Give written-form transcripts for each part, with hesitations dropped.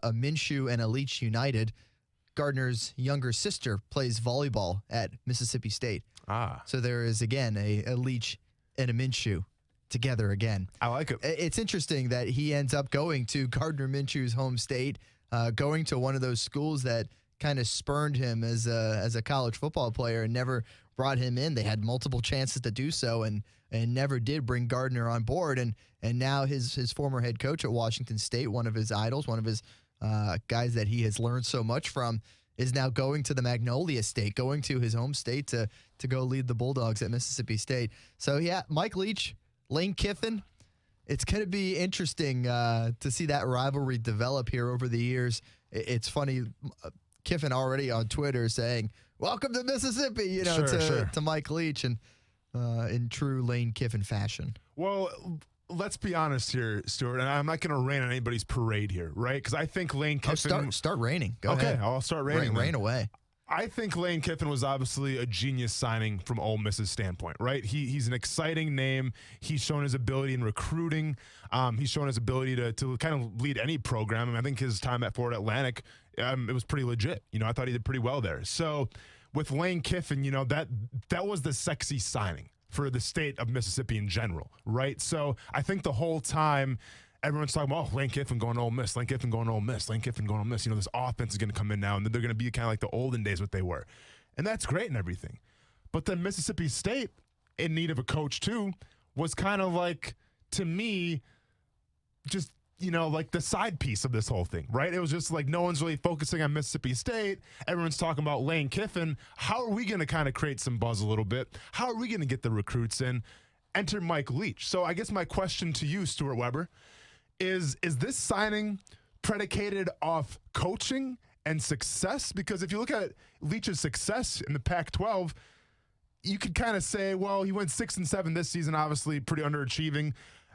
a Minshew and a Leach united. Gardner's younger sister plays volleyball at Mississippi State. So there is, again, a Leach and a Minshew together again. I like it. It's interesting that he ends up going to Gardner Minshew's home state, going to one of those schools that kind of spurned him as a college football player and never brought him in. They had multiple chances to do so and never did bring Gardner on board. And now his former head coach at Washington State, one of his idols, one of his guys that he has learned so much from, is now going to the Magnolia State, going to his home state to go lead the Bulldogs at Mississippi State. So, yeah, Mike Leach, Lane Kiffin, it's going to be interesting to see that rivalry develop here over the years. It's funny, Kiffin already on Twitter saying, "Welcome to Mississippi," to Mike Leach, and in true Lane Kiffin fashion. Well, let's be honest here, Stuart, and I'm not going to rain on anybody's parade here, right? Because I think Lane Kiffin... Start raining. Go ahead. Okay, I'll start raining. Rain away. I think Lane Kiffin was obviously a genius signing from Ole Miss's standpoint, right? He's an exciting name. He's shown his ability in recruiting. He's shown his ability to kind of lead any program. I mean, I think his time at Florida Atlantic, it was pretty legit. I thought he did pretty well there. So with Lane Kiffin, that was the sexy signing for the state of Mississippi in general, right? So I think the whole time everyone's talking about, Lane Kiffin going to Ole Miss, Lane Kiffin going to Ole Miss, Lane Kiffin going to Ole Miss. This offense is going to come in now, and they're going to be kind of like the olden days what they were. And that's great and everything. But then Mississippi State, in need of a coach too, was kind of like, to me, just, like the side piece of this whole thing, right? It was just like no one's really focusing on Mississippi State. Everyone's talking about Lane Kiffin. How are we going to kind of create some buzz a little bit? How are we going to get the recruits in? Enter Mike Leach. So I guess my question to you, Stuart Weber, is this signing predicated off coaching and success? Because if you look at Leach's success in the Pac-12, you could kind of say, well, he went 6-7 this season, obviously pretty underachieving.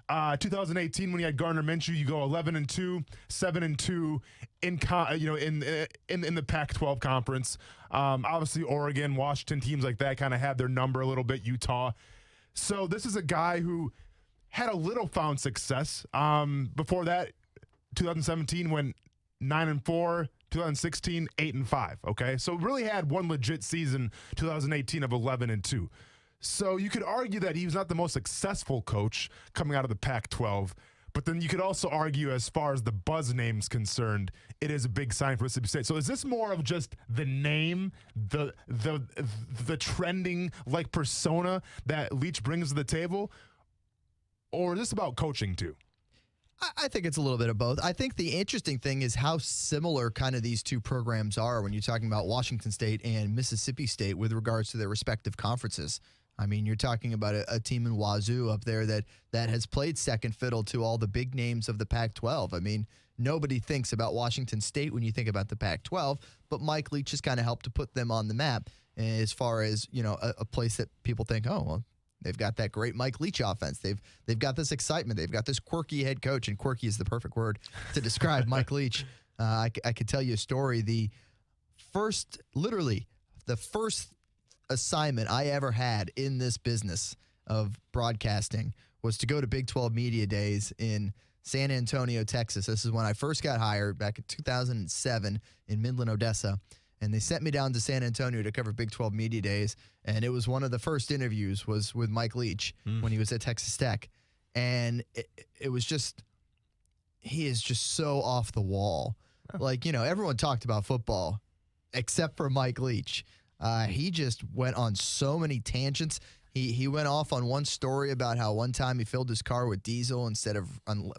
2018, when he had Gardner Minshew, you go 11-2, 7-2 in the Pac-12 conference. Obviously, Oregon, Washington, teams like that kind of had their number a little bit. Utah. So this is a guy who had a little found success. Before that, 2017 went 9-4. 2016, 8-5. Okay, so really had one legit season. 2018 of 11-2. So you could argue that he was not the most successful coach coming out of the Pac-12, but then you could also argue as far as the buzz name's concerned, it is a big sign for Mississippi State. So is this more of just the name, the trending like persona that Leach brings to the table, or is this about coaching too? I think it's a little bit of both. I think the interesting thing is how similar kind of these two programs are when you're talking about Washington State and Mississippi State with regards to their respective conferences. I mean, you're talking about a team in Wazoo up there that has played second fiddle to all the big names of the Pac-12. I mean, nobody thinks about Washington State when you think about the Pac-12, but Mike Leach has kind of helped to put them on the map as far as, a place that people think, oh, well, they've got that great Mike Leach offense. They've got this excitement. They've got this quirky head coach, and quirky is the perfect word to describe Mike Leach. I could tell you a story. The first assignment I ever had in this business of broadcasting was to go to Big 12 Media Days in San Antonio, Texas. This is when I first got hired back in 2007 in Midland, Odessa. And they sent me down to San Antonio to cover Big 12 Media Days. And it was one of the first interviews was with Mike Leach when he was at Texas Tech. And it was just, he is just so off the wall. Like, everyone talked about football except for Mike Leach. He just went on so many tangents. He went off on one story about how one time he filled his car with diesel instead of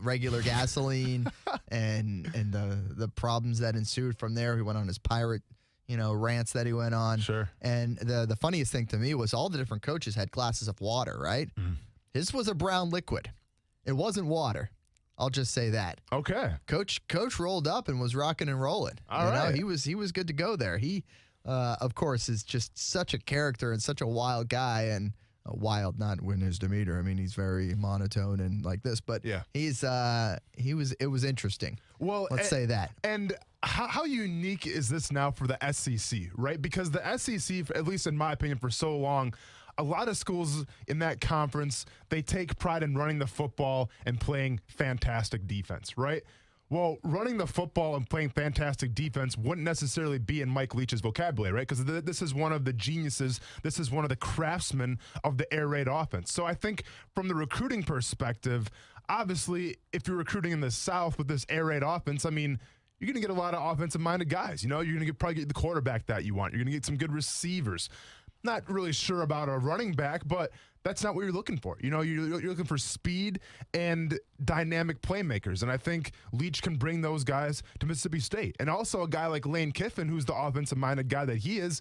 regular gasoline and the problems that ensued from there. He went on his pirate rants that he went on. Sure. And the funniest thing to me was all the different coaches had glasses of water, right? His was a brown liquid. It wasn't water. I'll just say that. Okay. Coach rolled up and was rocking and rolling. All right. He was good to go there. He, of course, is just such a character and such a wild guy, and wild not in his demeanor. I mean, he's very monotone and like this, but yeah, it was interesting. Well, let's say that. And how unique is this now for the SEC, right? Because the SEC, at least in my opinion, for so long, a lot of schools in that conference, they take pride in running the football and playing fantastic defense, right? Well, running the football and playing fantastic defense wouldn't necessarily be in Mike Leach's vocabulary, right? Because this is one of the geniuses. This is one of the craftsmen of the air raid offense. So I think from the recruiting perspective, obviously, if you're recruiting in the South with this air raid offense, I mean, you're going to get a lot of offensive-minded guys. You know, you're going to probably get the quarterback that you want. You're going to get some good receivers. Not really sure about a running back, but that's not what you're looking for. You know, you're looking for speed and dynamic playmakers, and I think Leach can bring those guys to Mississippi State. And also a guy like Lane Kiffin, who's the offensive-minded guy that he is,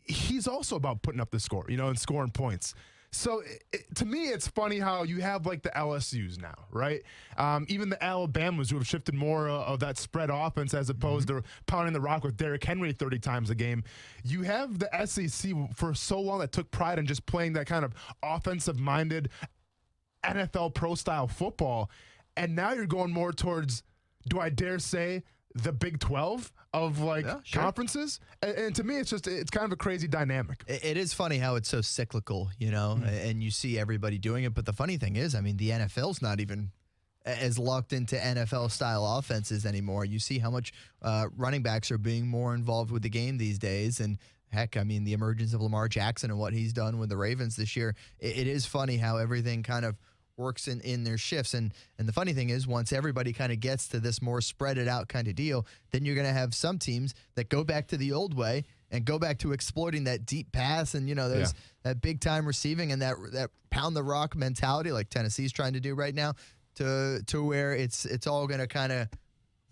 he's also about putting up the score, you know, and scoring points. So to me, it's funny how you have like the LSUs now, right? Even the Alabamas who have shifted more of that spread offense as opposed to pounding the rock with Derrick Henry 30 times a game. You have the SEC for so long that took pride in just playing that kind of offensive-minded NFL pro-style football. And now you're going more towards, do I dare say, the Big 12 of conferences. And to me, it's kind of a crazy dynamic. It is funny how it's so cyclical, you know, and you see everybody doing it. But the funny thing is, I mean, the NFL's not even as locked into NFL style offenses anymore. You see how much running backs are being more involved with the game these days. And heck, I mean, the emergence of Lamar Jackson and what he's done with the Ravens this year. It is funny how everything kind of works in their shifts. And the funny thing is, once everybody kind of gets to this more spread it out kind of deal, then you're going to have some teams that go back to the old way and go back to exploiting that deep pass and, you know, there's that big time receiving and that pound the rock mentality like Tennessee's trying to do right now to where it's all going to kind of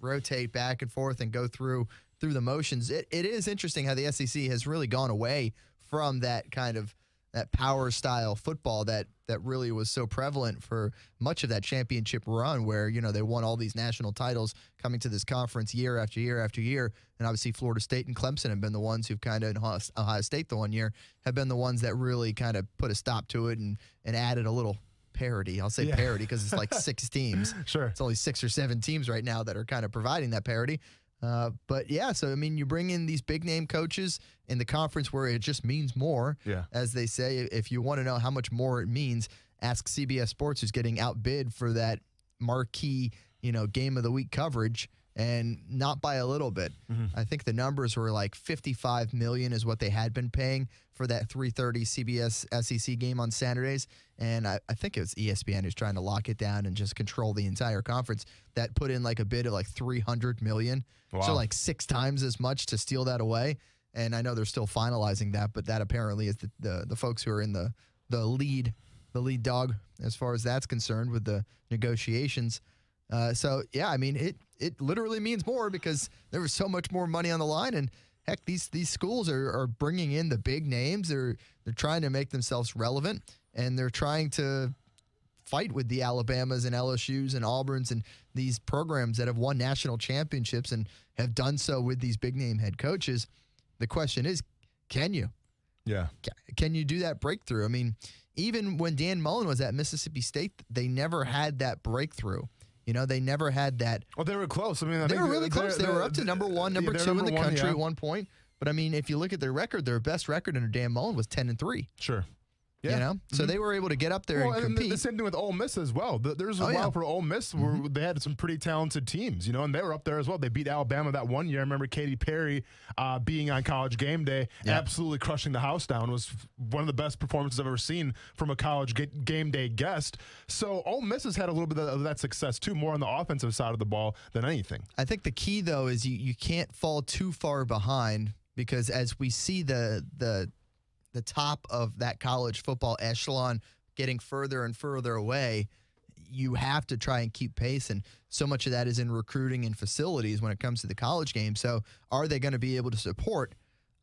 rotate back and forth and go through the motions. It is interesting how the SEC has really gone away from that kind of that power style football that really was so prevalent for much of that championship run where, you know, they won all these national titles coming to this conference year after year after year. And obviously Florida State and Clemson have been the ones who've kind of, Ohio State the one year, have been the ones that really kind of put a stop to it and added a little parity. I'll say parity because it's like 6 teams. Sure. It's only 6 or 7 teams right now that are kind of providing that parity. But yeah, so I mean, you bring in these big name coaches in the conference where it just means more. Yeah. As they say, if you want to know how much more it means, ask CBS Sports, who's getting outbid for that marquee, you know, game of the week coverage, and not by a little bit. I think the numbers were like $55 million is what they had been paying for that 3:30 CBS SEC game on Saturdays. And I think it was ESPN who's trying to lock it down and just control the entire conference. That put in like a bid of like $300 million. Wow. So like 6 times as much to steal that away. And I know they're still finalizing that, but that apparently is the folks who are in the lead dog as far as that's concerned with the negotiations. So yeah, I mean it literally means more because there was so much more money on the line, and heck, these schools are bringing in the big names. They're trying to make themselves relevant, and they're trying to fight with the Alabamas and LSUs and Auburns and these programs that have won national championships and have done so with these big name head coaches. The question is, can you? Yeah. Can you do that breakthrough? I mean, even when Dan Mullen was at Mississippi State, they never had that breakthrough. You know, they never had that. Well, they were close. I mean, they were really close. They were up to number 1, number 2 in the country at one point. But I mean, if you look at their record, their best record under Dan Mullen was 10-3. Sure. Yeah. You know, so they were able to get up there and compete. The same thing with Ole Miss as well. There's a while for Ole Miss where they had some pretty talented teams, you know, and they were up there as well. They beat Alabama that one year. I remember Katy Perry being on College Game Day, absolutely crushing the house down. Was one of the best performances I've ever seen from a College Game Day guest. So Ole Miss has had a little bit of that success too, more on the offensive side of the ball than anything. I think the key though is you can't fall too far behind, because as we see the top of that college football echelon getting further and further away, you have to try and keep pace. And so much of that is in recruiting and facilities when it comes to the college game. So are they going to be able to support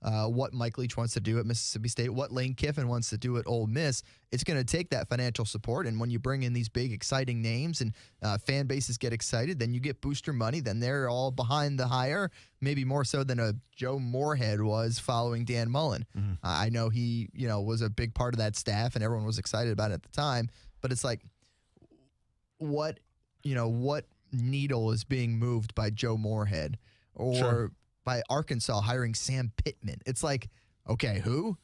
what Mike Leach wants to do at Mississippi State, what Lane Kiffin wants to do at Ole Miss? It's going to take that financial support. And when you bring in these big, exciting names and fan bases get excited, then you get booster money. Then they're all behind the hire, maybe more so than a Joe Moorhead was following Dan Mullen. I know he, you know, was a big part of that staff and everyone was excited about it at the time. But it's like, what needle is being moved by Joe Moorhead or by Arkansas hiring Sam Pittman? It's like, okay, who?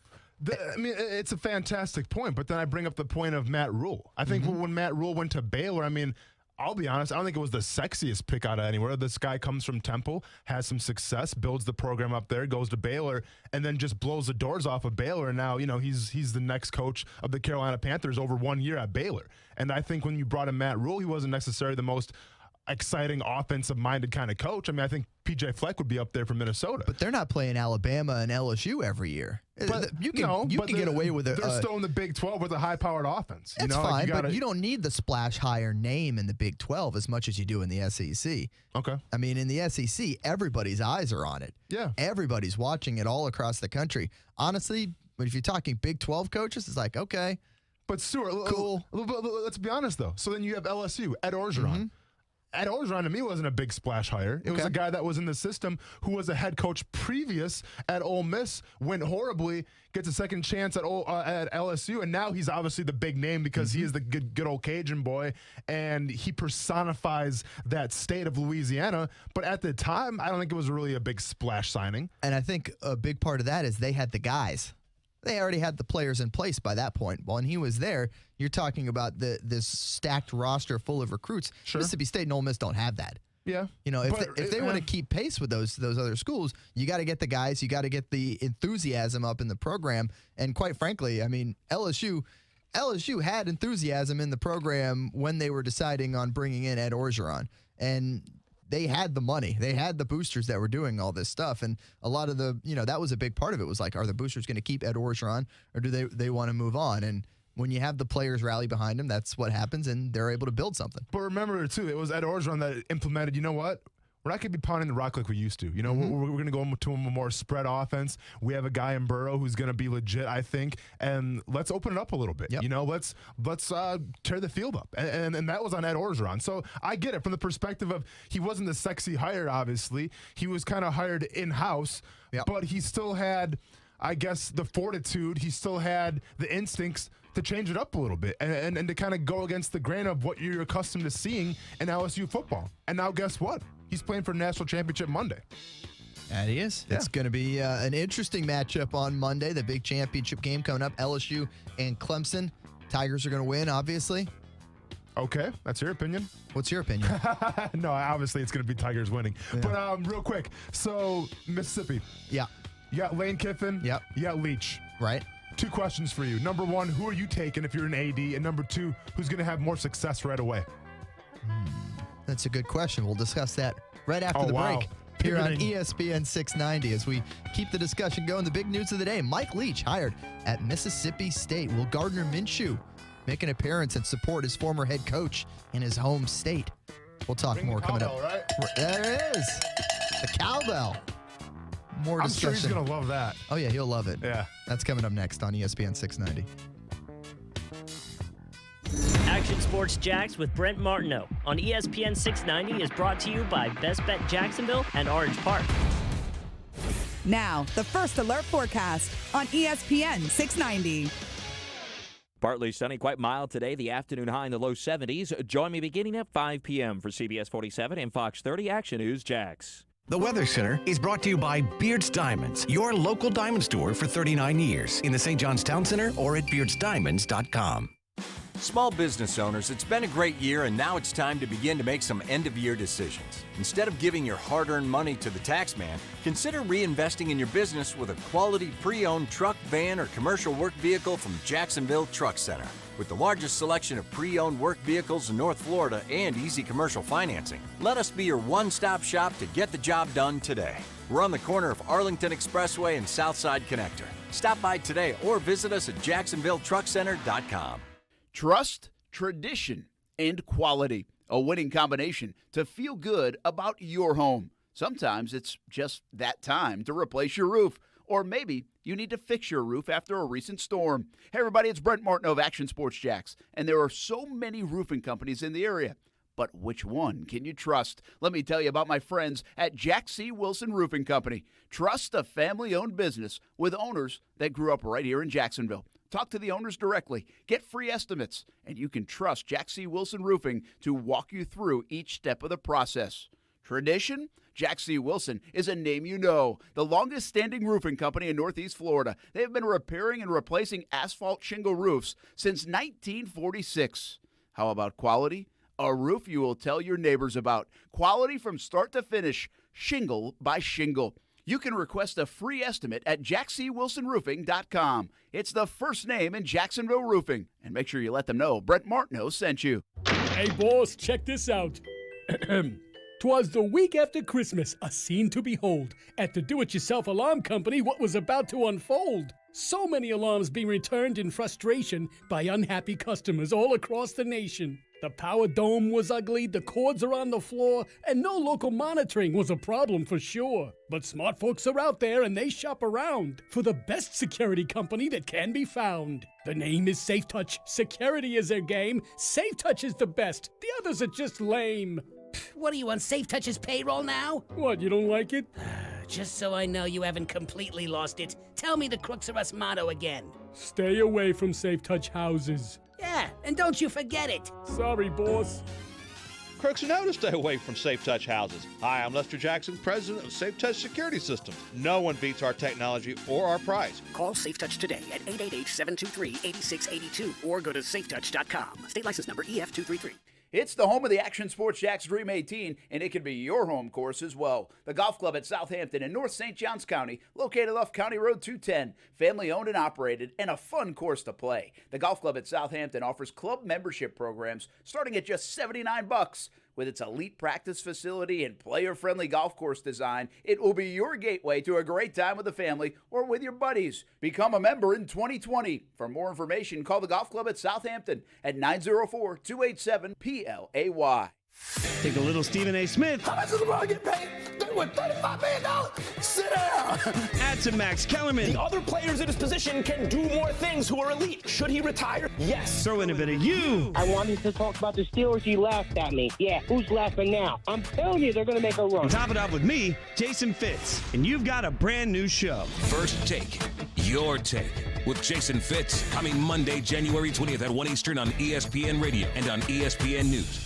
I mean, it's a fantastic point, but then I bring up the point of Matt Rule. I think when Matt Rule went to Baylor, I mean, I'll be honest, I don't think it was the sexiest pick out of anywhere. This guy comes from Temple, has some success, builds the program up there, goes to Baylor, and then just blows the doors off of Baylor. And now, he's the next coach of the Carolina Panthers over 1 year at Baylor. And I think when you brought in Matt Rule, he wasn't necessarily the most exciting offensive-minded kind of coach. I mean, I think P.J. Fleck would be up there for Minnesota. But they're not playing Alabama and LSU every year. But you can get away with it. They're still in the Big 12 with a high-powered offense. That's fine, but you don't need the splash higher name in the Big 12 as much as you do in the SEC. Okay. I mean, in the SEC, everybody's eyes are on it. Yeah. Everybody's watching it all across the country. Honestly, if you're talking Big 12 coaches, it's like, okay. But Stuart, cool. Let's be honest, though. So then you have LSU, Ed Orgeron. Mm-hmm. Ed Orgeron, to me, wasn't a big splash hire. It was a guy that was in the system who was a head coach previous at Ole Miss, went horribly, gets a second chance at LSU, and now he's obviously the big name because he is the good old Cajun boy, and he personifies that state of Louisiana. But at the time, I don't think it was really a big splash signing. And I think a big part of that is they had the guys. They already had the players in place by that point. When he was there, you're talking about this stacked roster full of recruits. Sure. Mississippi State and Ole Miss don't have that. Yeah. If they want to keep pace with those other schools, you got to get the guys, you got to get the enthusiasm up in the program. And quite frankly, I mean, LSU had enthusiasm in the program when they were deciding on bringing in Ed Orgeron. And they had the money. They had the boosters that were doing all this stuff. And a lot of that was a big part of it was like, are the boosters going to keep Ed Orgeron or do they want to move on? And when you have the players rally behind them, that's what happens, and they're able to build something. But remember, too, it was Ed Orgeron that implemented, you know what? We're not going to be pounding the rock like we used to. We're going to go to a more spread offense. We have a guy in Burrow who's going to be legit, I think. And let's open it up a little bit. Yep. Let's tear the field up. And that was on Ed Orgeron. So I get it from the perspective of he wasn't the sexy hire, obviously. He was kind of hired in-house. Yep. But he still had, I guess, the fortitude. He still had the instincts to change it up a little bit and to kind of go against the grain of what you're accustomed to seeing in LSU football. And now guess what? He's playing for National Championship Monday. And he is. Yeah. It's going to be an interesting matchup on Monday, the big championship game coming up, LSU and Clemson. Tigers are going to win, obviously. Okay, that's your opinion. What's your opinion? No, obviously it's going to be Tigers winning. Yeah. But real quick, so Mississippi. Yeah. You got Lane Kiffin. Yep. You got Leach. Right. 2 questions for you. Number 1, who are you taking if you're an AD? And number 2, who's going to have more success right away? That's a good question. We'll discuss that right after the break here on ESPN690 as we keep the discussion going. The big news of the day, Mike Leach hired at Mississippi State. Will Gardner Minshew make an appearance and support his former head coach in his home state? We'll talk more coming up. Right? There it is. The cowbell. More discussion. I'm sure he's going to love that. Oh, yeah, he'll love it. Yeah. That's coming up next on ESPN690. Action Sports Jacks with Brent Martineau on ESPN 690 is brought to you by Best Bet Jacksonville and Orange Park. Now, the first alert forecast on ESPN 690. Partly sunny, quite mild today. The afternoon high in the low 70s. Join me beginning at 5 p.m. for CBS 47 and Fox 30 Action News Jacks. The Weather Center is brought to you by Beards Diamonds, your local diamond store for 39 years in the St. John's Town Center or at beardsdiamonds.com. Small business owners, it's been a great year, and now it's time to begin to make some end-of-year decisions. Instead of giving your hard-earned money to the tax man, consider reinvesting in your business with a quality pre-owned truck, van, or commercial work vehicle from Jacksonville Truck Center. With the largest selection of pre-owned work vehicles in North Florida and easy commercial financing, let us be your one-stop shop to get the job done today. We're on the corner of Arlington Expressway and Southside Connector. Stop by today or visit us at jacksonvilletruckcenter.com. Trust, tradition, and quality. A winning combination to feel good about your home. Sometimes it's just that time to replace your roof. Or maybe you need to fix your roof after a recent storm. Hey, everybody, it's Brent Martineau of Action Sports Jacks. And there are so many roofing companies in the area. But which one can you trust? Let me tell you about my friends at Jack C. Wilson Roofing Company. Trust a family-owned business with owners that grew up right here in Jacksonville. Talk to the owners directly, get free estimates, and you can trust Jack C. Wilson Roofing to walk you through each step of the process. Tradition? Jack C. Wilson is a name you know. The longest-standing roofing company in Northeast Florida. They have been repairing and replacing asphalt shingle roofs since 1946. How about quality? a roof you will tell your neighbors about. Quality from start to finish, shingle by shingle. You can request a free estimate at jackcwilsonroofing.com. It's the first name in Jacksonville roofing. And make sure you let them know Brent Martineau sent you. Hey, boss, check this out. 'Twas the week after Christmas, a scene to behold. At the do-it-yourself alarm company, what was about to unfold? So many alarms being returned in frustration by unhappy customers all across the nation. The power dome was ugly, the cords are on the floor, and no local monitoring was a problem for sure. But smart folks are out there and they shop around for the best security company that can be found. The name is SafeTouch. Security is their game. SafeTouch is the best. The others are just lame. What are you on SafeTouch's payroll now? What, you don't like it? Just so I know you haven't completely lost it, tell me the Crooks R Us motto again. Stay away from SafeTouch houses. Yeah, and don't you forget it. Sorry, boss. Crooks know to stay away from SafeTouch houses. Hi, I'm Lester Jackson, president of SafeTouch Security Systems. No one beats our technology or our price. Call SafeTouch today at 888-723-8682 or go to safetouch.com. State license number EF233. It's the home of the Action Sports Jacks Dream 18, and it can be your home course as well. The Golf Club at Southampton in North St. Johns County, located off County Road 210, family owned and operated, and a fun course to play. The Golf Club at Southampton offers club membership programs starting at just $79. With its elite practice facility and player-friendly golf course design, it will be your gateway to a great time with the family or with your buddies. Become a member in 2020. For more information, call the Golf Club at Southampton at 904-287-PLAY. Take a little Stephen A. Smith. How much does LeBron get paid? They won $35 million. Sit down. Add some Max Kellerman. The other players in his position can do more things who are elite. Should he retire? Yes. Throw in a bit of you. I wanted to talk about the Steelers. You laughed at me. Yeah, who's laughing now? I'm telling you, they're going to make a run. And top it off with me, Jason Fitz. And you've got a brand new show. First Take, your take. With Jason Fitz, coming Monday, January 20th at 1 Eastern on ESPN Radio and on ESPN News.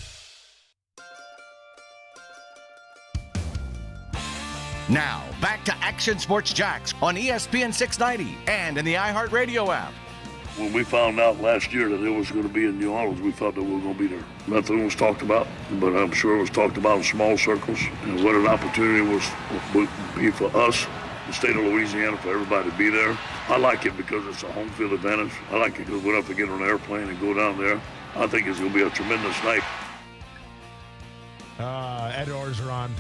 Now, back to Action Sports Jacks on ESPN690 and in the iHeartRadio app. When we found out last year that it was going to be in New Orleans, we thought that we were going to be there. Nothing was talked about, but I'm sure it was talked about in small circles. And what an opportunity would be for us, the state of Louisiana, for everybody to be there. I like it because it's a home field advantage. I like it because we don't have to get on an airplane and go down there. I think it's going to be a tremendous night. Ed Orgeron,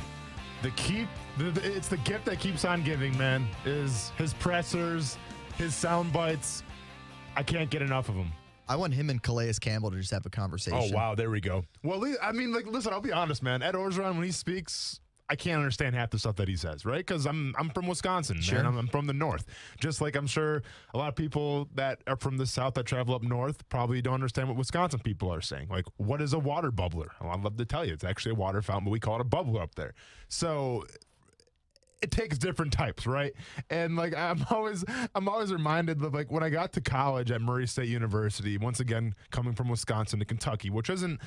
it's the gift that keeps on giving, man, is his pressers, his sound bites. I can't get enough of them. I want him and Calais Campbell to just have a conversation. Oh, wow, there we go. Well, I mean, listen, I'll be honest, man. Ed Orgeron, when he speaks, I can't understand half the stuff that he says, right? Because I'm from Wisconsin, sure. Man. I'm from the north. Just like I'm sure a lot of people that are from the south that travel up north probably don't understand what Wisconsin people are saying. Like, what is a water bubbler? Well, I'd love to tell you. It's actually a water fountain, but we call it a bubbler up there. So it takes different types, right? And like I'm always reminded of like when I got to college at Murray State University, once again coming from Wisconsin to Kentucky, which isn't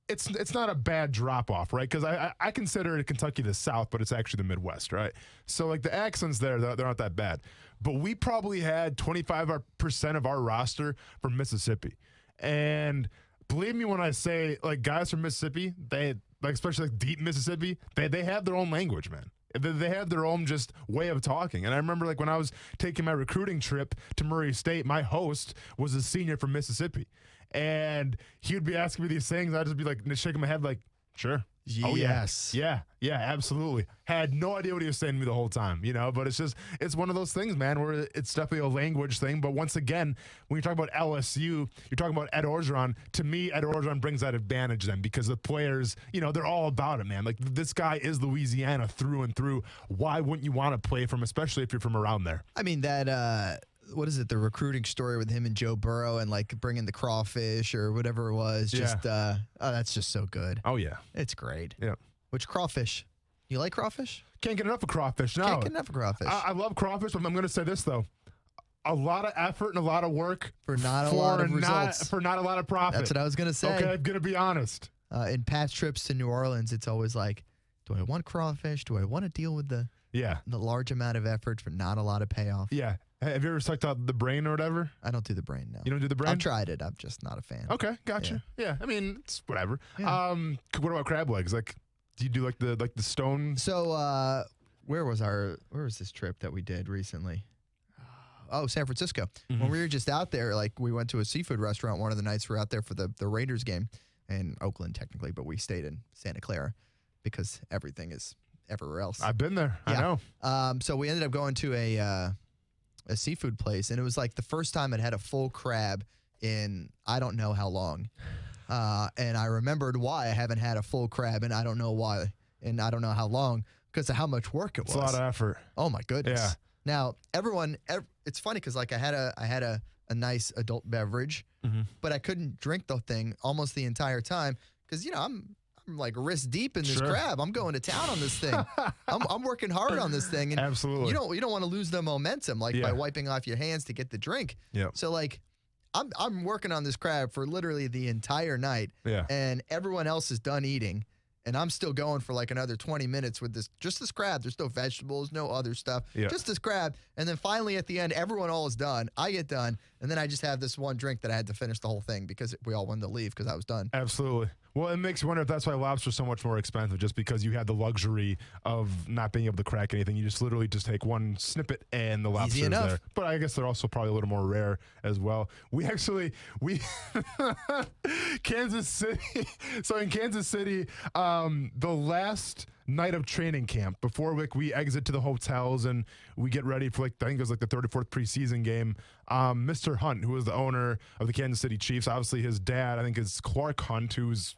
it's not a bad drop off, right? Because I consider Kentucky the South, but it's actually the Midwest, right? So like the accents there, they're not that bad. But we probably had 25% of our roster from Mississippi. And believe me when I say like guys from Mississippi, they like especially like deep Mississippi, they have their own language, man. They have their own just way of talking. And I remember like when I was taking my recruiting trip to Murray State, my host was a senior from Mississippi. And he would be asking me these things. I'd just be like shaking my head like, sure. Yes. Oh, yeah, absolutely. Had no idea what he was saying to me the whole time, but it's one of those things, man, where it's definitely a language thing. But once again, when you talk about LSU, you're talking about Ed Orgeron. To me, Ed Orgeron brings that advantage then because the players, they're all about it, man. Like this guy is Louisiana through and through. Why wouldn't you want to play from, especially if you're from around there? I mean, that, what is it, the recruiting story with him and Joe Burrow and like bringing the crawfish or whatever it was. Just, that's just so good. Oh, yeah. It's great. Yeah. Which crawfish? You like crawfish? Can't get enough of crawfish. No. Can't get enough of crawfish. I love crawfish, but I'm going to say this, though. A lot of effort and a lot of work. For not a lot of results. For not a lot of profit. That's what I was going to say. Okay, I'm going to be honest. In past trips to New Orleans, it's always like, do I want crawfish? Do I want to deal with the Yeah. The large amount of effort for not a lot of payoff. Yeah. Have you ever sucked out the brain or whatever? I don't do the brain, no. You don't do the brain? I've tried it. I'm just not a fan. Okay, gotcha. Yeah, I mean, it's whatever. Yeah. What about crab legs? Like, do you do like the stone? So, where was this trip that we did recently? Oh, San Francisco. Mm-hmm. When we were just out there, like we went to a seafood restaurant one of the nights we were out there for the Raiders game in Oakland technically, but we stayed in Santa Clara because everything is everywhere else. I've been there. Yeah. I know. So we ended up going to a seafood place, and it was like the first time I'd had a full crab in I don't know how long. And I remembered why I haven't had a full crab, and I don't know why, and I don't know how long, because of how much work it was. It's a lot of effort. Oh my goodness. Yeah. Now it's funny because like I had a nice adult beverage, but I couldn't drink the thing almost the entire time because I'm like wrist deep in this crab. I'm going to town on this thing. I'm working hard on this thing, and absolutely you don't want to lose the momentum by wiping off your hands to get the drink. Yeah. So like I'm working on this crab for literally the entire night. Yeah. And everyone else is done eating. And I'm still going for like another 20 minutes with this crab. There's no vegetables, no other stuff, just this crab. And then finally at the end, everyone all is done. I get done. And then I just have this one drink that I had to finish the whole thing because we all wanted to leave because I was done. Absolutely. Well, it makes you wonder if that's why lobster's so much more expensive, just because you have the luxury of not being able to crack anything. You just literally just take one snippet and the lobster's there. But I guess they're also probably a little more rare as well. Kansas City. So in Kansas City, the last night of training camp before we exit to the hotels and we get ready for I think it was like the 34th preseason game. Mr. Hunt, who is the owner of the Kansas City Chiefs, obviously his dad, I think is Clark Hunt, who's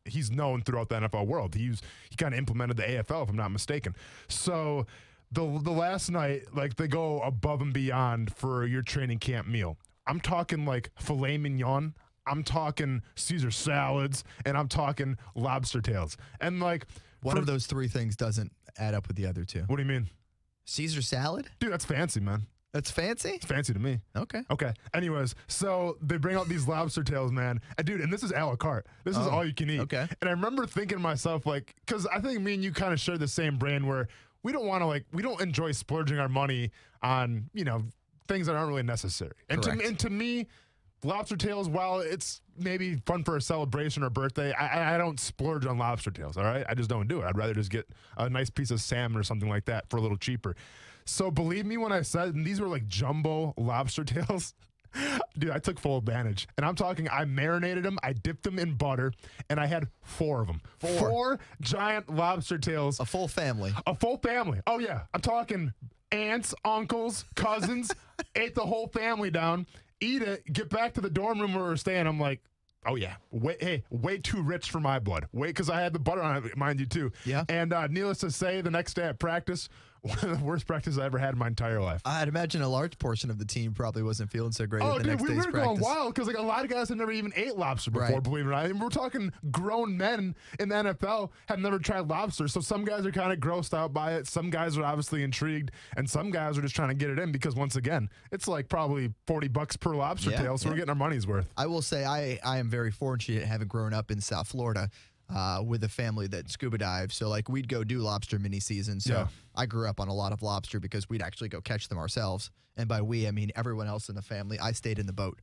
he's known throughout the NFL world. He kind of implemented the AFL, if I'm not mistaken. So the last night, like they go above and beyond for your training camp meal. I'm talking like filet mignon. I'm talking Caesar salads, and I'm talking lobster tails. And like one of those three things doesn't add up with the other two. What do you mean? Caesar salad? Dude, that's fancy, man. That's fancy? It's fancy to me. Okay. Anyways, so they bring out these lobster tails, man. And dude, and this is a la carte. This is all you can eat. Okay. And I remember thinking to myself, like, because I think me and you kind of share the same brain where we don't enjoy splurging our money on, things that aren't really necessary. And to me, lobster tails, while it's maybe fun for a celebration or birthday, I don't splurge on lobster tails, all right? I just don't do it. I'd rather just get a nice piece of salmon or something like that for a little cheaper. So believe me when I said, and these were like jumbo lobster tails. Dude, I took full advantage. And I'm talking, I marinated them, I dipped them in butter, and I had 4 of them. 4 giant lobster tails. A full family. Oh, yeah. I'm talking aunts, uncles, cousins, ate the whole family down. Eat it, get back to the dorm room where we were staying. I'm like, oh yeah, way too rich for my blood. Because I had the butter on it, mind you, too. Yeah. And needless to say, the next day at practice, one of the worst practices I ever had in my entire life. I'd imagine a large portion of the team probably wasn't feeling so great at the next we day's were practice. going wild because like a lot of guys have never even ate lobster before, believe it or not. And we're talking grown men in the NFL have never tried lobster. So some guys are kind of grossed out by it. Some guys are obviously intrigued. And some guys are just trying to get it in because, once again, it's like probably $40 per lobster tail. So we're getting our money's worth. I will say I am very fortunate having grown up in South Florida. With a family that scuba dives. So like we'd go do lobster mini season. So I grew up on a lot of lobster because we'd actually go catch them ourselves. And by we, I mean everyone else in the family. I stayed in the boat.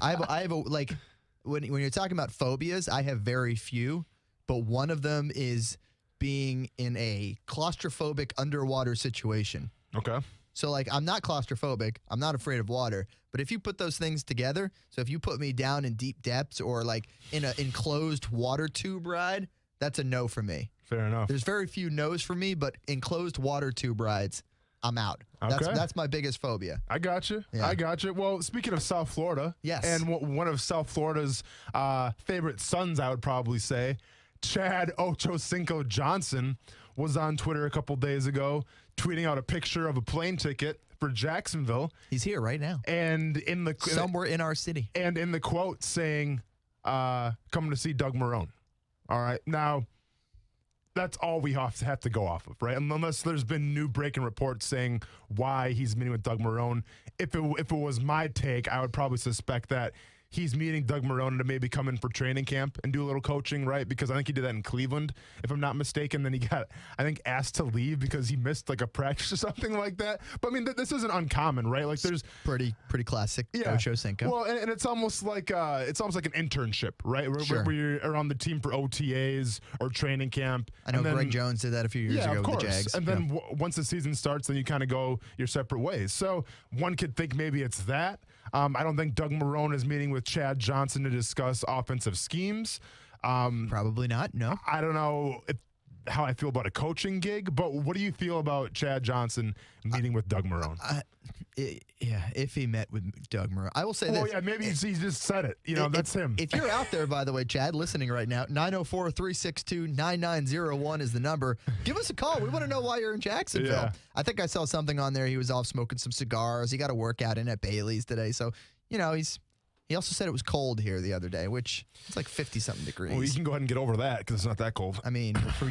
I have a like when you're talking about phobias, I have very few, but one of them is being in a claustrophobic underwater situation. Okay. So, like, I'm not claustrophobic. I'm not afraid of water. But if you put those things together, so if you put me down in deep depths or, like, in an enclosed water tube ride, that's a no for me. Fair enough. There's very few no's for me, but enclosed water tube rides, I'm out. Okay. That's my biggest phobia. I got you. Yeah. I got you. Well, speaking of South Florida, yes, and one of South Florida's favorite sons, I would probably say, Chad Ochocinco Johnson, was on Twitter a couple days ago tweeting out a picture of a plane ticket for Jacksonville. He's here right now. And in the somewhere in our city. And in the quote saying, coming to see Doug Marrone. All right. Now, that's all we have to go off of, right? Unless there's been new breaking reports saying why he's meeting with Doug Marrone. If it was my take, I would probably suspect that he's meeting Doug Marrone to maybe come in for training camp and do a little coaching, right? Because I think he did that in Cleveland, if I'm not mistaken. Then he got, I think, asked to leave because he missed like a practice or something like that. But I mean, this isn't uncommon, right? Like there's pretty classic Ocho Cinco. Well, and it's almost like an internship, right? Where you're on the team for OTAs or training camp. I know Greg Jones did that a few years ago with the Jags. And then once the season starts, then you kind of go your separate ways. So one could think maybe it's that. I don't think Doug Marrone is meeting with Chad Johnson to discuss offensive schemes. Probably not, no. I don't know how I feel about a coaching gig, but what do you feel about Chad Johnson meeting with Doug Marrone? If he met with Doug Marrone. I will say this. Oh, yeah, maybe he just said it. That's him. If you're out there, by the way, Chad, listening right now, 904-362-9901 is the number. Give us a call. We want to know why you're in Jacksonville. Yeah. I think I saw something on there. He was off smoking some cigars. He got a workout in at Bailey's today. So, he also said it was cold here the other day, which it's like 50-something degrees. Well, you can go ahead and get over that because it's not that cold. I mean, for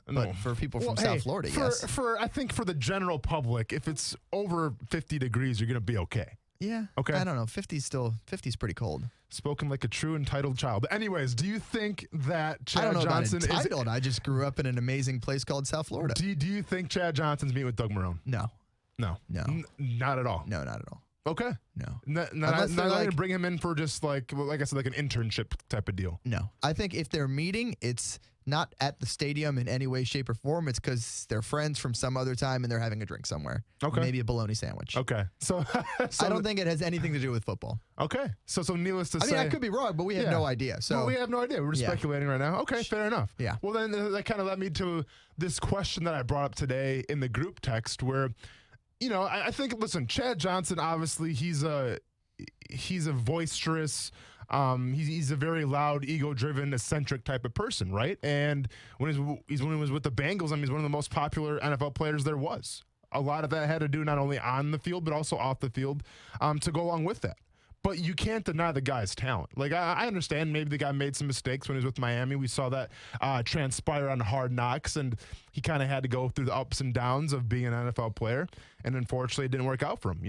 but for people from South Florida, yes. I think for the general public, if it's over 50 degrees, you're going to be okay. Yeah. Okay. I don't know. 50's pretty cold. Spoken like a true entitled child. But anyways, do you think that Chad I don't know Johnson about entitled. I just grew up in an amazing place called South Florida. Do you think Chad Johnson's meeting with Doug Marrone? No. No. Not at all. No, not at all. Okay. No. Not going to bring him in for just like I said, like an internship type of deal. No. I think if they're meeting, it's not at the stadium in any way, shape, or form. It's because they're friends from some other time and they're having a drink somewhere. Okay. Maybe a bologna sandwich. Okay. So I don't think it has anything to do with football. Okay. So needless to say. I mean, I could be wrong, but we have no idea. So well, we have no idea. We're just speculating right now. Okay, fair enough. Yeah. Well, then that kind of led me to this question that I brought up today in the group text where, I think, listen, Chad Johnson, obviously, he's a boisterous, he's a very loud, ego-driven, eccentric type of person, right? And when he was with the Bengals, he's one of the most popular NFL players there was. A lot of that had to do not only on the field, but also off the field to go along with that. But you can't deny the guy's talent. Like, I understand maybe the guy made some mistakes when he was with Miami. We saw that transpire on Hard Knocks, and he kind of had to go through the ups and downs of being an NFL player. And unfortunately, it didn't work out for him.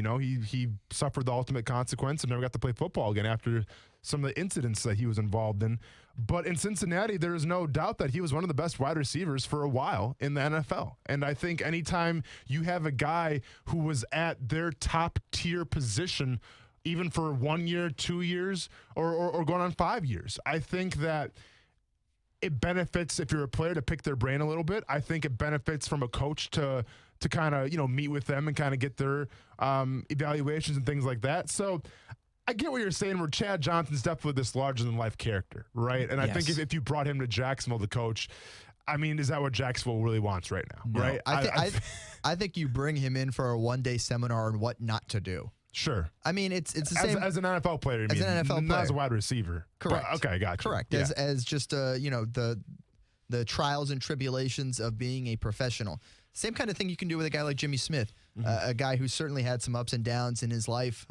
He suffered the ultimate consequence and never got to play football again after some of the incidents that he was involved in. But in Cincinnati, there is no doubt that he was one of the best wide receivers for a while in the NFL. And I think anytime you have a guy who was at their top tier position even for 1 year, 2 years, or going on 5 years. I think that it benefits if you're a player to pick their brain a little bit. I think it benefits from a coach to kind of meet with them and kind of get their evaluations and things like that. So I get what you're saying where Chad Johnson's definitely this larger-than-life character, right? And I think if you brought him to Jacksonville, the coach, is that what Jacksonville really wants right now, right? I think you bring him in for a one-day seminar on what not to do. Sure. It's the same as an NFL player. As an NFL player, not as a wide receiver. Correct. But, okay, gotcha. Correct. Yeah. As just the trials and tribulations of being a professional. Same kind of thing you can do with a guy like Jimmy Smith, a guy who certainly had some ups and downs in his life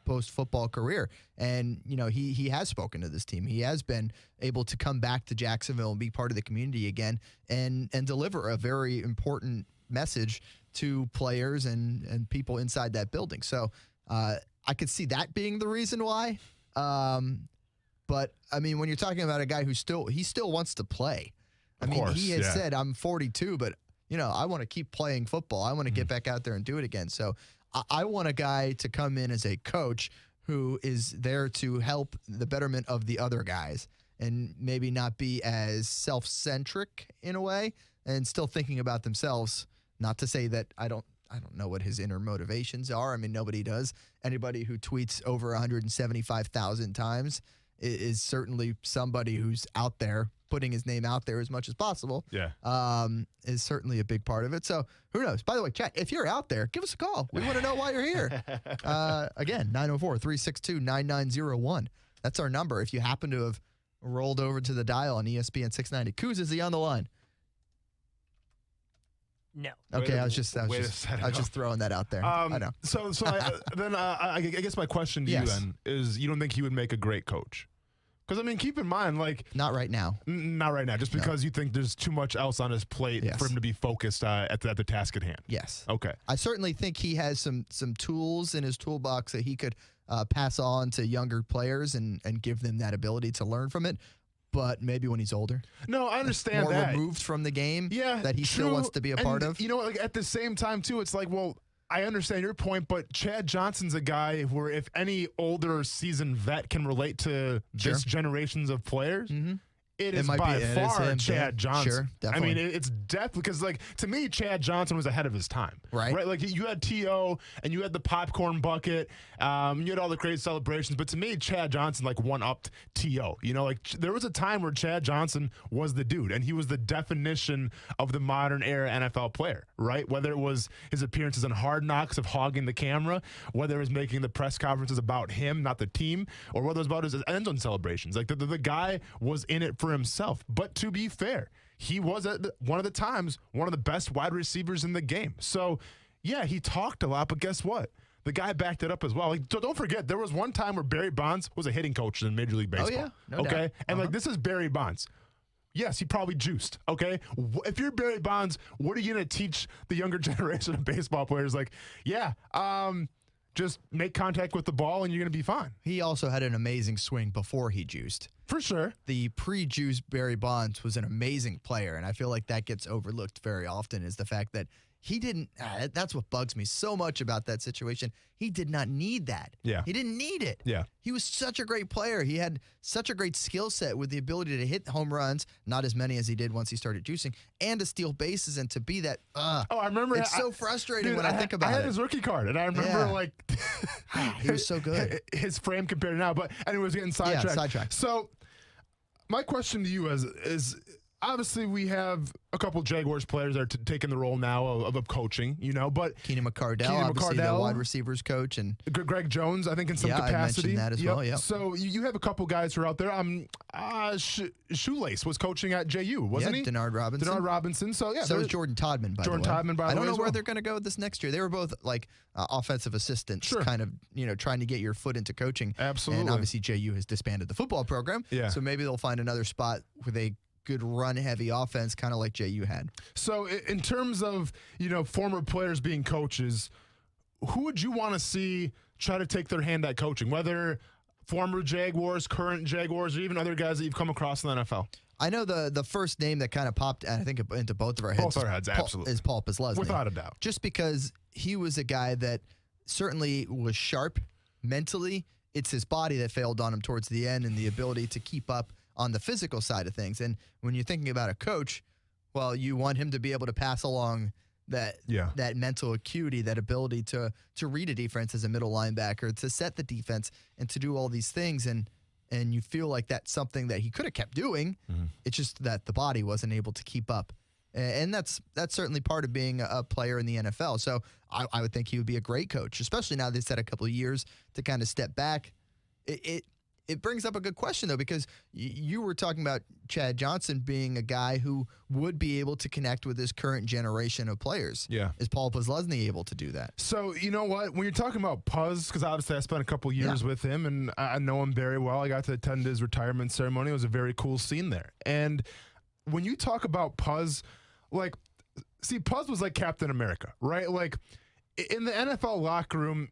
post football career, and he has spoken to this team. He has been able to come back to Jacksonville and be part of the community again, and deliver a very important message to players and people inside that building. So. I could see that being the reason why. But when you're talking about a guy who still wants to play. He has said, I'm 42, but I want to keep playing football. I want to get back out there and do it again. So I want a guy to come in as a coach who is there to help the betterment of the other guys and maybe not be as self-centric in a way and still thinking about themselves. Not to say that I don't know what his inner motivations are. Nobody does. Anybody who tweets over 175,000 times is certainly somebody who's out there putting his name out there as much as possible. Yeah. Is certainly a big part of it. So who knows? By the way, chat, if you're out there, give us a call. We want to know why you're here. Again, 904-362-9901. That's our number. If you happen to have rolled over to the dial on ESPN690. Kuz, is he on the line? No. Okay, I was just throwing that out there. I know. So I guess my question to you then is, you don't think he would make a great coach? Because keep in mind, not right now. Not right now. Just because you think there's too much else on his plate for him to be focused at the task at hand. Yes. Okay. I certainly think he has some tools in his toolbox that he could pass on to younger players and give them that ability to learn from it. But maybe when he's older. No, I understand more that. removed from the game that he true. still wants to be a part of. You know, like at the same time, too, it's like, well, I understand your point, but Chad Johnson's a guy where if any older seasoned vet can relate to this generations of players, it is by far Chad Johnson. Sure, definitely. I mean, it's definitely because, like, to me, Chad Johnson was ahead of his time. Right? Like, you had T.O. and you had the popcorn bucket. You had all the great celebrations. But to me, Chad Johnson, like, one-upped T.O. You know, like, there was a time where Chad Johnson was the dude, and he was the definition of the modern-era NFL player, right? Whether it was his appearances on Hard Knocks of hogging the camera, whether it was making the press conferences about him, not the team, or whether it was about his end zone celebrations. Like, the guy was in it for himself. But to be fair, he was at one of the times one of the best wide receivers in the game. So yeah, he talked a lot, but guess what? The guy backed it up as well. Like, so don't forget, there was one time where Barry Bonds was a hitting coach in Major League Baseball. Oh yeah, no okay, doubt. and like this is Barry Bonds. Yes, he probably juiced. Okay, if you're Barry Bonds, what are you gonna teach the younger generation of baseball players? Like, just make contact with the ball and you're going to be fine. He also had an amazing swing before he juiced. For sure. The pre-juiced Barry Bonds was an amazing player, and I feel like that gets overlooked very often is the fact that he didn't that's what bugs me so much about that situation. He did not need that. Yeah. He didn't need it. Yeah. He was such a great player. He had such a great skill set with the ability to hit home runs, not as many as he did once he started juicing, and to steal bases and to be that. I remember. It's so frustrating when I think about it. I had his rookie card, and I remember he was so good. His frame compared to now, but anyways, getting sidetracked. Yeah, sidetracked. So my question to you is obviously we have a couple Jaguars players that are taking the role now of coaching, you know, but Keenan McCardell, obviously the wide receivers coach, and Greg Jones, I think in some capacity. I mentioned that as well. Yeah. So you have a couple guys who are out there. Shoelace was coaching at JU, wasn't he? Denard Robinson. So yeah, so is Jordan Todman. By the way, Todman. By the way, I don't know where they're going to go this next year. They were both like offensive assistants, kind of, you know, trying to get your foot into coaching. Absolutely. And obviously JU has disbanded the football program. Yeah. So maybe they'll find another spot with a good run-heavy offense, kind of like JU had. So in terms of, you know, former players being coaches, who would you want to see try to take their hand at coaching, whether former Jaguars, current Jaguars, or even other guys that you've come across in the NFL? I know the first name that kind of popped, I think, into both of our heads. Absolutely. Is Paul Posluszny. Without a doubt. Just because he was a guy that certainly was sharp mentally. It's his body that failed on him towards the end and the ability to keep up on the physical side of things. And when you're thinking about a coach, well, you want him to be able to pass along that mental acuity, that ability to read a defense as a middle linebacker, to set the defense, and to do all these things. And you feel like that's something that he could have kept doing. Mm-hmm. It's just that the body wasn't able to keep up. And that's certainly part of being a player in the NFL. So I would think he would be a great coach, especially now they've had a couple of years to kind of step back. It brings up a good question, though, because you were talking about Chad Johnson being a guy who would be able to connect with this current generation of players. Yeah. Is Paul Posluszny able to do that? So, you know what? When you're talking about Puz, because obviously I spent a couple years with him, and I know him very well. I got to attend his retirement ceremony. It was a very cool scene there. And when you talk about Puz, Puz was like Captain America, right? Like, in the NFL locker room,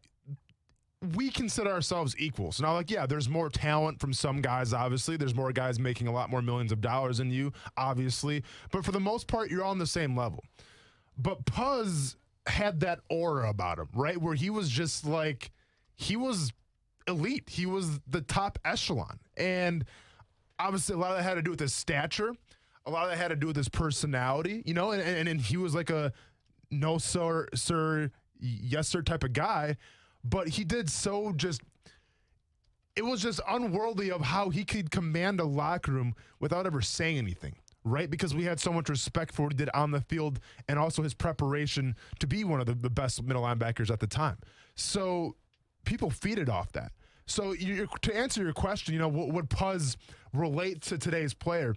we consider ourselves equals. Now, there's more talent from some guys, obviously. There's more guys making a lot more millions of dollars than you, obviously. But for the most part, you're all on the same level. But Puz had that aura about him, right? Where he was just he was elite. He was the top echelon. And obviously, a lot of that had to do with his stature. A lot of that had to do with his personality, you know? And he was like a no, sir, yes, sir type of guy. But he did it was just unworldly of how he could command a locker room without ever saying anything, right? Because we had so much respect for what he did on the field and also his preparation to be one of the best middle linebackers at the time. So people feeded off that. So to answer your question, would Puz relate to today's player?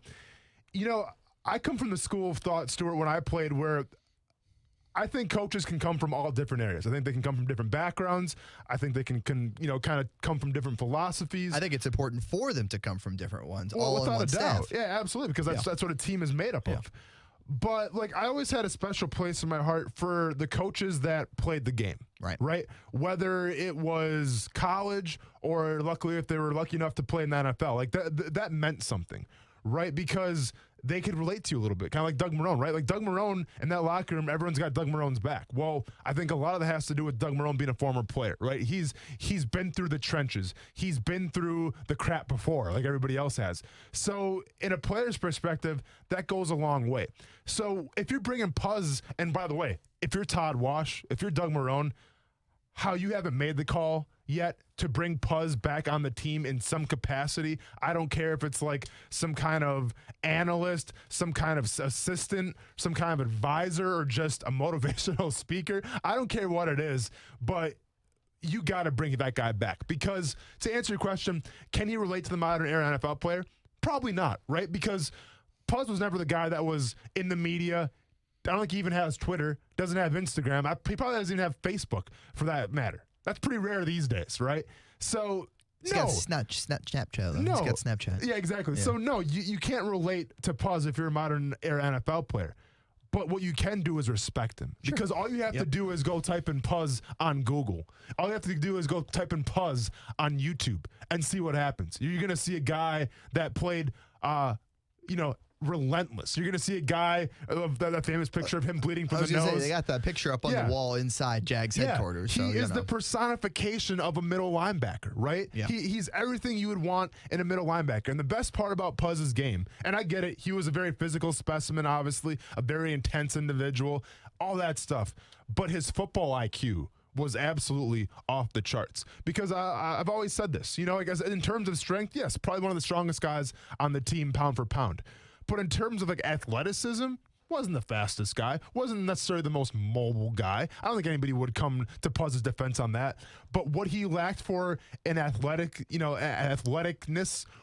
I come from the school of thought, Stuart, when I played, where I think coaches can come from all different areas. I think they can come from different backgrounds. I think they can kind of come from different philosophies. I think it's important for them to come from different ones, all without in one a doubt. Staff. Yeah, absolutely, because that's what a team is made up of. But I always had a special place in my heart for the coaches that played the game. Right? Whether it was college or luckily if they were lucky enough to play in the NFL, like that meant something, right? Because they could relate to you a little bit, kind of like Doug Marrone, right? Like Doug Marrone in that locker room, everyone's got Doug Marrone's back. Well, I think a lot of that has to do with Doug Marrone being a former player, right? He's been through the trenches. He's been through the crap before, like everybody else has. So in a player's perspective, that goes a long way. So if you're bringing Puz, and by the way, if you're Todd Wash, if you're Doug Marrone, how you haven't made the call yet to bring Puz back on the team in some capacity. I don't care if it's like some kind of analyst, some kind of assistant, some kind of advisor, or just a motivational speaker. I don't care what it is, but you got to bring that guy back. Because to answer your question, can he relate to the modern era NFL player? Probably not, right? Because Puz was never the guy that was in the media. I don't think he even has Twitter, doesn't have Instagram. He probably doesn't even have Facebook for that matter. That's pretty rare these days, right? So, He's got Snapchat, though. No. He's got Snapchat. Yeah, exactly. Yeah. So, no, you can't relate to Puz if you're a modern era NFL player. But what you can do is respect him. Sure. Because all you have to do is go type in Puz on Google. All you have to do is go type in Puz on YouTube and see what happens. You're going to see a guy that played, relentless. You're going to see a guy of that famous picture of him bleeding from the nose. Say, they got that picture up on the wall inside Jags headquarters. He is the personification of a middle linebacker, right? Yeah. He's everything you would want in a middle linebacker. And the best part about Puz's game, and I get it, he was a very physical specimen, obviously, a very intense individual, all that stuff. But his football IQ was absolutely off the charts. Because I've always said this, I guess in terms of strength, yes, probably one of the strongest guys on the team pound for pound. But in terms of like athleticism, wasn't the fastest guy, wasn't necessarily the most mobile guy. I don't think anybody would come to Puz's defense on that. But what he lacked for in athleticness,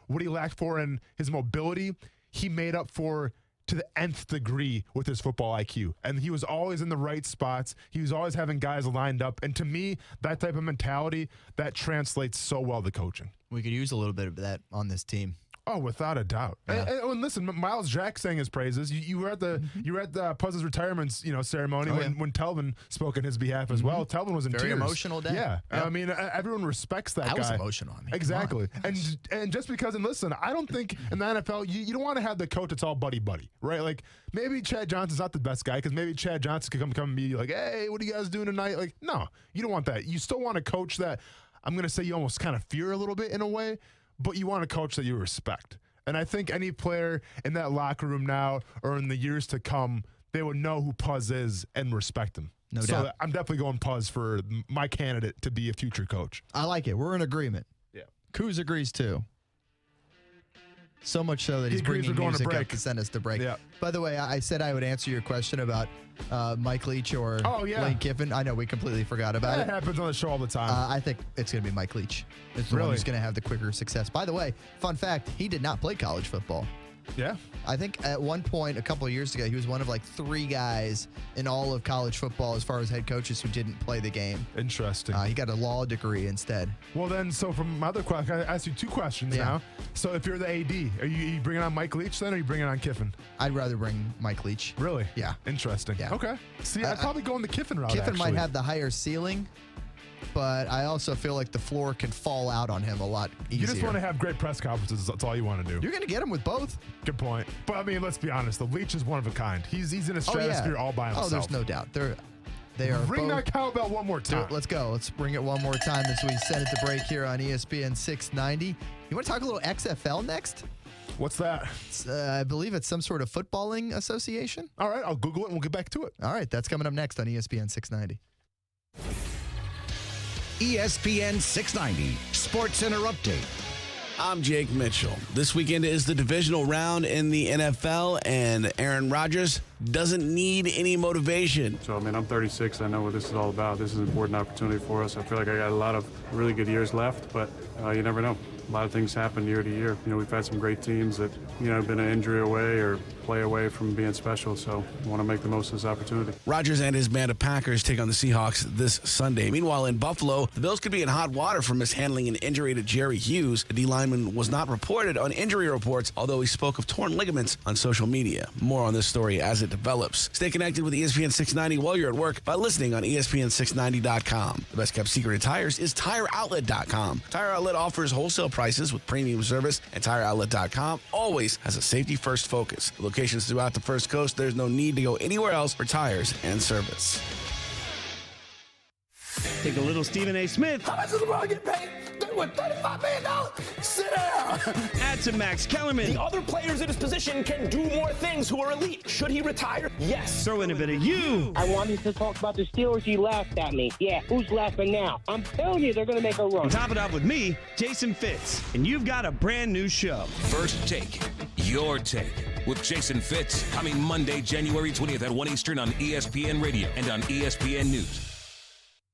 what he lacked for in his mobility, he made up for to the nth degree with his football IQ. And he was always in the right spots. He was always having guys lined up. And to me, that type of mentality, that translates so well to coaching. We could use a little bit of that on this team. Oh, without a doubt. Yeah. And listen, Miles Jack sang his praises. You were at the Puz's retirement ceremony when Telvin spoke on his behalf as well. Telvin was in Very tears. emotional day. Yeah. I mean, everyone respects that guy. I was emotional. I mean, exactly. And just because, and listen, I don't think in the NFL you don't want to have the coach that's all buddy, right? Like maybe Chad Johnson's not the best guy because maybe Chad Johnson could come and be like, hey, what are you guys doing tonight? Like, no, you don't want that. You still want a coach that I'm going to say you almost kind of fear a little bit in a way, but you want a coach that you respect. And I think any player in that locker room now or in the years to come, they would know who Puz is and respect him. No doubt. So I'm definitely going Puz for my candidate to be a future coach. I like it. We're in agreement. Yeah. Kuz agrees too. So much so that he's bringing music up to send us to break. Yeah. By the way, I said I would answer your question about Mike Leach or Lane Kiffin. I know we completely forgot about it. That happens on the show all the time. I think it's going to be Mike Leach. It's the one who's going to have the quicker success. By the way, fun fact, he did not play college football. Yeah. I think at one point a couple of years ago, he was one of like 3 guys in all of college football as far as head coaches who didn't play the game. Interesting. He got a law degree instead. Well, then, so from my other question, I asked you 2 questions now. So if you're the AD, are you bringing on Mike Leach then, or are you bringing on Kiffin? I'd rather bring Mike Leach. Really? Yeah. Interesting. Yeah. Okay. See, I'd probably go in the Kiffin route, Kiffin actually. might have the higher ceiling, but I also feel like the floor can fall out on him a lot easier. You just want to have great press conferences. That's all you want to do. You're going to get him with both. Good point. But, I mean, let's be honest. The Leach is one of a kind. He's in a stratosphere all by himself. Oh, there's no doubt. They are Ring both. that cowbell one more time. Let's go. Let's bring it one more time as we send it to break here on ESPN 690. You want to talk a little XFL next? What's that? I believe it's some sort of footballing association. All right, I'll Google it and we'll get back to it. All right, that's coming up next on ESPN 690. ESPN 690 Sports Center Update. I'm Jake Mitchell. This weekend is the divisional round in the NFL, and Aaron Rodgers doesn't need any motivation. So, I'm 36. I know what this is all about. This is an important opportunity for us. I feel like I got a lot of really good years left, but you never know. A lot of things happen year to year. We've had some great teams that, have been an injury away or play away from being special, so I want to make the most of this opportunity. Rodgers and his band of Packers take on the Seahawks this Sunday. Meanwhile, in Buffalo, the Bills could be in hot water for mishandling an injury to Jerry Hughes. The D lineman was not reported on injury reports, although he spoke of torn ligaments on social media. More on this story as it develops. Stay connected with ESPN 690 while you're at work by listening on ESPN690.com. The best kept secret in tires is TireOutlet.com. Tire Outlet offers wholesale prices with premium service, and TireOutlet.com always has a safety-first focus. With locations throughout the First Coast, there's no need to go anywhere else for tires and service. Take a little Stephen A. Smith. How much does LeBron get paid? What, $35 million? Sit down. Add to Max Kellerman. The other players in his position can do more things who are elite. Should he retire? Yes. Throw in a bit of you. I wanted to talk about the Steelers. You laughed at me. Yeah, who's laughing now? I'm telling you, they're going to make a run. Top it up with me, Jason Fitz. And you've got a brand new show. First Take, your take, with Jason Fitz, coming Monday, January 20th at 1 Eastern on ESPN Radio and on ESPN News.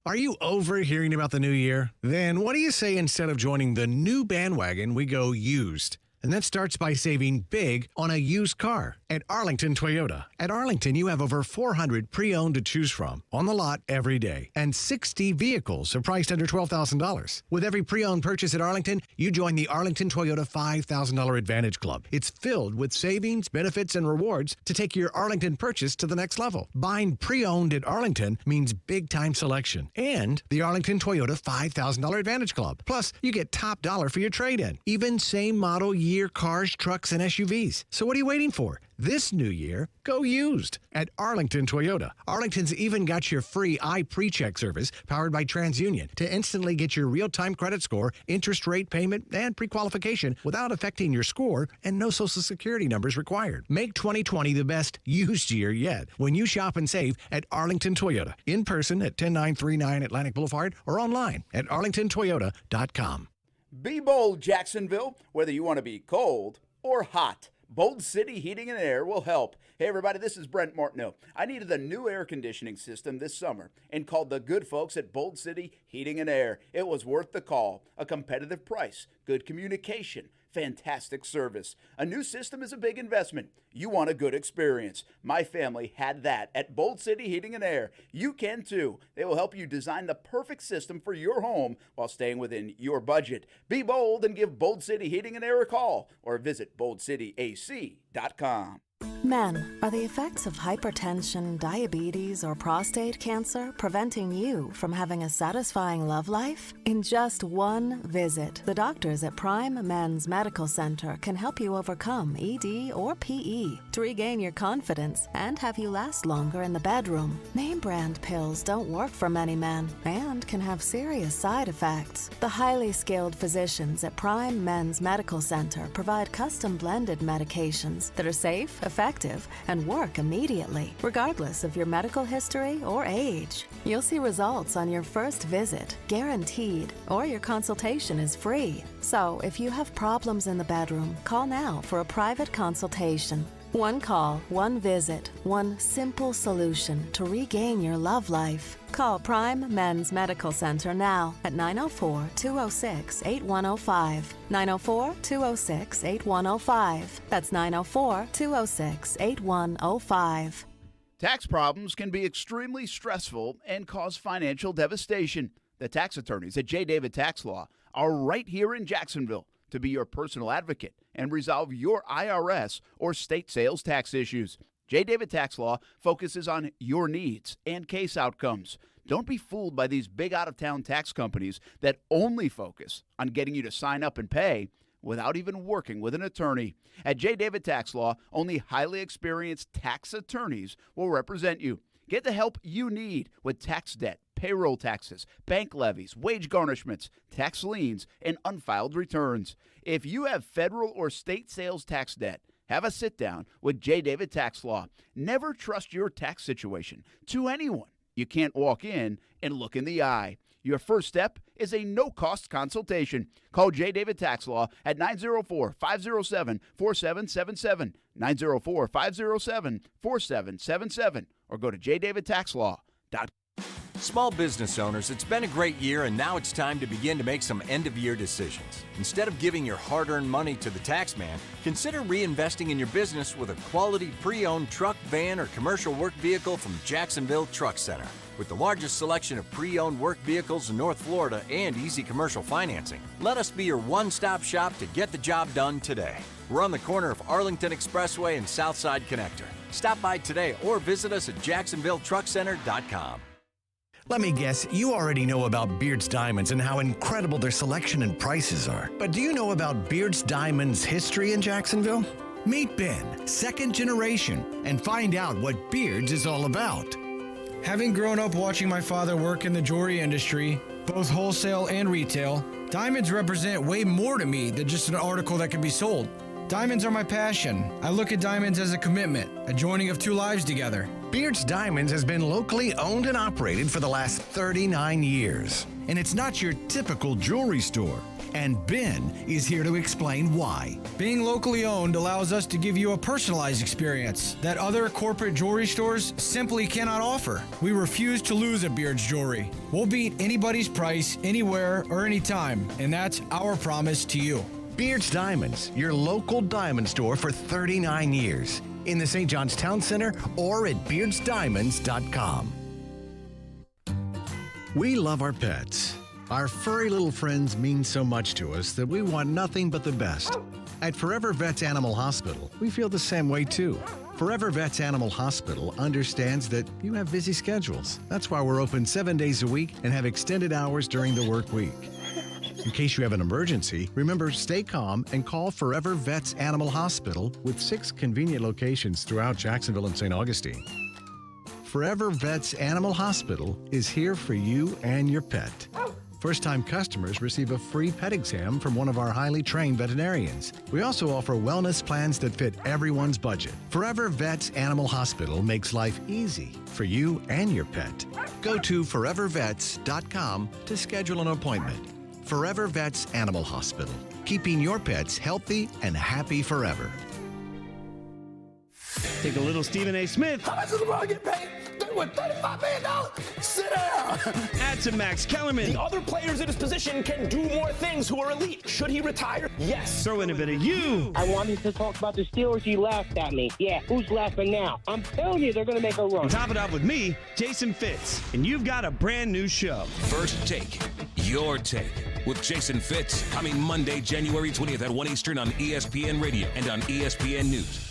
Are you over hearing about the new year? Then what do you say instead of joining the new bandwagon, we go used? And that starts by saving big on a used car at Arlington Toyota. At Arlington, you have over 400 pre-owned to choose from on the lot every day. And 60 vehicles are priced under $12,000. With every pre-owned purchase at Arlington, you join the Arlington Toyota $5,000 Advantage Club. It's filled with savings, benefits, and rewards to take your Arlington purchase to the next level. Buying pre-owned at Arlington means big-time selection and the Arlington Toyota $5,000 Advantage Club. Plus, you get top dollar for your trade-in. Even same model year cars, trucks, and SUVs. So what are you waiting for? This new year, go used at Arlington Toyota. Arlington's even got your free iPrecheck service powered by TransUnion to instantly get your real-time credit score, interest rate payment, and pre-qualification without affecting your score, and no Social Security numbers required. Make 2020 the best used year yet when you shop and save at Arlington Toyota. In person at 10939 Atlantic Boulevard or online at arlingtontoyota.com. Be bold, Jacksonville, whether you want to be cold or hot. Bold City Heating and Air will help. Hey, everybody, this is Brent Martineau. I needed a new air conditioning system this summer and called the good folks at Bold City Heating and Air. It was worth the call. A competitive price, good communication, fantastic service. A new system is a big investment. You want a good experience. My family had that at Bold City Heating and Air. You can too. They will help you design the perfect system for your home while staying within your budget. Be bold and give Bold City Heating and Air a call or visit boldcityac.com. Men, are the effects of hypertension, diabetes, or prostate cancer preventing you from having a satisfying love life? In just one visit, the doctors at Prime Men's Medical Center can help you overcome ED or PE to regain your confidence and have you last longer in the bedroom. Name brand pills don't work for many men and can have serious side effects. The highly skilled physicians at Prime Men's Medical Center provide custom blended medications that are safe, effective, and work immediately, regardless of your medical history or age. You'll see results on your first visit, guaranteed, or your consultation is free. So, if you have problems in the bedroom, call now for a private consultation. One call, one visit, one simple solution to regain your love life. Call Prime Men's Medical Center now at 904-206-8105. 904-206-8105. That's 904-206-8105. Tax problems can be extremely stressful and cause financial devastation. The tax attorneys at J. David Tax Law are right here in Jacksonville to be your personal advocate and resolve your IRS or state sales tax issues. J. David Tax Law focuses on your needs and case outcomes. Don't be fooled by these big out-of-town tax companies that only focus on getting you to sign up and pay without even working with an attorney. At J. David Tax Law, only highly experienced tax attorneys will represent you. Get the help you need with tax debt, payroll taxes, bank levies, wage garnishments, tax liens, and unfiled returns. If you have federal or state sales tax debt, have a sit-down with J. David Tax Law. Never trust your tax situation to anyone you can't walk in and look in the eye. Your first step is a no-cost consultation. Call J. David Tax Law at 904-507-4777, 904-507-4777, or go to jdavidtaxlaw.com. Small business owners, it's been a great year, and now it's time to begin to make some end-of-year decisions. Instead of giving your hard-earned money to the tax man, consider reinvesting in your business with a quality pre-owned truck, van, or commercial work vehicle from Jacksonville Truck Center. With the largest selection of pre-owned work vehicles in North Florida and easy commercial financing, let us be your one-stop shop to get the job done today. We're on the corner of Arlington Expressway and Southside Connector. Stop by today or visit us at jacksonvilletruckcenter.com. Let me guess, you already know about Beard's Diamonds and how incredible their selection and prices are. But do you know about Beard's Diamonds' history in Jacksonville? Meet Ben, second generation, and find out what Beard's is all about. Having grown up watching my father work in the jewelry industry, both wholesale and retail, diamonds represent way more to me than just an article that can be sold. Diamonds are my passion. I look at diamonds as a commitment, a joining of two lives together. Beard's Diamonds has been locally owned and operated for the last 39 years. And it's not your typical jewelry store. And Ben is here to explain why. Being locally owned allows us to give you a personalized experience that other corporate jewelry stores simply cannot offer. We refuse to lose at Beard's Jewelry. We'll beat anybody's price, anywhere or anytime, and that's our promise to you. Beard's Diamonds, your local diamond store for 39 years. In the St. John's Town Center or at beardsdiamonds.com. We love our pets. Our furry little friends mean so much to us that we want nothing but the best. At Forever Vets Animal Hospital, we feel the same way too. Forever Vets Animal Hospital understands that you have busy schedules. That's why we're open 7 days a week and have extended hours during the work week. In case you have an emergency, remember, stay calm and call Forever Vets Animal Hospital with 6 convenient locations throughout Jacksonville and St. Augustine. Forever Vets Animal Hospital is here for you and your pet. First-time customers receive a free pet exam from one of our highly trained veterinarians. We also offer wellness plans that fit everyone's budget. Forever Vets Animal Hospital makes life easy for you and your pet. Go to forevervets.com to schedule an appointment. Forever Vets Animal Hospital, keeping your pets healthy and happy forever. Take a little Stephen A. Smith. How much does LeBron get paid? What, $35 million? Sit down. Add some Max Kellerman. The other players in his position can do more things who are elite. Should he retire? Yes. Throw in a bit of you. I wanted to talk about the Steelers. You laughed at me. Yeah, who's laughing now? I'm telling you, they're going to make a run. And top it off with me, Jason Fitz. And you've got a brand new show. First Take, your take, with Jason Fitz, coming Monday, January 20th at 1 Eastern on ESPN Radio and on ESPN News.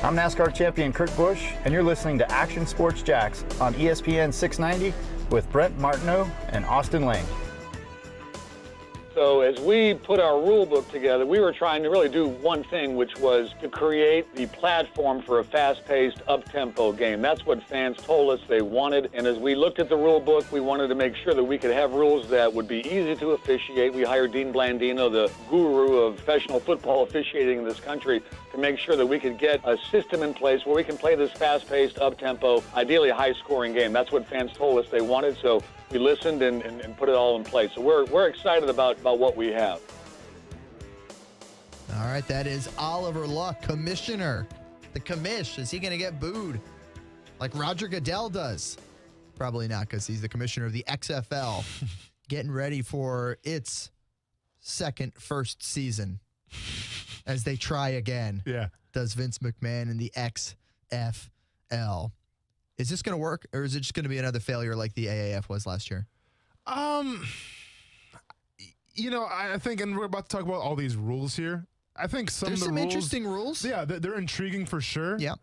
I'm NASCAR champion Kurt Busch, and you're listening to Action Sports Jacks on ESPN 690 with Brent Martineau and Austin Lane. So as we put our rule book together, we were trying to really do one thing, which was to create the platform for a fast-paced, up-tempo game. That's what fans told us they wanted. And as we looked at the rule book, we wanted to make sure that we could have rules that would be easy to officiate. We hired Dean Blandino, the guru of professional football officiating in this country, to make sure that we could get a system in place where we can play this fast-paced, up-tempo, ideally a high-scoring game. That's what fans told us they wanted. So we listened and put it all in place. So we're excited about what we have. All right, that is Oliver Luck, commissioner. The commish, is he going to get booed like Roger Goodell does? Probably not, because he's the commissioner of the XFL, getting ready for its first season as they try again. Yeah. Does Vince McMahon in the XFL. Is this going to work, or is it just going to be another failure like the AAF was last year? You know, I think, and we're about to talk about all these rules here. I think There's some interesting rules. Yeah, they're intriguing for sure. Yeah.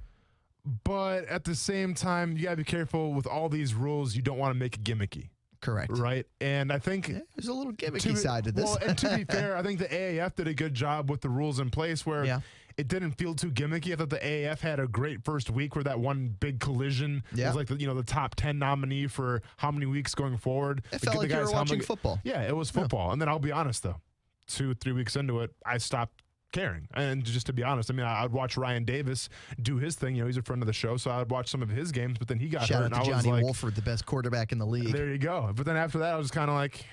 But at the same time, you got to be careful with all these rules. You don't want to make it gimmicky. Correct. Right? And I think there's a little gimmicky side to this. Well, and to be fair, I think the AAF did a good job with the rules in place where it didn't feel too gimmicky. I thought the AAF had a great first week where that one big collision was like the top 10 nominee for how many weeks going forward. It felt like you were watching football. Yeah, it was football. Yeah. And then I'll be honest, though, 2-3 weeks into it, I stopped caring. And just to be honest, I mean, I'd watch Ryan Davis do his thing. You know, he's a friend of the show, so I'd watch some of his games, but then he got hurt. Shout out to Johnny Wolford, the best quarterback in the league. There you go. But then after that, I was kind of like,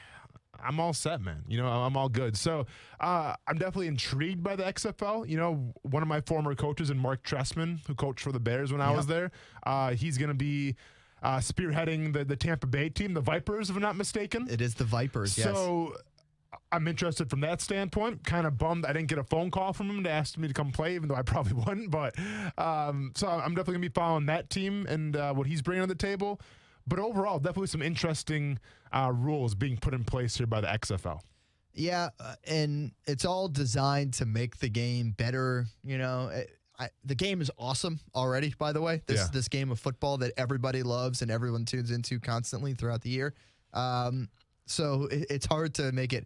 I'm all set, man. I'm all good. So I'm definitely intrigued by the XFL. One of my former coaches, and Mark Trestman, who coached for the Bears when I was there, he's going to be spearheading the Tampa Bay team, the Vipers, if I'm not mistaken. It is the Vipers, yes. So I'm interested from that standpoint. Kind of bummed I didn't get a phone call from him to ask me to come play, even though I probably wouldn't. But so I'm definitely going to be following that team and what he's bringing on the table. But overall, definitely some interesting rules being put in place here by the XFL. Yeah, and it's all designed to make the game better. The game is awesome already, by the way. This game of football that everybody loves and everyone tunes into constantly throughout the year. So it's hard to make it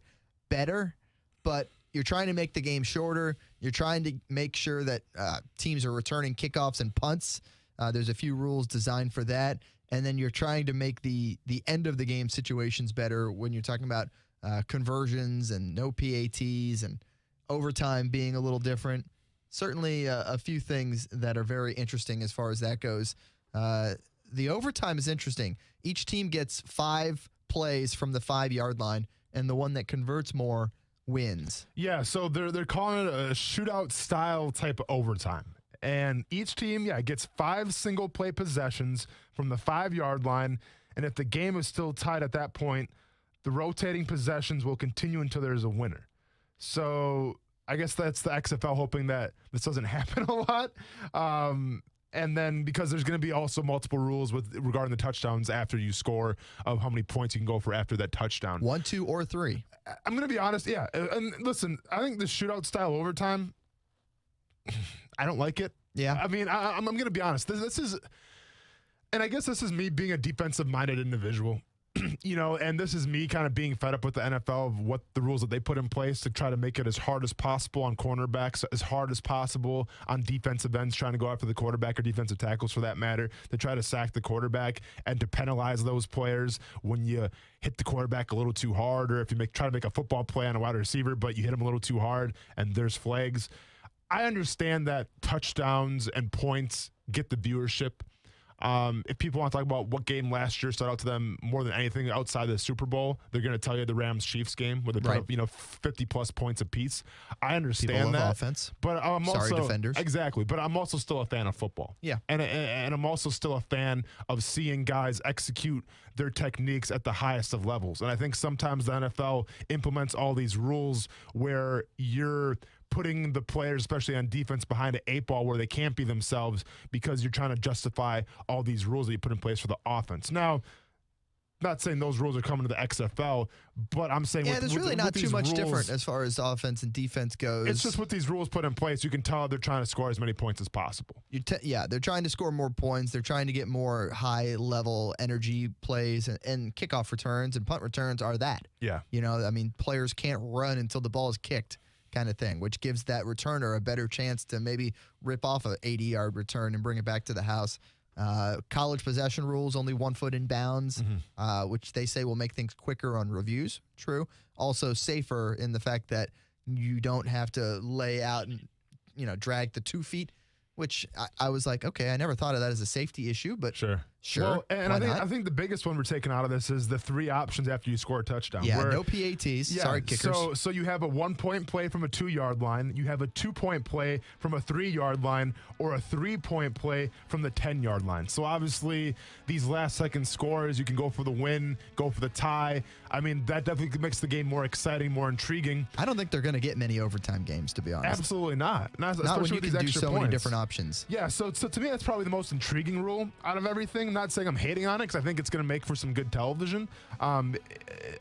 better, but you're trying to make the game shorter. You're trying to make sure that teams are returning kickoffs and punts. There's a few rules designed for that. And then you're trying to make the end of the game situations better when you're talking about conversions and no PATs and overtime being a little different. Certainly a few things that are very interesting as far as that goes. The overtime is interesting. Each team gets 5 plays from the 5-yard line, and the one that converts more wins. Yeah, so they're calling it a shootout style type of overtime. And each team, gets 5 single-play possessions from the 5-yard line. And if the game is still tied at that point, the rotating possessions will continue until there's a winner. So I guess that's the XFL hoping that this doesn't happen a lot. And then because there's going to be also multiple rules regarding the touchdowns after you score of how many points you can go for after that touchdown. 1, 2, or 3. I'm going to be honest, yeah. And listen, I think the shootout-style overtime – I don't like it. Yeah. I mean, I'm going to be honest. This is, and I guess this is me being a defensive-minded individual, and this is me kind of being fed up with the NFL of what the rules that they put in place to try to make it as hard as possible on cornerbacks, as hard as possible on defensive ends, trying to go after the quarterback or defensive tackles for that matter, to try to sack the quarterback and to penalize those players when you hit the quarterback a little too hard, or if you try to make a football play on a wide receiver, but you hit him a little too hard and there's flags. I understand that touchdowns and points get the viewership. If people want to talk about what game last year stood out to them more than anything outside the Super Bowl, they're going to tell you the Rams-Chiefs game where they put up 50-plus points apiece. I understand people love that. Offense. But I'm also defenders. Exactly. But I'm also still a fan of football. Yeah. And I'm also still a fan of seeing guys execute their techniques at the highest of levels. And I think sometimes the NFL implements all these rules where you're putting the players, especially on defense, behind an 8-ball where they can't be themselves because you're trying to justify all these rules that you put in place for the offense. Now, not saying those rules are coming to the XFL, but I'm saying there's really not too much different as far as offense and defense goes. It's just with these rules put in place, you can tell they're trying to score as many points as possible. They're trying to score more points. They're trying to get more high-level energy plays, and kickoff returns and punt returns are that. Yeah. Players can't run until the ball is kicked, kind of thing, which gives that returner a better chance to maybe rip off an 80-yard return and bring it back to the house. College possession rules, only 1 foot in bounds, which they say will make things quicker on reviews. True. Also safer in the fact that you don't have to lay out and, drag the 2 feet, which I was like, okay, I never thought of that as a safety issue, but sure. Well, and I think the biggest one we're taking out of this is the 3 options after you score a touchdown. Yeah, no PATs. Yeah, sorry, kickers. So you have a 1-point play from a 2-yard line, you have a 2-point play from a 3-yard line, or a 3-point play from the 10-yard line. So obviously, these last-second scores, you can go for the win, go for the tie. I mean, that definitely makes the game more exciting, more intriguing. I don't think they're going to get many overtime games, to be honest. Absolutely not. Not when you can do so many different options. Yeah, so to me, that's probably the most intriguing rule out of everything. I'm not saying I'm hating on it because I think it's going to make for some good television. I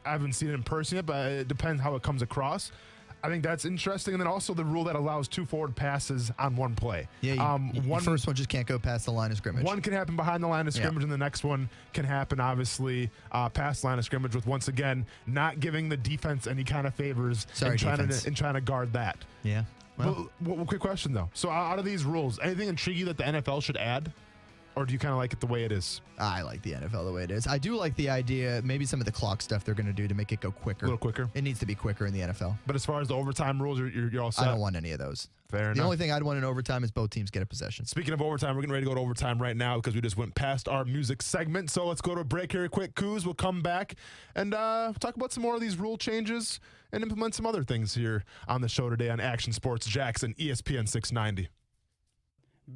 haven't seen it in person yet, but it depends how it comes across. I think that's interesting. And then also the rule that allows 2 forward passes on 1 play. Yeah, the first one just can't go past the line of scrimmage. One can happen behind the line of scrimmage, and the next one can happen, obviously, past the line of scrimmage with, once again, not giving the defense any kind of favors and trying to guard that. Yeah. Well, quick question, though. So out of these rules, anything intriguing that the NFL should add? Or do you kind of like it the way it is? I like the NFL the way it is. I do like the idea, maybe some of the clock stuff they're going to do to make it go quicker. A little quicker. It needs to be quicker in the NFL. But as far as the overtime rules, you're all set? I don't want any of those. Fair enough. The only thing I'd want in overtime is both teams get a possession. Speaking of overtime, we're getting ready to go to overtime right now because we just went past our music segment. So let's go to a break here quick. Coos, we'll come back and talk about some more of these rule changes and implement some other things here on the show today on Action Sports Jax and ESPN 690.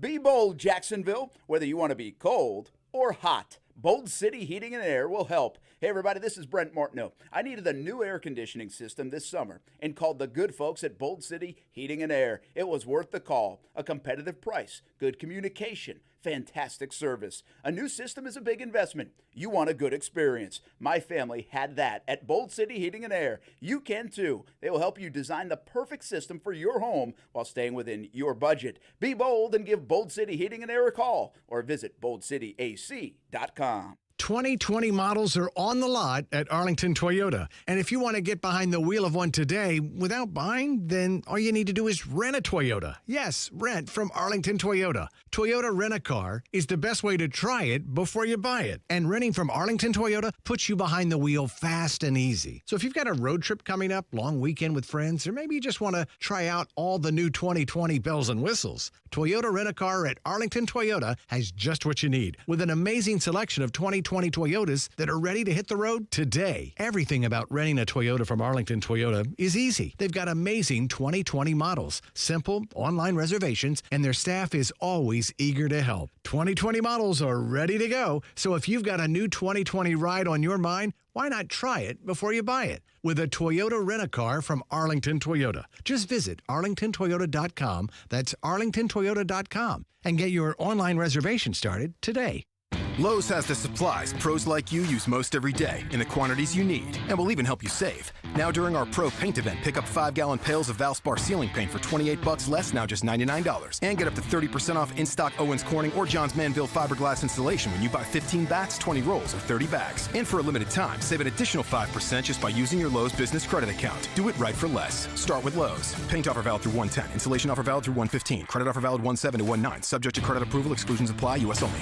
Be bold, Jacksonville, whether you want to be cold or hot. Bold City Heating and Air will help. Hey, everybody, this is Brent Martineau. I needed a new air conditioning system this summer and called the good folks at Bold City Heating and Air. It was worth the call. A competitive price, good communication, fantastic service. A new system is a big investment. You want a good experience. My family had that at Bold City Heating and Air. You can too. They will help you design the perfect system for your home while staying within your budget. Be bold and give Bold City Heating and Air a call or visit boldcityac.com. 2020 models are on the lot at Arlington Toyota. And if you want to get behind the wheel of one today without buying, then all you need to do is rent a Toyota. Yes, rent from Arlington Toyota. Toyota Rent-A-Car is the best way to try it before you buy it. And renting from Arlington Toyota puts you behind the wheel fast and easy. So if you've got a road trip coming up, long weekend with friends, or maybe you just want to try out all the new 2020 bells and whistles, Toyota Rent-A-Car at Arlington Toyota has just what you need. With an amazing selection of 2020 Toyotas that are ready to hit the road today. Everything about renting a Toyota from Arlington Toyota is easy. They've got amazing 2020 models, simple online reservations, and their staff is always eager to help. 2020 models are ready to go, so if you've got a new 2020 ride on your mind, why not try it before you buy it with a Toyota Rent-A-Car from Arlington Toyota? Just visit arlingtontoyota.com, that's arlingtontoyota.com, and get your online reservation started today. Lowe's has the supplies pros like you use most every day in the quantities you need, and will even help you save. Now during our Pro Paint event, pick up 5-gallon pails of Valspar ceiling paint for $28 less, now just $99. And get up to 30% off in-stock Owens Corning or Johns Manville fiberglass insulation when you buy 15 bats, 20 rolls, or 30 bags. And for a limited time, save an additional 5% just by using your Lowe's business credit account. Do it right for less. Start with Lowe's. Paint offer valid through 1/10. Installation offer valid through 1/15. Credit offer valid 1/7 to 1/9. Subject to credit approval. Exclusions apply. U.S. only.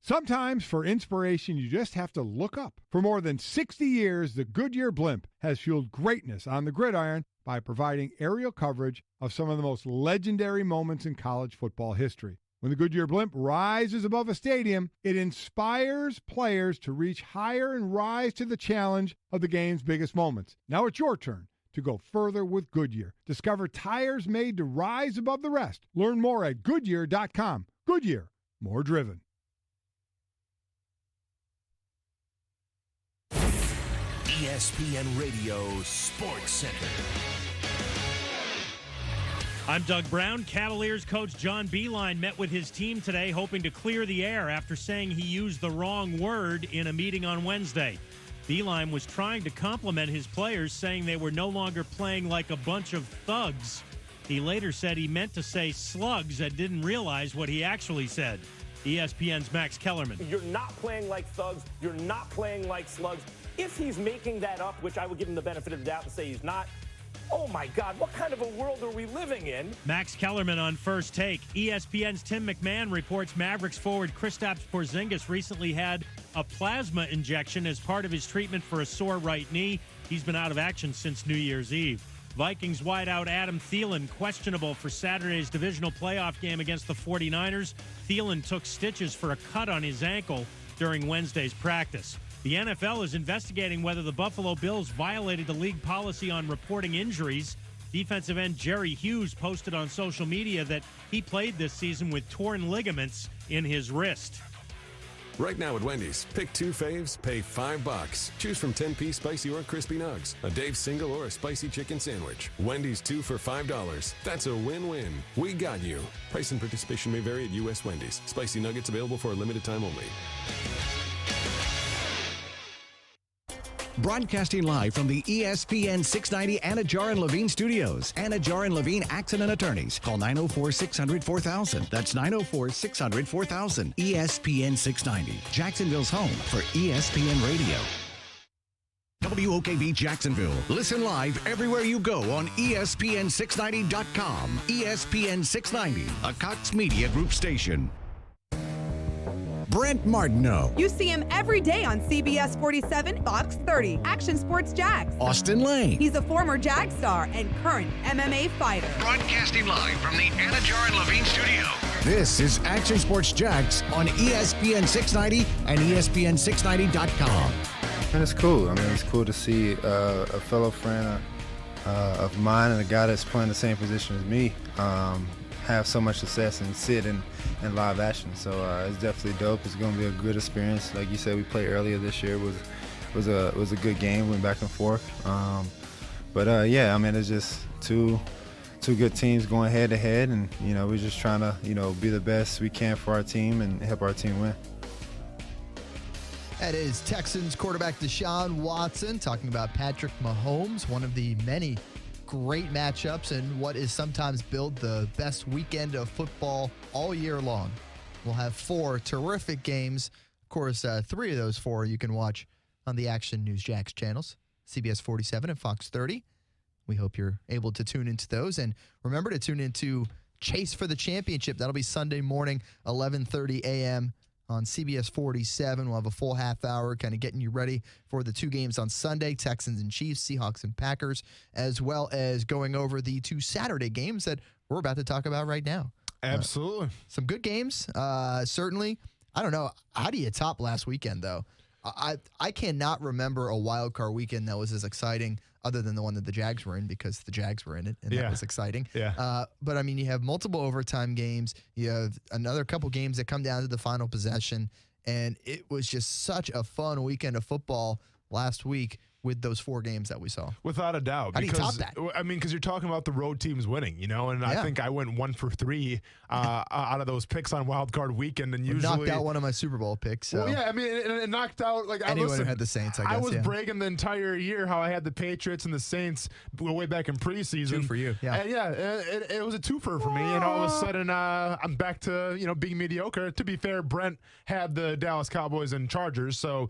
Sometimes for inspiration, you just have to look up. For more than 60 years, the Goodyear blimp has fueled greatness on the gridiron by providing aerial coverage of some of the most legendary moments in college football history. When the Goodyear blimp rises above a stadium, it inspires players to reach higher and rise to the challenge of the game's biggest moments. Now it's your turn to go further with Goodyear. Discover tires made to rise above the rest. Learn more at Goodyear.com. Goodyear, more driven. ESPN Radio Sports Center. I'm Doug Brown. Cavaliers coach John Beilein met with his team today, hoping to clear the air after saying he used the wrong word in a meeting on Wednesday. Beilein was trying to compliment his players, saying they were no longer playing like a bunch of thugs. He later said he meant to say slugs and didn't realize what he actually said. ESPN's Max Kellerman. You're not playing like thugs. You're not playing like slugs. If he's making that up, which I would give him the benefit of the doubt and say he's not, oh my God, what kind of a world are we living in? Max Kellerman on First Take. ESPN's Tim McMahon reports Mavericks forward Kristaps Porzingis recently had a plasma injection as part of his treatment for a sore right knee. He's been out of action since New Year's Eve. Vikings wideout Adam Thielen questionable for Saturday's divisional playoff game against the 49ers. Thielen took stitches for a cut on his ankle during Wednesday's practice. The NFL is investigating whether the Buffalo Bills violated the league policy on reporting injuries. Defensive end Jerry Hughes posted on social media that he played this season with torn ligaments in his wrist. Right now at Wendy's, pick 2 faves, pay $5. Choose from 10-piece spicy or crispy nugs, a Dave's single or a spicy chicken sandwich. Wendy's 2 for $5. That's a win-win. We got you. Price and participation may vary at U.S. Wendy's. Spicy nuggets available for a limited time only. Broadcasting live from the ESPN 690 Anajar and Levine studios. Anajar and Levine Accident Attorneys. Call 904-600-4000. That's 904-600-4000. ESPN 690. Jacksonville's home for ESPN Radio. WOKV Jacksonville. Listen live everywhere you go on ESPN690.com. ESPN 690, a Cox Media Group station. Brent Martineau. You see him every day on CBS 47, Fox 30, Action Sports Jax. Austin Lane. He's a former Jag star and current MMA fighter. Broadcasting live from the Anna Jar and Levine studio. This is Action Sports Jax on ESPN 690 and ESPN690.com. And it's cool. I mean, it's cool to see a fellow friend of mine and a guy that's playing the same position as me have so much success and sit in live action. So it's definitely dope. It's going to be a good experience. Like you said, we played earlier this year. It was a good game. Went back and forth. Yeah, I mean, it's just two good teams going head to head, and we're just trying to be the best we can for our team and help our team win. That is Texans quarterback Deshaun Watson talking about Patrick Mahomes, one of the many great matchups and what is sometimes billed the best weekend of football all year long. We'll have 4 terrific games. Of course, 3 of those 4 you can watch on the Action News Jax channels, CBS 47 and Fox 30. We hope you're able to tune into those. And remember to tune into Chase for the Championship. That'll be Sunday morning, 11:30 a.m. on CBS 47. We'll have a full half hour kind of getting you ready for the 2 games on Sunday, Texans and Chiefs, Seahawks and Packers, as well as going over the 2 Saturday games that we're about to talk about right now. Absolutely. Some good games, certainly. I don't know. How do you top last weekend, though? I cannot remember a wild card weekend that was as exciting other than the one that the Jags were in, because the Jags were in it, and that was exciting. Yeah. But, I mean, you have multiple overtime games. You have another couple games that come down to the final possession, and it was just such a fun weekend of football last week with those 4 games that we saw. Without a doubt. How do you top that? I mean, because you're talking about the road teams winning, and I think I went 1 for 3 out of those picks on Wild Card Weekend, and usually knocked out one of my Super Bowl picks. So. Well, yeah, I mean, it knocked out anyone who had the Saints. I guess was bragging the entire year how I had the Patriots and the Saints way back in preseason. 2 for you, yeah. And it was a twofer for me, and all of a sudden I'm back to being mediocre. To be fair, Brent had the Dallas Cowboys and Chargers, so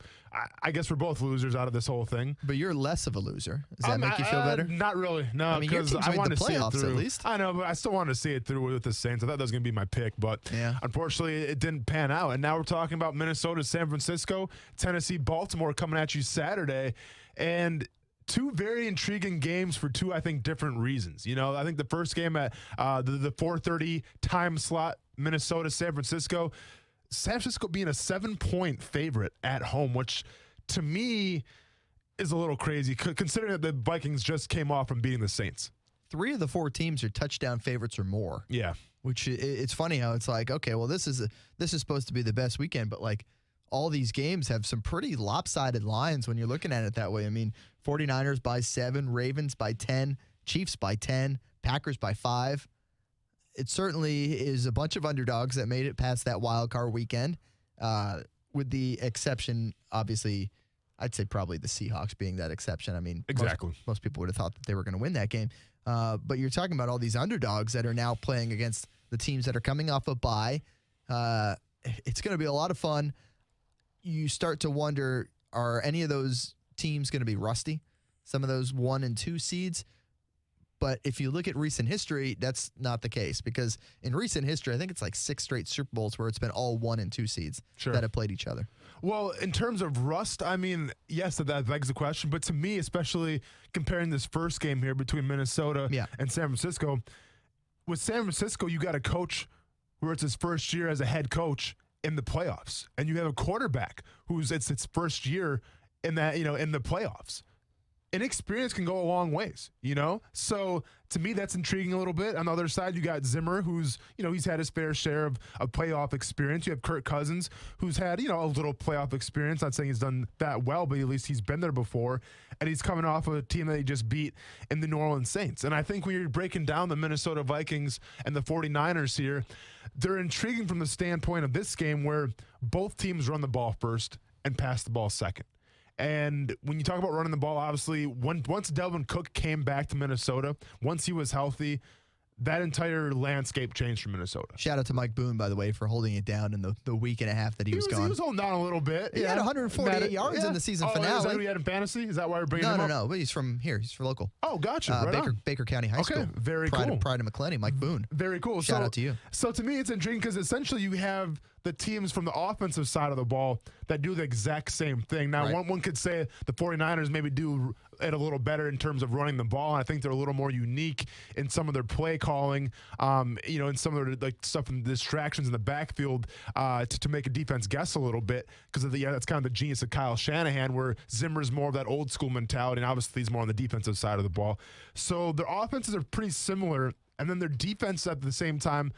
I guess we're both losers out of this whole thing. But you're less of a loser. Does that make you feel better? Not really. No, I mean, your team's I made want the to see it playoffs through. at least. I know, but I still want to see it through with the Saints. I thought that was going to be my pick, but unfortunately it didn't pan out. And now we're talking about Minnesota, San Francisco, Tennessee, Baltimore coming at you Saturday. And 2 very intriguing games for 2, I think, different reasons. I think the first game at the 4:30 time slot, Minnesota, San Francisco being a 7-point favorite at home, which to me is a little crazy, considering that the Vikings just came off from beating the Saints. 3 of the 4 teams are touchdown favorites or more. Yeah. Which it's funny how it's like, okay, well, this is supposed to be the best weekend, but like all these games have some pretty lopsided lines when you're looking at it that way. I mean, 49ers by 7, Ravens by 10, Chiefs by 10, Packers by 5. It certainly is a bunch of underdogs that made it past that wild card weekend, with the exception, obviously, I'd say probably the Seahawks being that exception. I mean, exactly. Most people would have thought that they were going to win that game. But you're talking about all these underdogs that are now playing against the teams that are coming off a bye. It's going to be a lot of fun. You start to wonder, are any of those teams going to be rusty? Some of those 1 and 2 seeds? But if you look at recent history, that's not the case, because in recent history, I think it's like 6 straight Super Bowls where it's been all 1 and 2 seeds that have played each other. Well, in terms of rust, I mean, yes, that begs the question. But to me, especially comparing this first game here between Minnesota and San Francisco, with San Francisco, you got a coach where it's his first year as a head coach in the playoffs, and you have a quarterback who's it's first year in that in the playoffs. Inexperience can go a long ways, So to me, that's intriguing a little bit. On the other side, you got Zimmer, who's, he's had his fair share of playoff experience. You have Kirk Cousins, who's had, a little playoff experience. Not saying he's done that well, but at least he's been there before. And he's coming off a team that he just beat in the New Orleans Saints. And I think when you're breaking down the Minnesota Vikings and the 49ers here, they're intriguing from the standpoint of this game where both teams run the ball first and pass the ball second. And when you talk about running the ball, obviously, once Dalvin Cook came back to Minnesota, once he was healthy, that entire landscape changed for Minnesota. Shout out to Mike Boone, by the way, for holding it down in the week and a half that he was gone. He was holding down a little bit. He had 148 yards in the season finale. Is that who he had in fantasy? Is that why we're bringing him up? No. But he's from here. He's from local. Oh, gotcha. Baker County High School. Very cool. Pride of McClenny, Mike Boone. Very cool. Shout out to you. So to me, it's intriguing because essentially you have the teams from the offensive side of the ball that do the exact same thing. Now, one could say the 49ers maybe do it a little better in terms of running the ball. And I think they're a little more unique in some of their play calling, in some of their like stuff and distractions in the backfield to make a defense guess a little bit, because that's kind of the genius of Kyle Shanahan, where Zimmer's more of that old school mentality, and obviously he's more on the defensive side of the ball. So their offenses are pretty similar, and then their defense at the same time,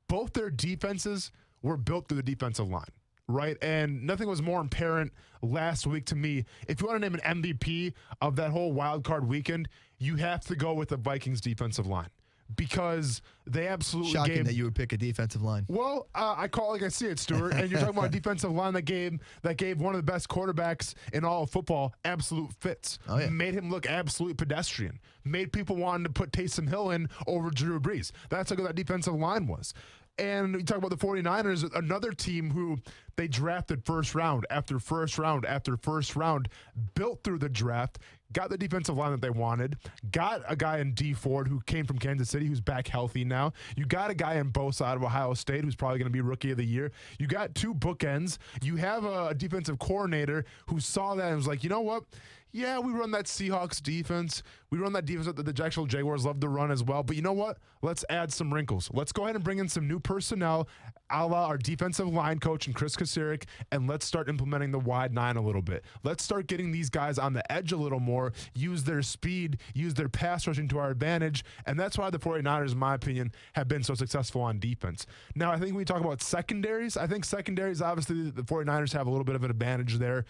both their defenses were built through the defensive line, right? And nothing was more apparent last week to me. If you want to name an MVP of that whole wild card weekend, you have to go with the Vikings defensive line, because they absolutely Shocking that you would pick a defensive line. Well, I call it like I see it, Stuart. And you're talking about a defensive line that gave one of the best quarterbacks in all of football absolute fits. Oh, yeah. Made him look absolutely pedestrian. Made people want to put Taysom Hill in over Drew Brees. That's how good that defensive line was. And you talk about the 49ers, another team who they drafted first round after first round after first round, built through the draft, got the defensive line that they wanted, got a guy in D Ford who came from Kansas City who's back healthy now. You got a guy in Bosa out of Ohio State who's probably going to be Rookie of the Year. You got two bookends. You have a defensive coordinator who saw that and was like, you know what? Yeah, we run that Seahawks defense. We run that defense that the Jacksonville Jaguars love to run as well. But you know what? Let's add some wrinkles. Let's go ahead and bring in some new personnel, a la our defensive line coach and Chris Kacirik, and let's start implementing the wide nine a little bit. Let's start getting these guys on the edge a little more, use their speed, use their pass rushing to our advantage, and that's why the 49ers, in my opinion, have been so successful on defense. Now, I think when we talk about secondaries, obviously, the 49ers have a little bit of an advantage there.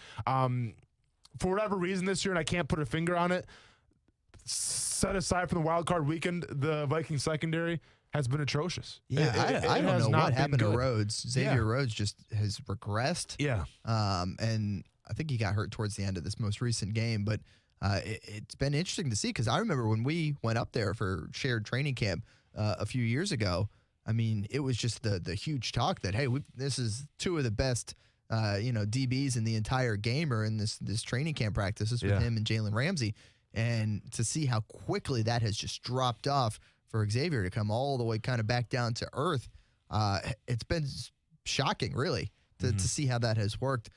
For whatever reason this year, and I can't put a finger on it, set aside from the wild card weekend, the Vikings secondary has been atrocious. Yeah, I don't know what happened to Rhodes. Xavier Rhodes just has regressed. Yeah. And I think he got hurt towards the end of this most recent game, but it's been interesting to see, because I remember when we went up there for shared training camp a few years ago, I mean, it was just the huge talk that, hey, this is two of the best DBs in the entire game are in this training camp practices with him and Jalen Ramsey. And to see how quickly that has just dropped off for Xavier to come all the way kind of back down to earth, it's been shocking, really, to see how that has worked.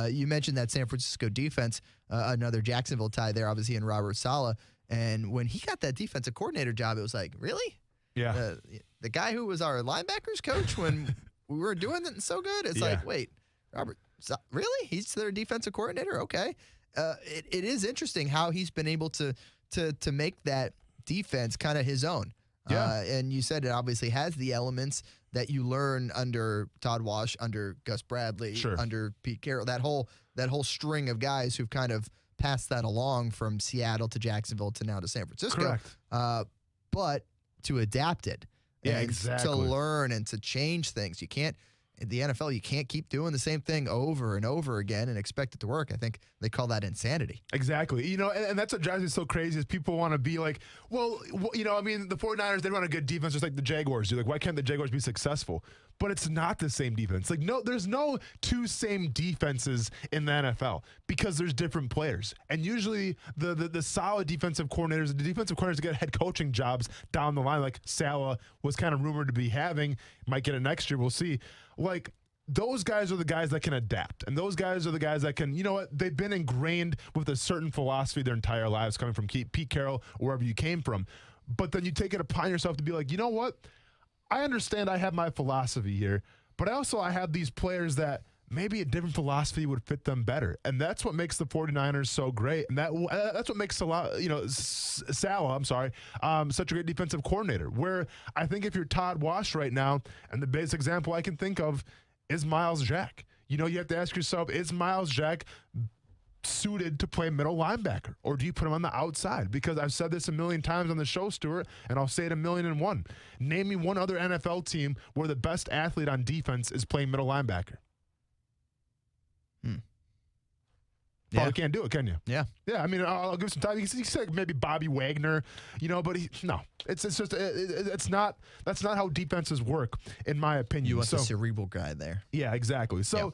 You mentioned that San Francisco defense, another Jacksonville tie there, obviously, in Robert Saleh. And when he got that defensive coordinator job, it was like, really? Yeah. The guy who was our linebackers coach when we were doing it so good? It's like, wait, Robert, really? He's their defensive coordinator? Okay. It is interesting how he's been able to make that defense kind of his own. Yeah. And you said it obviously has the elements that you learn under Todd Wash, under Gus Bradley, under Pete Carroll, that whole string of guys who've kind of passed that along from Seattle to Jacksonville to now to San Francisco. Correct. But to adapt it. Yeah, and exactly. to learn and to change things. You can't, in the NFL, you can't keep doing the same thing over and over again and expect it to work. I think they call that insanity. Exactly. And that's what drives me so crazy is people want to be like, well, I mean, the 49ers, they run a good defense just like the Jaguars do. Like, why can't the Jaguars be successful? But it's not the same defense. Like, no, there's no two same defenses in the NFL because there's different players. And usually the solid defensive coordinators, the defensive coordinators get head coaching jobs down the line, like Saleh was kind of rumored to be having, might get it next year, we'll see. Like, those guys are the guys that can adapt. And those guys are the guys that can, you know what, they've been ingrained with a certain philosophy their entire lives, coming from Pete Carroll, or wherever you came from. But then you take it upon yourself to be like, you know what, I understand I have my philosophy here, but I have these players that maybe a different philosophy would fit them better. And that's what makes the 49ers so great. And that's what makes Saleh, such a great defensive coordinator, where I think if you're Todd Wash right now, and the best example I can think of is Myles Jack. You have to ask yourself, is Myles Jack suited to play middle linebacker, or do you put him on the outside? Because I've said this a million times on the show, Stuart, and I'll say it 1,000,001. Name me one other NFL team where the best athlete on defense is playing middle linebacker. Probably can't do it, can you? Yeah. Yeah, I mean, I'll give some time. You can say maybe Bobby Wagner, but it's not. That's not how defenses work, in my opinion. You want the cerebral guy there. Yeah, exactly. So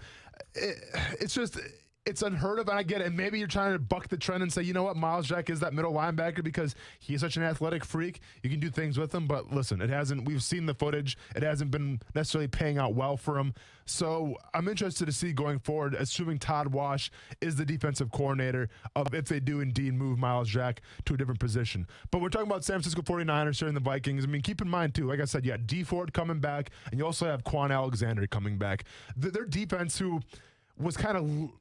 it's just, it's unheard of, and I get it. And maybe you're trying to buck the trend and say, you know what, Miles Jack is that middle linebacker because he's such an athletic freak. You can do things with him, but listen, it hasn't. We've seen the footage. It hasn't been necessarily paying out well for him. So I'm interested to see going forward, assuming Todd Wash is the defensive coordinator, of if they do indeed move Miles Jack to a different position. But we're talking about San Francisco 49ers here in the Vikings. I mean, keep in mind, too, like I said, you got D Ford coming back, and you also have Quan Alexander coming back. Their defense, who was kind of,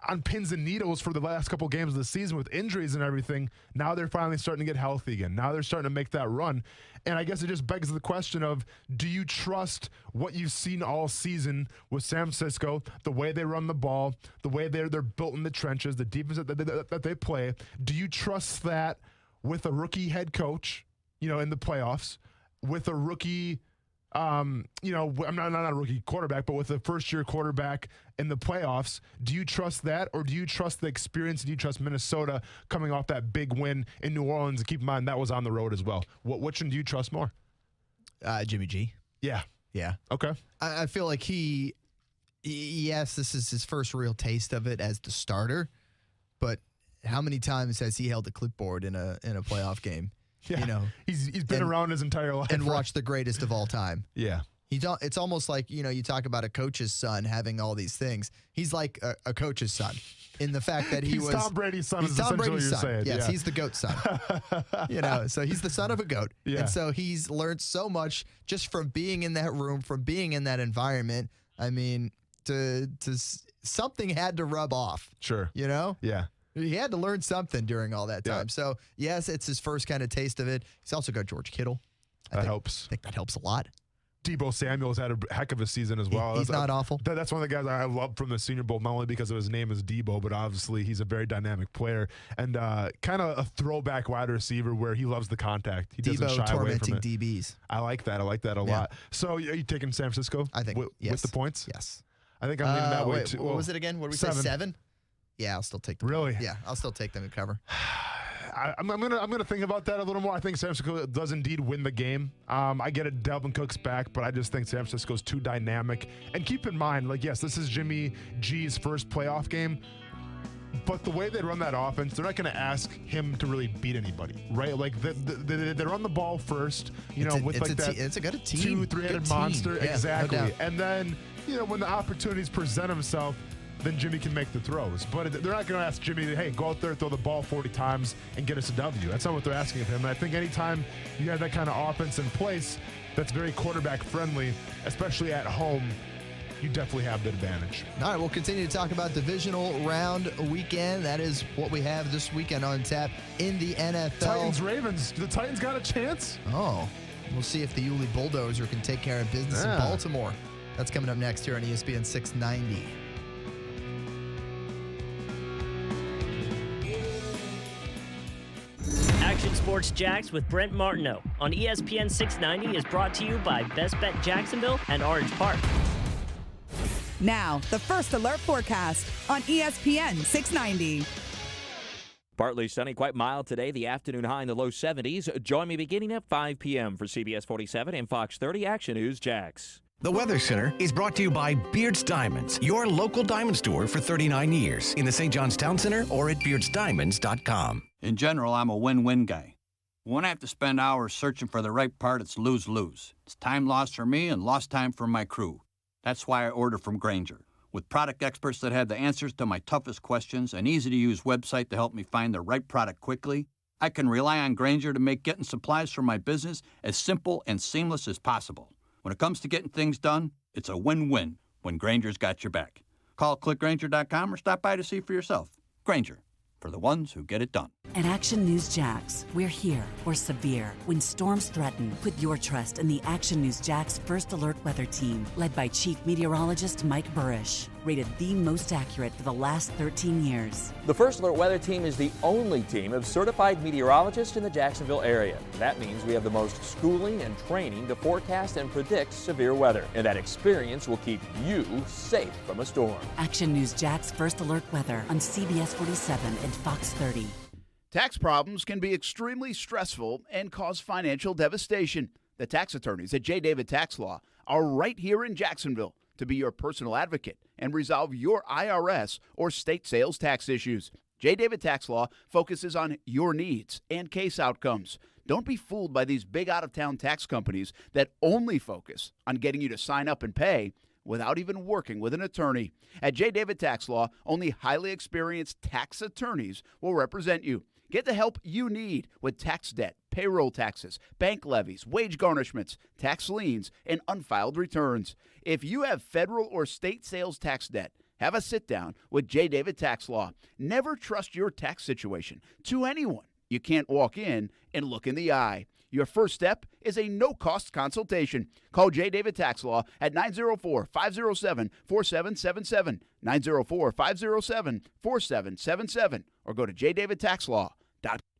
on pins and needles for the last couple games of the season with injuries and everything, now they're finally starting to get healthy again. Now they're starting to make that run. And I guess it just begs the question of, do you trust what you've seen all season with San Francisco, the way they run the ball, the way they're built in the trenches, the defense that they play? Do you trust that with a rookie head coach, in the playoffs, with a rookie I'm not a rookie quarterback, but with a first-year quarterback in the playoffs, do you trust that, or do you trust the experience? Do you trust Minnesota coming off that big win in New Orleans? And keep in mind, that was on the road as well. Which one do you trust more? Jimmy G. Yeah. Okay. I feel like yes, this is his first real taste of it as the starter, but how many times has he held a clipboard in a playoff game? Yeah. He's been around his entire life. And watched the greatest of all time. Yeah. It's almost like, you talk about a coach's son having all these things. He's like a coach's son in the fact that he's Tom Brady's son. He's Tom Brady's son. Saying. Yes, yeah. he's the GOAT son. So he's the son of a goat. Yeah. And so he's learned so much just from being in that room, from being in that environment. I mean, to something had to rub off. Sure. Yeah. He had to learn something during all that time. Yeah. So, yes, it's his first kind of taste of it. He's also got George Kittle. That helps. I think that helps a lot. Deebo Samuel's had a heck of a season as well. He's not awful. That's one of the guys I love from the Senior Bowl, not only because of his name is Deebo, but obviously he's a very dynamic player and kind of a throwback wide receiver where he loves the contact. He doesn't shy away from it. DBs. I like that a lot. So, are you taking San Francisco? I think, yes. With the points? Yes. I think I'm leaning that way, too. What was it again? What did we say, 7? Yeah, I'll still take them. Really? Yeah, I'll still take them to cover. I'm gonna think about that a little more. I think San Francisco does indeed win the game. I get it, Dalvin Cook's back, but I just think San Francisco's too dynamic. And keep in mind, yes, this is Jimmy G's first playoff game, but the way they run that offense, they're not going to ask him to really beat anybody, right? Like they run the ball first, it's a good team, 2-3-headed monster, yeah, exactly. No doubt. And then when the opportunities present themselves, then Jimmy can make the throws. But they're not going to ask Jimmy, hey, go out there, throw the ball 40 times, and get us a W. That's not what they're asking of him. And I think anytime you have that kind of offense in place that's very quarterback-friendly, especially at home, you definitely have the advantage. All right, we'll continue to talk about divisional round weekend. That is what we have this weekend on tap in the NFL. Titans-Ravens. Do the Titans got a chance? Oh, we'll see if the Yulee Bulldozer can take care of business in Baltimore. That's coming up next here on ESPN 690. Action Sports Jacks with Brent Martineau on ESPN 690 is brought to you by Best Bet Jacksonville and Orange Park. Now, the first alert forecast on ESPN 690. Partly sunny, quite mild today. The afternoon high in the low 70s. Join me beginning at 5 p.m. for CBS 47 and Fox 30 Action News Jacks. The Weather Center is brought to you by Beards Diamonds, your local diamond store for 39 years in the St. John's Town Center or at beardsdiamonds.com. In general, I'm a win-win guy. When I have to spend hours searching for the right part, it's lose-lose. It's time lost for me and lost time for my crew. That's why I order from Grainger. With product experts that have the answers to my toughest questions, an easy-to-use website to help me find the right product quickly, I can rely on Grainger to make getting supplies for my business as simple and seamless as possible. When it comes to getting things done, it's a win-win when Grainger's got your back. Call clickgrainger.com or stop by to see for yourself. Grainger, for the ones who get it done. At Action News Jacks, we're here for severe. When storms threaten, put your trust in the Action News Jacks First Alert Weather Team, led by Chief Meteorologist Mike Burrish, rated the most accurate for the last 13 years. The First Alert Weather Team is the only team of certified meteorologists in the Jacksonville area. That means we have the most schooling and training to forecast and predict severe weather. And that experience will keep you safe from a storm. Action News Jacks First Alert Weather on CBS 47 and Fox 30. Tax problems can be extremely stressful and cause financial devastation. The tax attorneys at J. David Tax Law are right here in Jacksonville to be your personal advocate and resolve your IRS or state sales tax issues. J. David Tax Law focuses on your needs and case outcomes. Don't be fooled by these big out-of-town tax companies that only focus on getting you to sign up and pay without even working with an attorney. At J. David Tax Law, only highly experienced tax attorneys will represent you. Get the help you need with tax debt, payroll taxes, bank levies, wage garnishments, tax liens, and unfiled returns. If you have federal or state sales tax debt, have a sit-down with J. David Tax Law. Never trust your tax situation to anyone you can't walk in and look in the eye. Your first step is a no-cost consultation. Call J. David Tax Law at 904-507-4777, 904-507-4777, or go to jdavidtaxlaw.com.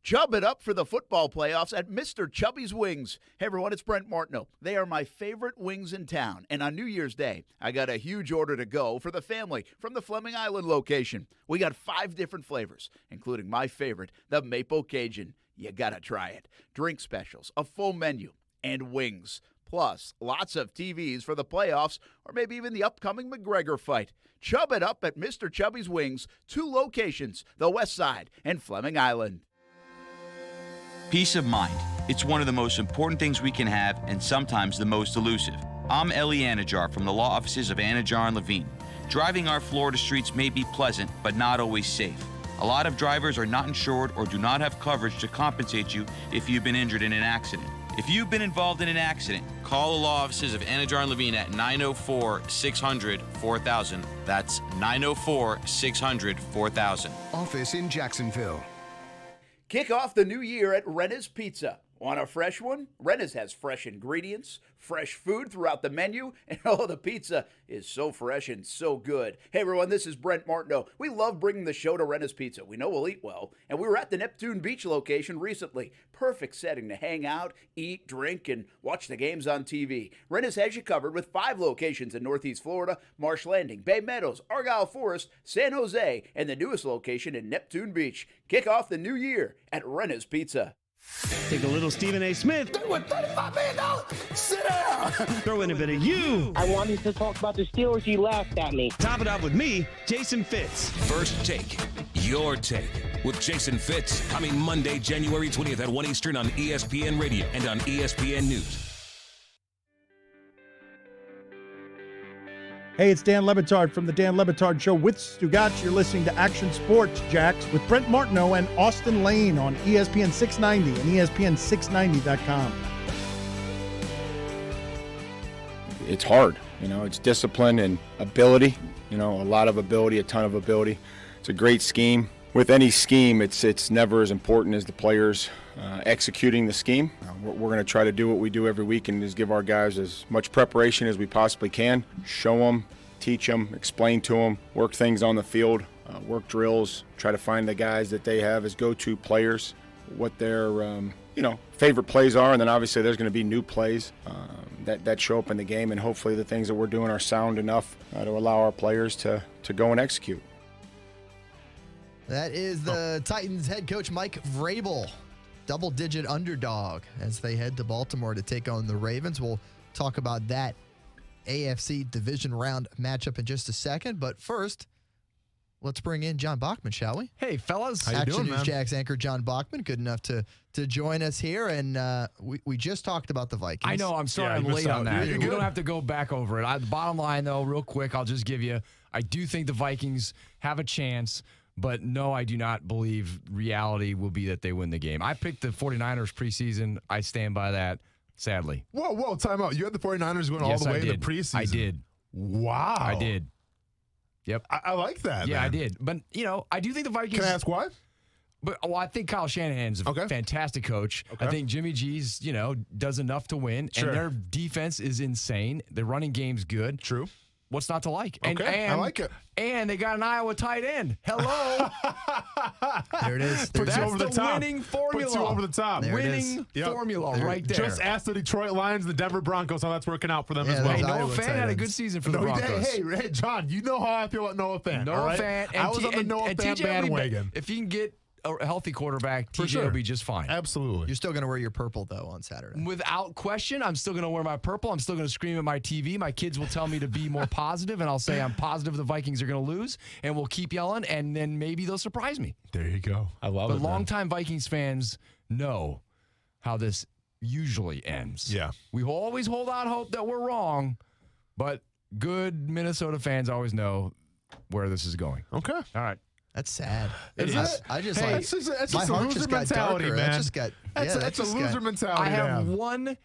Chub it up for the football playoffs at Mr. Chubby's Wings. Hey, everyone, it's Brent Martineau. They are my favorite wings in town, and on New Year's Day, I got a huge order to go for the family from the Fleming Island location. We got 5 different flavors, including my favorite, the Maple Cajun. You gotta try it. Drink specials, a full menu, and wings. Plus, lots of TVs for the playoffs or maybe even the upcoming McGregor fight. Chub it up at Mr. Chubby's Wings, 2 locations, the West Side and Fleming Island. Peace of mind. It's one of the most important things we can have and sometimes the most elusive. I'm Eli Anajar from the law offices of Anajar & Levine. Driving our Florida streets may be pleasant, but not always safe. A lot of drivers are not insured or do not have coverage to compensate you if you've been injured in an accident. If you've been involved in an accident, call the law offices of Anajar & Levine at 904-600-4000. That's 904-600-4000. Office in Jacksonville. Kick off the new year at Renna's Pizza. Want a fresh one? Renna's has fresh ingredients, fresh food throughout the menu, and the pizza is so fresh and so good. Hey everyone, this is Brent Martineau. We love bringing the show to Renna's Pizza. We know we'll eat well, and we were at the Neptune Beach location recently. Perfect setting to hang out, eat, drink, and watch the games on TV. Renna's has you covered with 5 locations in Northeast Florida, Marsh Landing, Bay Meadows, Argyle Forest, San Jose, and the newest location in Neptune Beach. Kick off the new year at Renna's Pizza. Take a little Stephen A. Smith. They won $35 million. Sit down. Throw in a bit of you. I wanted to talk about the Steelers. You laughed at me. Top it up with me, Jason Fitz. First Take, your take, with Jason Fitz, coming Monday, January 20th at 1 Eastern on ESPN Radio and on ESPN News. Hey, it's Dan Le Batard from the Dan Le Batard Show with Stugotz. You're listening to Action Sports Jacks with Brent Martineau and Austin Lane on ESPN690 and ESPN690.com. It's hard, it's discipline and ability, a lot of ability, a ton of ability. It's a great scheme. With any scheme, it's never as important as the players executing the scheme. We're going to try to do what we do every week and is give our guys as much preparation as we possibly can. Show them, teach them, explain to them, work things on the field, work drills, try to find the guys that they have as go-to players, what their favorite plays are, and then obviously there's going to be new plays that show up in the game, and hopefully the things that we're doing are sound enough to allow our players to go and execute. That is the Titans head coach Mike Vrabel, double-digit underdog as they head to Baltimore to take on the Ravens. We'll talk about that AFC division round matchup in just a second, but first, let's bring in John Bachman, shall we? Hey, fellas. How you doing, News Jax anchor John Bachman, good enough to join us here, and we just talked about the Vikings. I know, I'm sorry I'm late on that. We don't have to go back over it. The bottom line, though, real quick, I'll just give you, I do think the Vikings have a chance. But no, I do not believe reality will be that they win the game. I picked the 49ers preseason. I stand by that, sadly. Whoa, time out. You had the 49ers going all the way in the preseason. I did. Wow. I did. Yep. I like that, Yeah, man. I did. But, I do think the Vikings. Can I ask why? But I think Kyle Shanahan's a fantastic coach. Okay. I think Jimmy G's, does enough to win. Sure. And their defense is insane. The running game's good. True. What's not to like? Okay, I like it. And they got an Iowa tight end. Hello. There it is. Puts you over the top. Winning formula. Puts you over the top. Winning formula right there. Just ask the Detroit Lions and the Denver Broncos how that's working out for them as well. Hey, Noah Fant had a good season for the Broncos. Hey, John, you know how I feel about Noah Fant. Noah Fant. I was on the Noah Fant bandwagon. If you can get a healthy quarterback, TJ will be just fine. Absolutely. You're still going to wear your purple, though, on Saturday. Without question, I'm still going to wear my purple. I'm still going to scream at my TV. My kids will tell me to be more positive, and I'll say I'm positive the Vikings are going to lose, and we'll keep yelling, and then maybe they'll surprise me. There you go. I love it. But longtime Vikings fans know how this usually ends. Yeah. We always hold out hope that we're wrong, but good Minnesota fans always know where this is going. Okay. All right. That's sad. Is it? I just Hey, like it's just my a heart loser just got mentality, darker. man. That just got That's a loser mentality. I have to have. one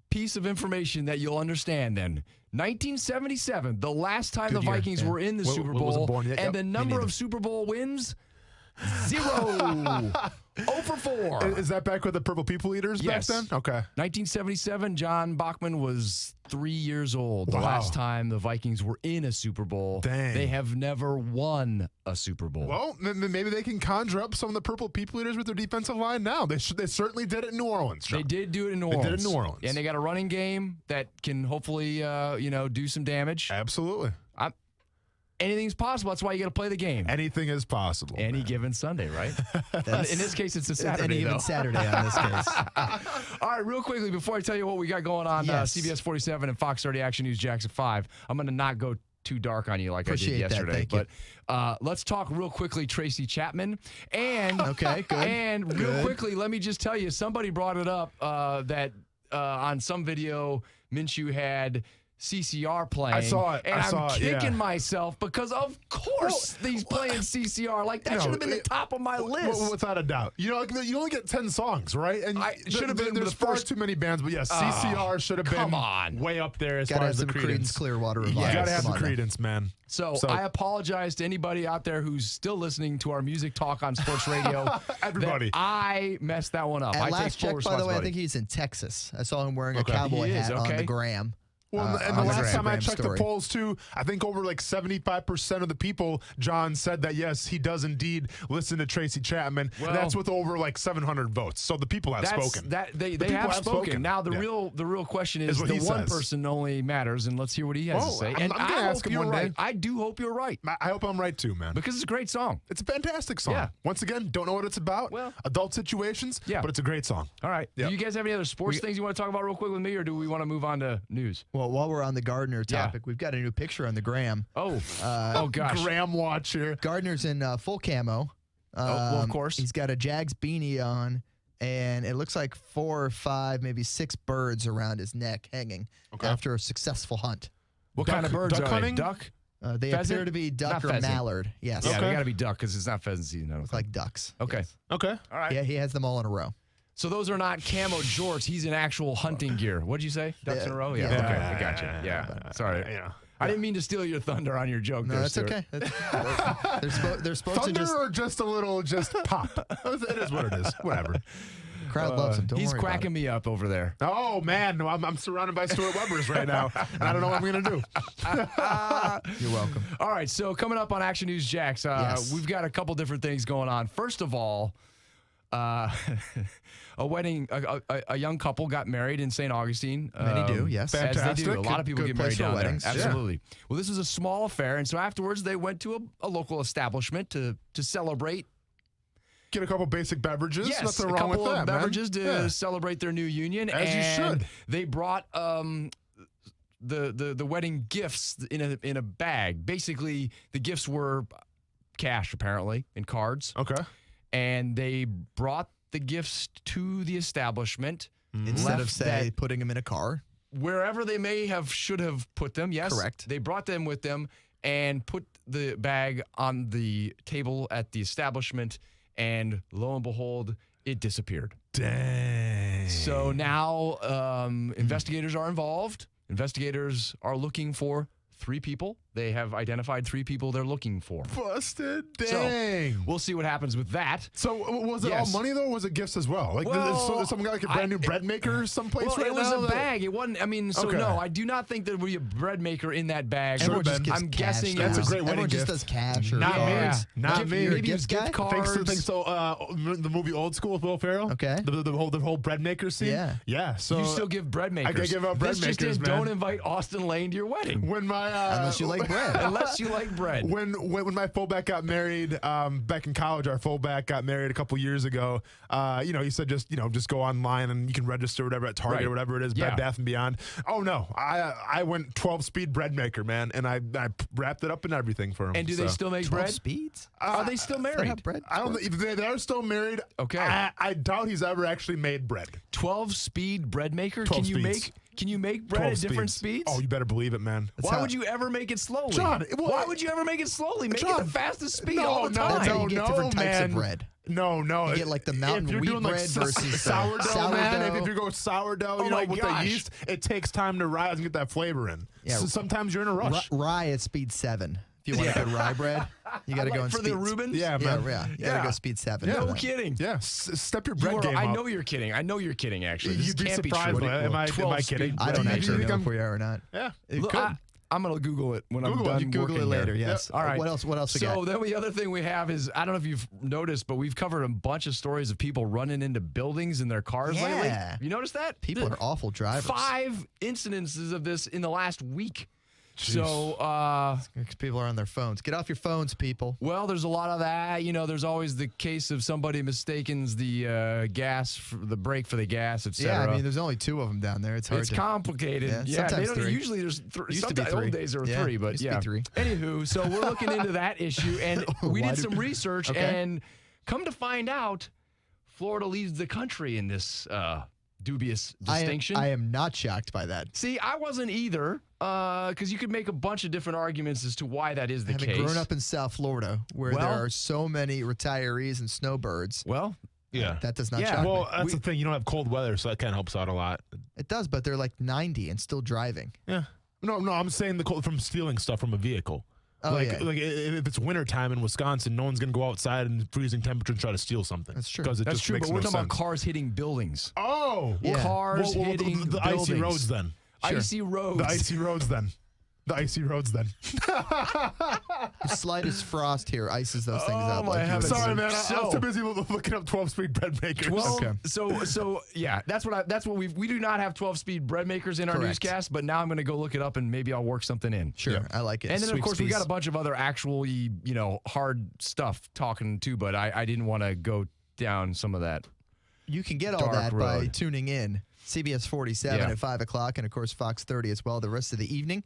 piece of information that you'll understand then. 1977, the last time the Vikings were in the Super Bowl, born yet. and Yep, the me number neither. of Super Bowl wins, 0. 0 for 4. Is that back with the Purple People Eaters Yes. back then? Okay. 1977, John Bachman was 3 years old. The Wow. last time the Vikings were in a Super Bowl. Dang. They have never won a Super Bowl. Well, maybe they can conjure up some of the Purple People Eaters with their defensive line now. They certainly did it in New Orleans, John. They did do it in New They Orleans. did it in New Orleans. And they got a running game that can hopefully, do some damage. Absolutely. Anything's possible. That's why you got to play the game. Anything is possible. Any given Sunday, right? In this case, it's a Saturday. Any given though. Saturday on this case. All right, real quickly, before I tell you what we got going on Yes. CBS 47 and Fox 30 Action News Jax at 5, I'm going to not go too dark on you like Appreciate I did yesterday. that. Thank But let's talk real quickly Tracy Chapman. And Okay, good. And real Good. quickly, let me just tell you, somebody brought it up that on some video, Minshew had CCR playing. I saw it. And I saw I'm it, kicking yeah. myself because, of course, he's playing CCR. Like, that should have been the top of my list. Without a doubt. You know, you only get 10 songs, right? And should have been there's the far first- too many bands, but yes, CCR should have been come on. way up there as Gotta far have as the some Creedence. Creedence Clearwater You Revival. gotta have Come the on now. Creedence, man. So I apologize to anybody out there who's still listening to our music talk on sports radio. Everybody. that I messed that one up. At I last take full check, by the way, I responsibility. think he's in Texas. I saw him wearing a Okay. cowboy He is, hat on okay. the gram. Well, and on the last time I Instagram checked story. the polls, too, I think over like 75% of the people, John, said that, yes, he does indeed listen to Tracy Chapman. Well, and that's with over like 700 votes. So the people have spoken. They people have spoken. Now the Yeah. real question is what the he one says. person only matters, and let's hear what he has to Oh, say. I'm And gonna I ask hope him you're one day. right. I do hope you're right I hope I'm right, too, man. because it's a great song. It's a fantastic song. Yeah. Once again, don't know what it's about. Well- Adult situations. Yeah. But it's a great song. All right. Yep. Do you guys have any other sports things you want to talk about real quick with me, or do we want to move on to news? Well, while we're on the Gardner Yeah. topic, we've got a new picture on the gram. Oh, oh gosh. Graham watch here. Gardner's in full camo. Well, of course. He's got a Jags beanie on, and it looks like 4 or 5, maybe 6 birds around his neck hanging after a successful hunt. What kind of birds duck are hunting? they? Duck? They Pheasant? appear to be duck Not or pheasant. mallard. Yes. Yeah, they Okay. got to be duck because it's not pheasant season. I don't Look think. like ducks. Okay. Yes. Okay. All right. Yeah, he has them all in a row. So those are not camo jorts. He's in actual hunting gear. What'd you say? Ducks in a row? Yeah. Yeah. Okay. I got you. Yeah. Sorry. Yeah. I didn't mean to steal your thunder on your joke. No, there, that's Stuart. okay. They're supposed to Thunder just or just a little pop? It is what it is. Whatever. crowd loves him. Don't He's worry about cracking me up over there. Oh, man. No, I'm surrounded by Stuart Webbers right now, and I don't know what I'm going to do. it. You're welcome. All right, so coming up on Action News Jax, Yes. we've got a couple different things going on. First of all, a wedding, a young couple got married in St. Augustine. Many do, yes. As they do. Fantastic. A lot of people Good get married place for down weddings. there. Yeah. Absolutely. Well, this was a small affair, and so afterwards they went to a local establishment to celebrate. Get a couple basic beverages. Yes, Nothing a wrong with couple that, of beverages man. to Yeah. celebrate their new union. As you and should. They brought the wedding gifts in a bag. Basically, the gifts were cash, apparently, and cards. Okay. And they brought the gifts to the establishment Instead of, left say, that putting them in a car. wherever they should have put them. Yes, Correct. They brought them with them and put the bag on the table at the establishment, and lo and behold, it disappeared. Dang. So now investigators are involved. Investigators are looking for 3 people. They have identified 3 people they're looking for. Busted. So Dang. we'll see what happens with that. So was it Yes. all money, though, or was it gifts as well? Like, Well, someone got like a brand new bread maker someplace Well, right it was now? a bag. It wasn't. I mean, so Okay. no, I do not think there would be a bread maker in that bag. Everyone just been. gives I'm cash guessing now. it was great wedding Everyone just gift. does cash or Not cards. me. Not me. You're a Maybe it was gift gift guy? cards. Thanks to the movie Old School with Will Ferrell. Okay. The whole bread maker scene. Yeah. Yeah. So You still give bread makers. I gotta give out bread this just makers, in, man. Don't invite Austin Lane to your wedding. When my Unless you like like bread. Unless you like bread. When my fullback got married back in college, our fullback got married a couple years ago. He said just go online and you can register whatever at Target or whatever it is, Bed Bath and Beyond. Oh no, I went 12-speed bread maker, man, and I wrapped it up and everything for him. And do they still make 12 bread? speeds? Are they still married? Bread? I don't know. They are still married. Okay. I doubt he's ever actually made bread. 12-speed bread maker? 12 Can you make bread at different speeds? Oh, you better believe it, man. Why would you ever make it slowly? John, why would you ever make it slowly? Make it the fastest speed all the That's time. how you get different types of bread. No. You get like the mountain wheat bread versus sourdough, man. If you go sourdough, with gosh. the yeast, it takes time to rise and get that flavor in. Yeah. So sometimes you're in a rush. Rye at speed 7. If you want a good rye bread, you got to go on for speed. the Reubens? Yeah, man. You got to go speed 7. No kidding. Yeah, step your bread game I up. know you're kidding. Actually. This You'd be can't surprised. Be true. Am I kidding? I don't actually know if we are or not. Yeah, Look, I'm going to Google it when I'm Google it. done You Google working it later, here. yes. All right. What else we got? So then the other thing we have is, I don't know if you've noticed, but we've covered a bunch of stories of people running into buildings in their cars lately. You noticed that? People are awful drivers. 5 incidences of this in the last week. Jeez. So, people are on their phones. Get off your phones, people. well, there's a lot of that. There's always the case of somebody mistakens the the brake for the gas, etc. Yeah, I mean, there's only 2 of them down there. It's hard. It's complicated. Yeah, sometimes they don't 3. usually there's Used to be 3. Old days there were 3, but used to yeah. be 3. Anywho, so we're looking into that issue, and we Why did some research, Okay. and come to find out, Florida leads the country in this dubious distinction. I am not shocked by that. See, I wasn't either, because you could make a bunch of different arguments as to why that is the case. Having grown up in South Florida, where there are so many retirees and snowbirds. Well, yeah, that does not shock me. Well, that's the thing. You don't have cold weather, so that kind of helps out a lot. It does, but they're like 90 and still driving. Yeah. No, I'm saying the cold from stealing stuff from a vehicle. Oh, like yeah. if it's wintertime in Wisconsin, no one's going to go outside in freezing temperature and try to steal something. That's true. Because it That's just true, makes but we're no talking sense. about cars hitting buildings. Oh, Yeah. Cars hitting the buildings. icy roads then. Icy roads. The icy roads then. The icy roads then. The slightest frost here ices those things up. my Like you would heavens. say. Sorry, man. I was too busy looking up 12-speed bread makers. 12. Okay. So yeah, that's what we do not have 12-speed bread makers in our Correct. newscast, but now I'm going to go look it up and maybe I'll work something in. Sure, I like it. And then of Sweet course we peas. got a bunch of other actually hard stuff talking too, but I didn't want to go down some of that. You can get all dark that by road. tuning in. CBS 47 Yeah. at 5 o'clock, and of course Fox 30 as well the rest of the evening.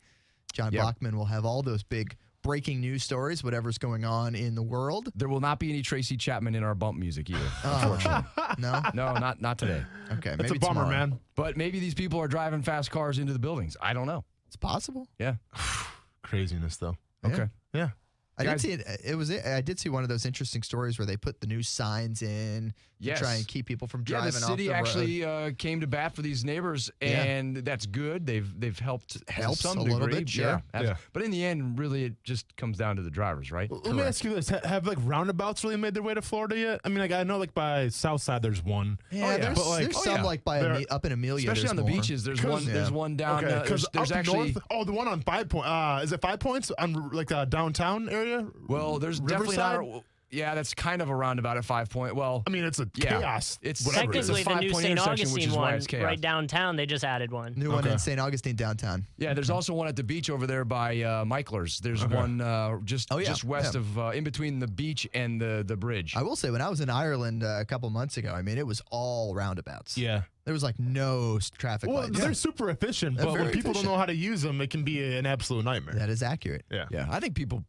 John Yep. Bachman will have all those big breaking news stories, whatever's going on in the world. There will not be any Tracy Chapman in our bump music either, unfortunately. No? No, not today. Okay, That's maybe a bummer, tomorrow. man. But maybe these people are driving fast cars into the buildings. I don't know. It's possible. Yeah. Craziness, though. Okay. Yeah. I Guys- did see it. I did see one of those interesting stories where they put the new signs in to Yes. try and keep people from Yeah, driving the off city the road. actually came to bat for these neighbors, Yeah. and that's good. They've helped Helps to some a little degree. bit, sure. Yeah. But in the end, really, it just comes down to the drivers, right? Let me ask you this: Have like roundabouts really made their way to Florida yet? I mean, like I know, like by Southside, there's one. Yeah, there's, But, like, there's some like by up in Amelia, especially there's on the more. beaches. There's one. There's one down. Okay, There's up actually. north. Oh, the one on 5 Points. Is it 5 Points on like downtown area? Well, there's definitely Riverside? not. Yeah, that's kind of a roundabout at 5 Point. Well, I mean, it's a chaos. It's whatever it is. a Technically, the new 5-point St. intersection, which Augustine is why one it's chaos. right downtown, they just added one. New one in St. Augustine downtown. Yeah, there's also one at the beach over there by Michler's. There's one just west of in between the beach and the bridge. I will say, when I was in Ireland a couple months ago, I mean, it was all roundabouts. Yeah. There was like no traffic Well, lights. they're super efficient, They're but when very people efficient. don't know how to use them, it can be an absolute nightmare. That is accurate. Yeah. Yeah, I think people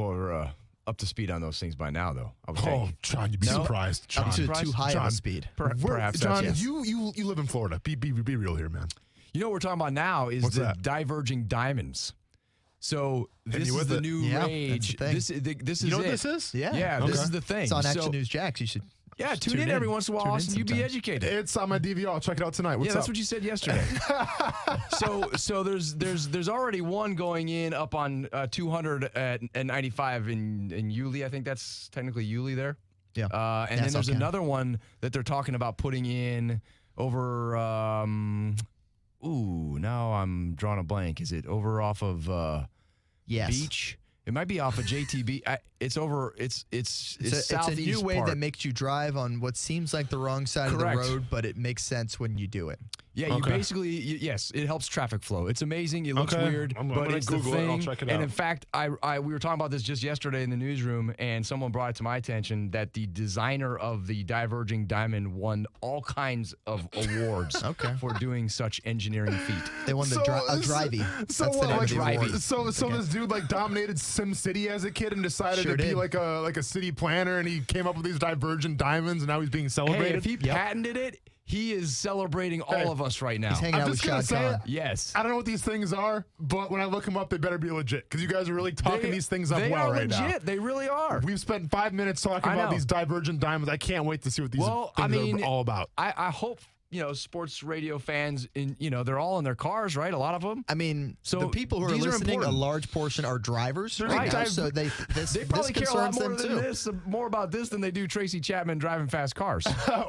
are up to speed on those things by now, though. I would Oh, think. John, you'd be surprised. John, Up to too high of a speed. Perhaps. John, that's, you live in Florida. Be real here, man. You know what we're talking about now is What's the that? diverging diamonds. So Hit this me is with the it. new Yeah, rage. that's the This is You know it. what this is? Yeah, this Okay. is the thing. It's on So- Action News Jax. You should. Yeah, just tune in every once in a while, Tune in Austin. You'd be sometimes. educated. It's on my DVR. I'll check it out tonight. What's yeah, that's up? what you said yesterday. so there's already one going in up on 200 at 95 in Yulee. I think that's technically Yulee there. Yeah. And then there's another one that they're talking about putting in over. Now I'm drawing a blank. Is it over off of Yes. Beach? It might be off of JTB. It's over. It's a new way that makes you drive on what seems like the wrong side of the road, but it makes sense when you do it. Yeah, you basically, yes, it helps traffic flow. It's amazing. It looks weird, but it's the thing. I'll check it out. And in fact, we were talking about this just yesterday in the newsroom, and someone brought it to my attention that the designer of the diverging diamond won all kinds of awards for doing such engineering feat. They won the drivey. That's the name of the award. So this dude like dominated Sim City as a kid and decided to be like a city planner, and he came up with these divergent diamonds, and now he's being celebrated. Hey, if he patented it, he is celebrating all of us right now. He's hanging out with Shad Khan. Yes. I don't know what these things are, but when I look them up, they better be legit because you guys are really talking these things up well right now. They are legit. They really are. We've spent 5 minutes talking about these divergent diamonds. I can't wait to see what these things are all about. I hope sports radio fans, they're all in their cars, right? A lot of them. I mean, so the people who are listening, a large portion are drivers, right? Now, so they probably care a lot more about this than they do Tracy Chapman driving fast cars,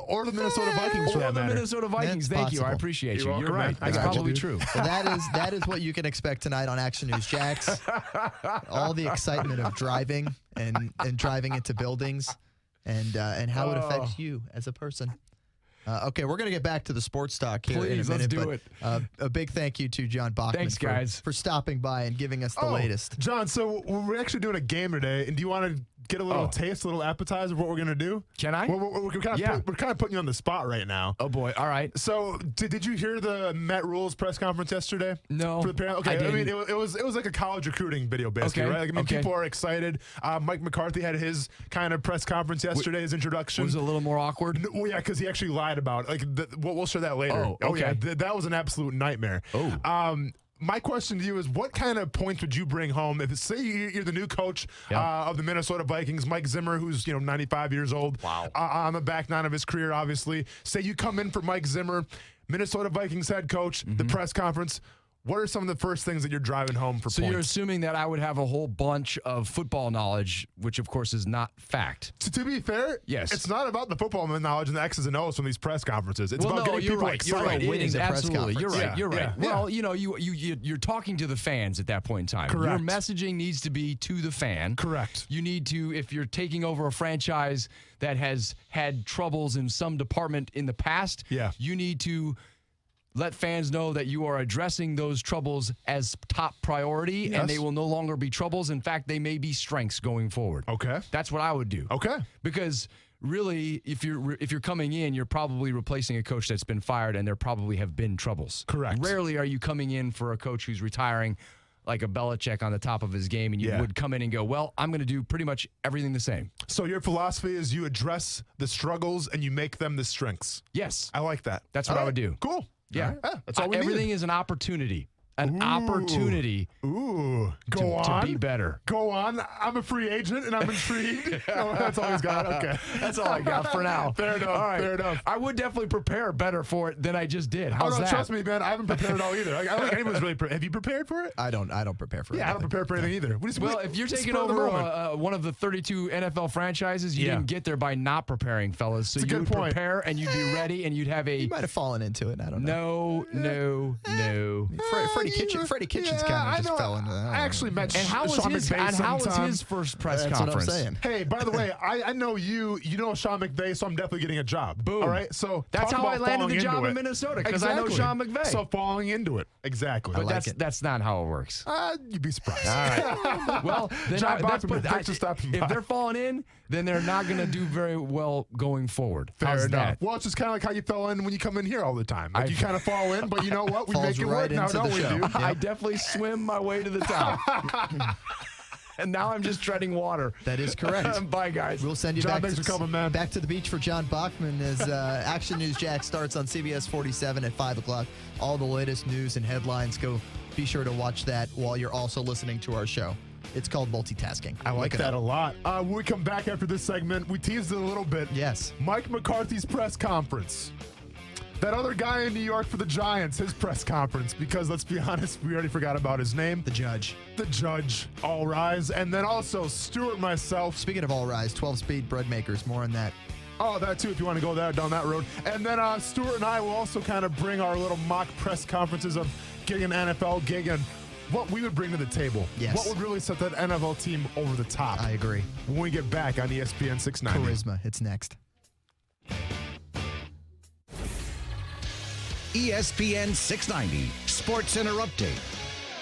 or the Minnesota Vikings for that matter. The Minnesota Vikings. Thank you. I appreciate you. You're right. That's probably true. Well, that is what you can expect tonight on Action News Jax. All the excitement of driving and driving into buildings, and how it affects you as a person. Okay, we're going to get back to the sports talk here in a minute. Let's do it. A big thank you to John Bachman for stopping by and giving us the latest. John, so we're actually doing a game today, and do you want to get a little taste, a little appetizer of what we're going to do? Can I? We're kind of putting you on the spot right now. Oh, boy. All right. So did you hear the Met Rules press conference yesterday? No. For the parent? Okay, I mean, it was like a college recruiting video, basically, right? Like, I mean, people are excited. Mike McCarthy had his kind of press conference yesterday, his introduction. Was it a little more awkward? No, yeah, because he actually lied about it. Like, we'll share that later. Oh, okay. Yeah, that was an absolute nightmare. Oh. My question to you is, what kind of points would you bring home if, say, you're the new coach of the Minnesota Vikings, Mike Zimmer, who's 95 years old, on the back nine of his career, obviously. Say you come in for Mike Zimmer, Minnesota Vikings head coach, the press conference. What are some of the first things that you're driving home for points? So you're assuming that I would have a whole bunch of football knowledge, which, of course, is not fact. To be fair, yes, it's not about the football knowledge and the X's and O's from these press conferences. It's about getting people excited. You're right. Winning the press conference. You're right. You're right. Yeah. Well, you're talking to the fans at that point in time. Correct. Your messaging needs to be to the fan. Correct. You need to, if you're taking over a franchise that has had troubles in some department in the past, you need to let fans know that you are addressing those troubles as top priority, and they will no longer be troubles. In fact, they may be strengths going forward. Okay. That's what I would do. Okay. Because really, if you're coming in, you're probably replacing a coach that's been fired, and there probably have been troubles. Correct. Rarely are you coming in for a coach who's retiring like a Belichick on the top of his game, and you would come in and go, well, I'm going to do pretty much everything the same. So your philosophy is you address the struggles and you make them the strengths. Yes. I like that. That's what I would do. Cool. Yeah. That's all we Everything needed. is an opportunity. Opportunity to be better. Go on. I'm a free agent, and I'm intrigued. That's all he's got. Okay. That's all I got for now. Fair enough. All right. Fair enough. I would definitely prepare better for it than I just did. How's that? Trust me, man. I haven't prepared at all either. I don't think anyone's really have you prepared for it? I don't prepare for it. Yeah, I don't prepare for anything either. If you're taking over one of the 32 NFL franchises, you didn't get there by not preparing, fellas. So you would prepare, and you'd be ready, and you'd have a... You might have fallen into it. I don't know. No. Freddie Kitchens kind of just fell into that. I actually met Sean McVay And how was his first press conference? That's what I'm saying. Hey, by the way, I know you know Sean McVay, so I'm definitely getting a job. Boom. All right, so that's how I landed the job in Minnesota, because I know Sean McVay. So falling into it. Exactly. But that's not how it works. You'd be surprised. All right. Well, if they're falling in, then they're not going to do very well going forward. Fair enough. That? Well, it's just kind of like how you fell in when you come in here all the time. Like you kind of fall in, but you know what? We make it work now, don't we, dude? I definitely swim my way to the top. And now I'm just treading water. That is correct. Bye, guys. We'll send you John, back thanks for coming, man. Back to the beach for John Bachman as Action News Jack starts on CBS 47 at 5 o'clock. All the latest news and headlines. Be sure to watch that while you're also listening to our show. It's called multitasking. I like that a lot. When we come back after this segment, we teased it a little bit. Yes. Mike McCarthy's press conference. That other guy in New York for the Giants, his press conference, because let's be honest, we already forgot about his name. The Judge. The Judge. All rise. And then also Stuart and myself. Speaking of all rise, 12-speed bread makers. More on that. Oh, that too, if you want to go down that road. And then Stuart and I will also kind of bring our little mock press conferences of getting an NFL gig and what we would bring to the table. Yes. What would really set that NFL team over the top. I agree. When we get back on ESPN 690. Charisma. It's next. ESPN 690 Sports Center Update.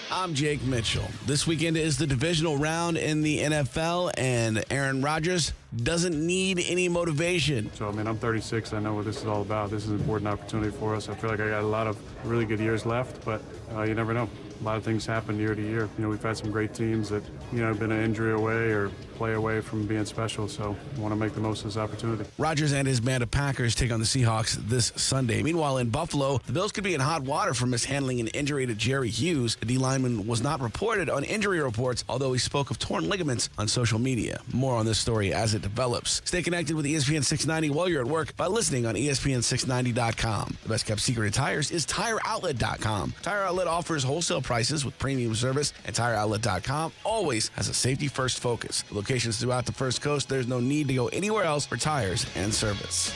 I'm Jake Mitchell. This weekend is the divisional round in the NFL, and Aaron Rodgers doesn't need any motivation. So, I'm 36. I know what this is all about. This is an important opportunity for us. I feel like I got a lot of really good years left, but you never know. A lot of things happen year to year. We've had some great teams that, have been an injury away or play away from being special, so I want to make the most of this opportunity. Rodgers and his band of Packers take on the Seahawks this Sunday. Meanwhile, in Buffalo, the Bills could be in hot water for mishandling an injury to Jerry Hughes. The D lineman was not reported on injury reports, although he spoke of torn ligaments on social media. More on this story as it develops. Stay connected with ESPN 690 while you're at work by listening on ESPN690.com. The best kept secret in tires is TireOutlet.com. Tire Outlet offers wholesale prices with premium service, and TireOutlet.com always has a safety-first focus. With locations throughout the First Coast, there's no need to go anywhere else for tires and service.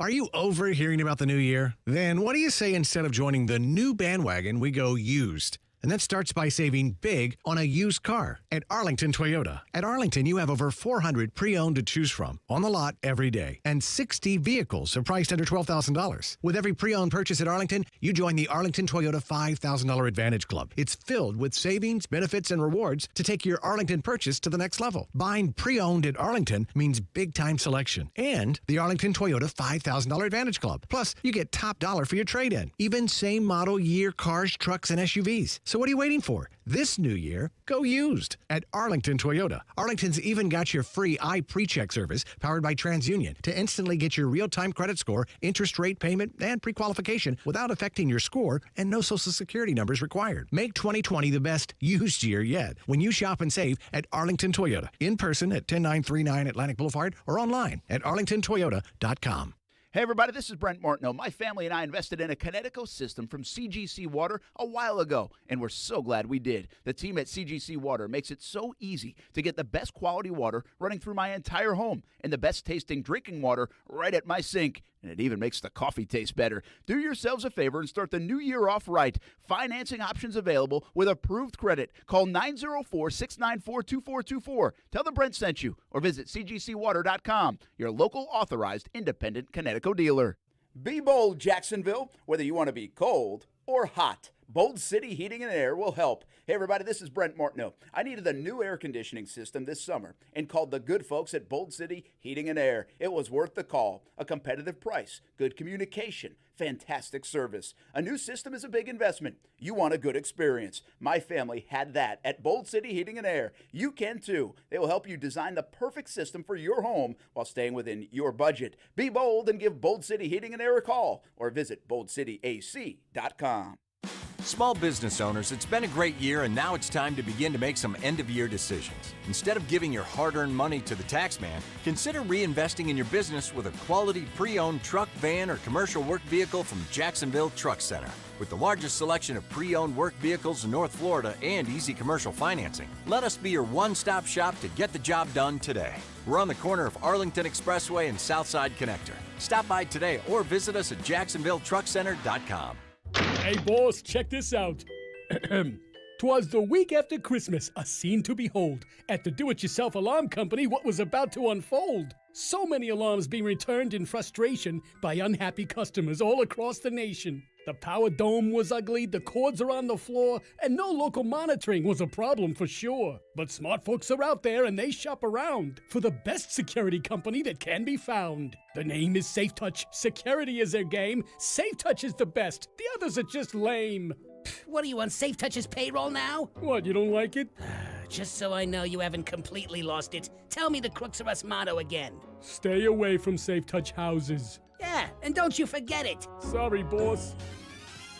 Are you overhearing about the new year? Then what do you say instead of joining the new bandwagon, we go used? And that starts by saving big on a used car at Arlington Toyota. At Arlington, you have over 400 pre-owned to choose from on the lot every day. And 60 vehicles are priced under $12,000. With every pre-owned purchase at Arlington, you join the Arlington Toyota $5,000 Advantage Club. It's filled with savings, benefits, and rewards to take your Arlington purchase to the next level. Buying pre-owned at Arlington means big-time selection and the Arlington Toyota $5,000 Advantage Club. Plus, you get top dollar for your trade-in. Even same model year cars, trucks, and SUVs. So what are you waiting for? This new year, go used at Arlington Toyota. Arlington's even got your free iPrecheck service powered by TransUnion to instantly get your real-time credit score, interest rate payment, and pre-qualification without affecting your score, and no Social Security numbers required. Make 2020 the best used year yet when you shop and save at Arlington Toyota. In person at 10939 Atlantic Boulevard or online at arlingtontoyota.com. Hey everybody, this is Brent Martineau. My family and I invested in a Connecticut system from CGC Water a while ago, and we're so glad we did. The team at CGC Water makes it so easy to get the best quality water running through my entire home and the best tasting drinking water right at my sink. And it even makes the coffee taste better. Do yourselves a favor and start the new year off right. Financing options available with approved credit. Call 904-694-2424. Tell them Brent sent you or visit cgcwater.com, your local authorized independent Connecticut dealer. Be bold, Jacksonville, whether you want to be cold or hot. Bold City Heating and Air will help. Hey, everybody, this is Brent Martineau. I needed a new air conditioning system this summer and called the good folks at Bold City Heating and Air. It was worth the call. A competitive price, good communication, fantastic service. A new system is a big investment. You want a good experience. My family had that at Bold City Heating and Air. You can too. They will help you design the perfect system for your home while staying within your budget. Be bold and give Bold City Heating and Air a call or visit boldcityac.com. Small business owners, it's been a great year, and now it's time to begin to make some end-of-year decisions. Instead of giving your hard-earned money to the tax man, consider reinvesting in your business with a quality pre-owned truck, van, or commercial work vehicle from Jacksonville Truck Center. With the largest selection of pre-owned work vehicles in North Florida and easy commercial financing, let us be your one-stop shop to get the job done today. We're on the corner of Arlington Expressway and Southside Connector. Stop by today or visit us at jacksonvilletruckcenter.com. Hey, boss, check this out. 'Twas the week after Christmas, a scene to behold. At the do-it-yourself alarm company, what was about to unfold? So many alarms being returned in frustration by unhappy customers all across the nation. The power dome was ugly, the cords are on the floor, and no local monitoring was a problem for sure. But smart folks are out there and they shop around for the best security company that can be found. The name is Safe Touch. Security is their game. Safe Touch is the best. The others are just lame. What are you on Safe Touch's payroll now? What, you don't like it? Just so I know you haven't completely lost it, tell me the Crooks Are Us motto again. Stay away from Safe Touch houses. Yeah, and don't you forget it. Sorry, boss.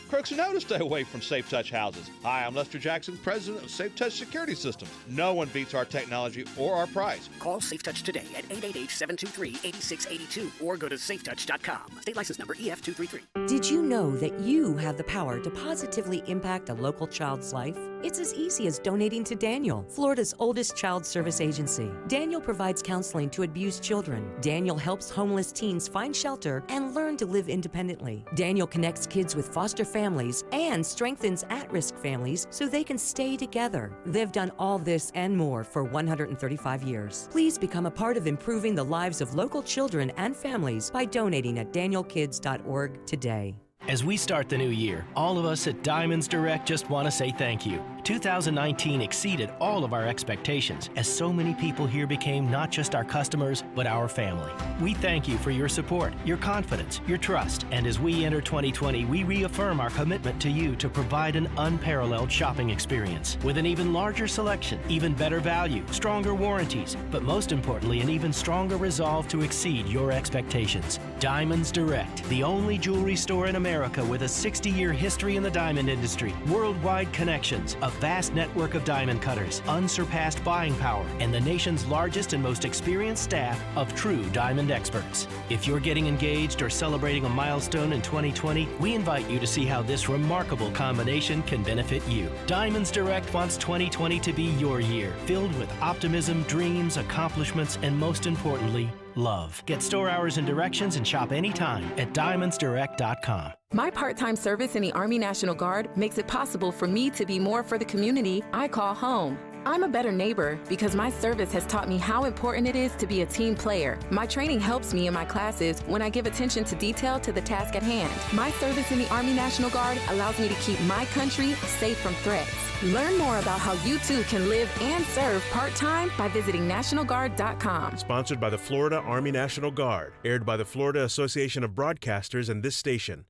Crooks know to stay away from Safe Touch houses. Hi, I'm Lester Jackson, president of Safe Touch Security Systems. No one beats our technology or our price. Call Safe Touch today at 888-723-8682 or go to safetouch.com. State license number EF233. Did you know that you have the power to positively impact a local child's life? It's as easy as donating to Daniel, Florida's oldest child service agency. Daniel provides counseling to abused children. Daniel helps homeless teens find shelter and learn to live independently. Daniel connects kids with foster families and strengthens at-risk families so they can stay together. They've done all this and more for 135 years. Please become a part of improving the lives of local children and families by donating at danielkids.org today. As we start the new year, all of us at Diamonds Direct just want to say thank you. 2019 exceeded all of our expectations as so many people here became not just our customers, but our family. We thank you for your support, your confidence, your trust, and as we enter 2020, we reaffirm our commitment to you to provide an unparalleled shopping experience with an even larger selection, even better value, stronger warranties, but most importantly, an even stronger resolve to exceed your expectations. Diamonds Direct, the only jewelry store in America with a 60-year history in the diamond industry, worldwide connections, a vast network of diamond cutters, unsurpassed buying power, and the nation's largest and most experienced staff of true diamond experts. If you're getting engaged or celebrating a milestone in 2020, we invite you to see how this remarkable combination can benefit you. Diamonds Direct wants 2020 to be your year, filled with optimism, dreams, accomplishments, and most importantly, love. Get store hours and directions and shop anytime at diamondsdirect.com. My part-time service in the Army National Guard makes it possible for me to be more for the community I call home. I'm a better neighbor because my service has taught me how important it is to be a team player. My training helps me in my classes when I give attention to detail to the task at hand. My service in the Army National Guard allows me to keep my country safe from threats. Learn more about how you too can live and serve part-time by visiting NationalGuard.com. Sponsored by the Florida Army National Guard. Aired by the Florida Association of Broadcasters and this station.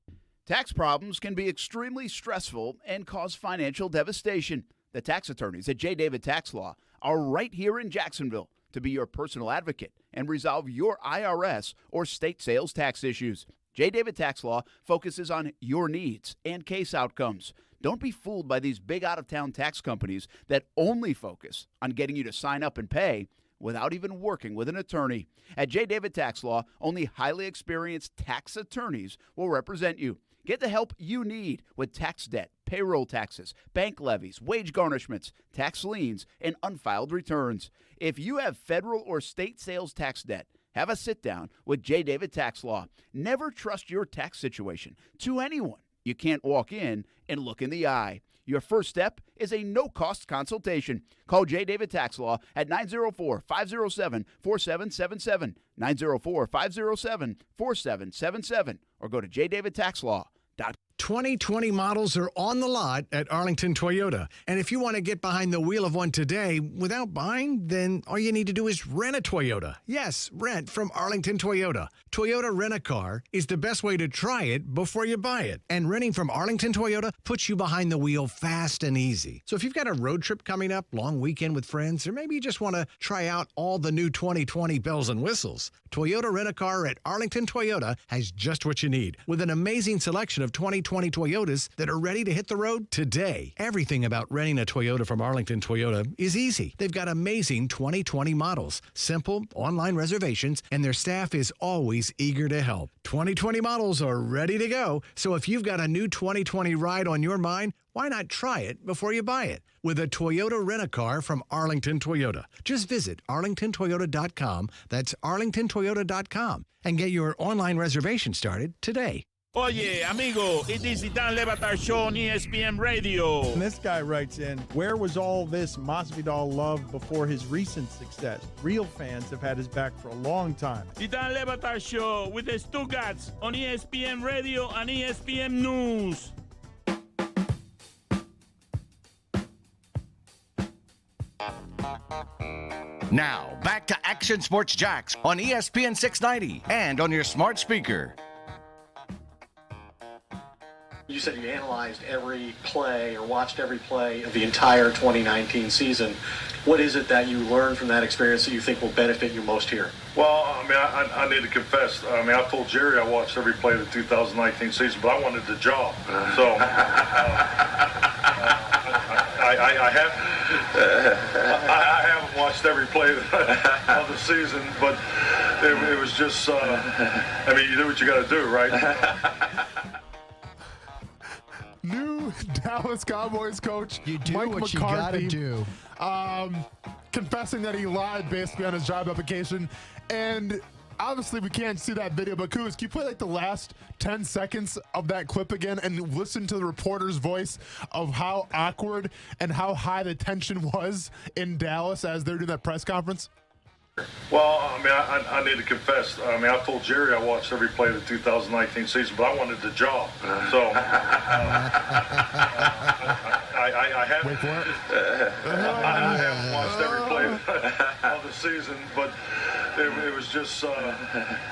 Tax problems can be extremely stressful and cause financial devastation. The tax attorneys at J. David Tax Law are right here in Jacksonville to be your personal advocate and resolve your IRS or state sales tax issues. J. David Tax Law focuses on your needs and case outcomes. Don't be fooled by these big out-of-town tax companies that only focus on getting you to sign up and pay without even working with an attorney. At J. David Tax Law, only highly experienced tax attorneys will represent you. Get the help you need with tax debt, payroll taxes, bank levies, wage garnishments, tax liens, and unfiled returns. If you have federal or state sales tax debt, have a sit-down with J. David Tax Law. Never trust your tax situation to anyone you can't walk in and look in the eye. Your first step is a no-cost consultation. Call J. David Tax Law at 904-507-4777, 904-507-4777, or go to jdavidtaxlaw.com. 2020 models are on the lot at Arlington Toyota. And if you want to get behind the wheel of one today without buying, then all you need to do is rent a Toyota. Yes, rent from Arlington Toyota. Toyota Rent-A-Car is the best way to try it before you buy it. And renting from Arlington Toyota puts you behind the wheel fast and easy. So if you've got a road trip coming up, long weekend with friends, or maybe you just want to try out all the new 2020 bells and whistles, Toyota Rent-A-Car at Arlington Toyota has just what you need, with an amazing selection of 2020 Toyotas that are ready to hit the road today. Everything about renting a Toyota from Arlington Toyota is easy. They've got amazing 2020 models, simple online reservations, and their staff is always eager to help. 2020 models are ready to go, so if you've got a new 2020 ride on your mind, why not try it before you buy it with a Toyota Rent-A-Car from Arlington Toyota? Just visit arlingtontoyota.com, that's arlingtontoyota.com, and get your online reservation started today. Oye, amigo, it is the Dan Le Batard Show on ESPN Radio. And this guy writes in, where was all this Masvidal love before his recent success? Real fans have had his back for a long time. The Dan Le Batard Show with the Stugats on ESPN Radio and ESPN News. Now, back to Action Sports Jacks on ESPN690 and on your smart speaker. You said you analyzed every play or watched every play of the entire 2019 season. What is it that you learned from that experience that you think will benefit you most here? Well, I mean, I need to confess. I mean, I told Jerry I watched every play of the 2019 season, but I wanted the job. So I haven't watched every play of the season, but it was just, I mean, you do what you got to do, right? New Dallas Cowboys coach you do Mike what McCarthy, you gotta do. confessing that he lied basically on his job application. And obviously we can't see that video, but Kuz, can you play like the last 10 seconds of that clip again and listen to the reporter's voice of how awkward and how high the tension was in Dallas as they're doing that press conference? Well, I mean, I need to confess. I mean, I told Jerry I watched every play of the 2019 season, but I wanted the job. So I haven't. Wait for it. I haven't watched every play of the season, but it was just. I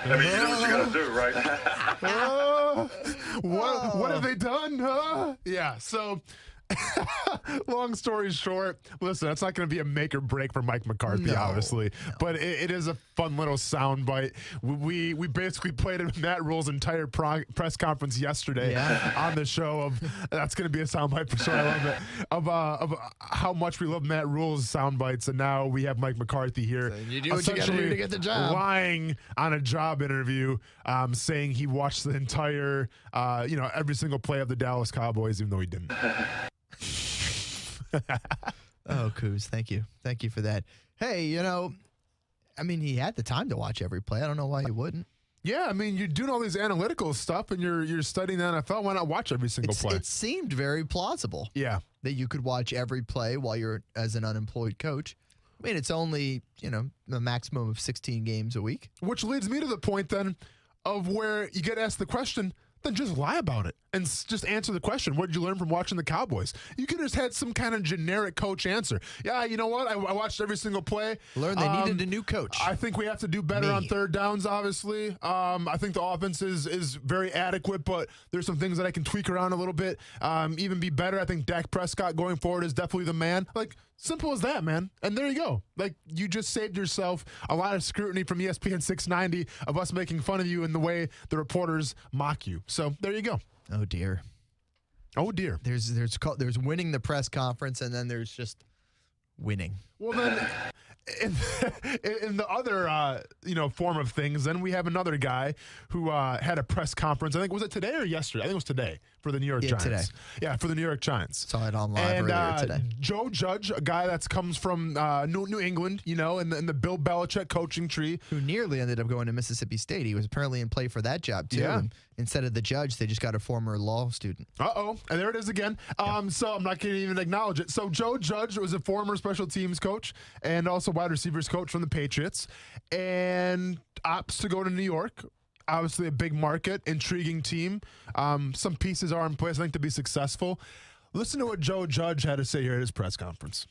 mean, you know what you got to do, right? What have they done? Yeah. So. Long story short, listen, that's not going to be a make or break for Mike McCarthy, obviously, but it is a fun little soundbite. We basically played Matt Rule's entire press conference yesterday on the show. Of that's going to be a soundbite for sure. I love it of how much we love Matt Rule's soundbites, and now we have Mike McCarthy here. So you do what you got to do to get the job. Lying on a job interview, saying he watched the entire, every single play of the Dallas Cowboys, even though he didn't. Oh, Kuz, thank you. Thank you for that. Hey, I mean, he had the time to watch every play. I don't know why he wouldn't. Yeah, I mean, you're doing all these analytical stuff and you're studying the NFL. Why not watch every single play? It seemed very plausible. Yeah. That you could watch every play while you're as an unemployed coach. I mean, it's only, a maximum of 16 games a week. Which leads me to the point then of where you get asked the question, then just lie about it and just answer the question. What did you learn from watching the Cowboys? You could have just had some kind of generic coach answer. Yeah, you know what? I watched every single play. Learned they needed a new coach. I think we have to do better on third downs, obviously. I think the offense is very adequate, but there's some things that I can tweak around a little bit, even be better. I think Dak Prescott going forward is definitely the man. Like, simple as that, man. And there you go. Like, you just saved yourself a lot of scrutiny from ESPN690 of us making fun of you in the way the reporters mock you. So there you go. Oh, dear. Oh, dear. There's winning the press conference, and then there's just winning. Well, then, in the other, form of things, then we have another guy who had a press conference. I think, was it today or yesterday? I think it was today for the New York Giants. Today. Yeah, for the New York Giants. Saw it on live earlier today. Joe Judge, a guy that comes from New England, in the Bill Belichick coaching tree. Who nearly ended up going to Mississippi State. He was apparently in play for that job, too. Yeah. And instead of the judge, they just got a former law student. Uh-oh. And there it is again. So I'm not going to even acknowledge it. So Joe Judge was a former special teams coach and also wide receivers coach from the Patriots and opts to go to New York. Obviously a big market, intriguing team. Some pieces are in place, I think, to be successful. Listen to what Joe Judge had to say here at his press conference.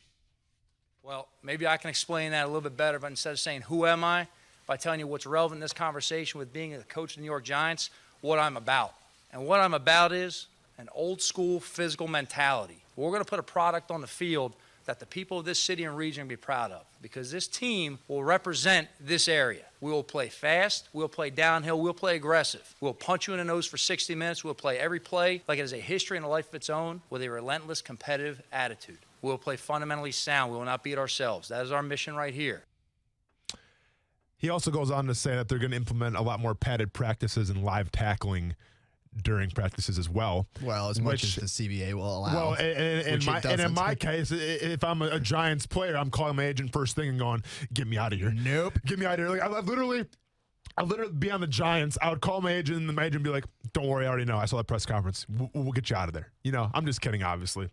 Well, maybe I can explain that a little bit better, but instead of saying, who am I, by telling you what's relevant in this conversation with being a coach of the New York Giants, what I'm about. And what I'm about is an old school physical mentality. We're going to put a product on the field that the people of this city and region will be proud of, because this team will represent this area. We will play fast, we'll play downhill, we'll play aggressive. We'll punch you in the nose for 60 minutes, we'll play every play like it has a history and a life of its own with a relentless competitive attitude. We'll play fundamentally sound, we will not beat ourselves. That is our mission right here. He also goes on to say that they're going to implement a lot more padded practices and live tackling during practices as well. Well, as much as the CBA will allow. Well, and in my case, if I'm a Giants player, I'm calling my agent first thing and going, get me out of here. Nope. Get me out of here. Like, I literally be on the Giants. I would call my agent, and my agent would be like, don't worry, I already know. I saw that press conference. We'll get you out of there. I'm just kidding, obviously.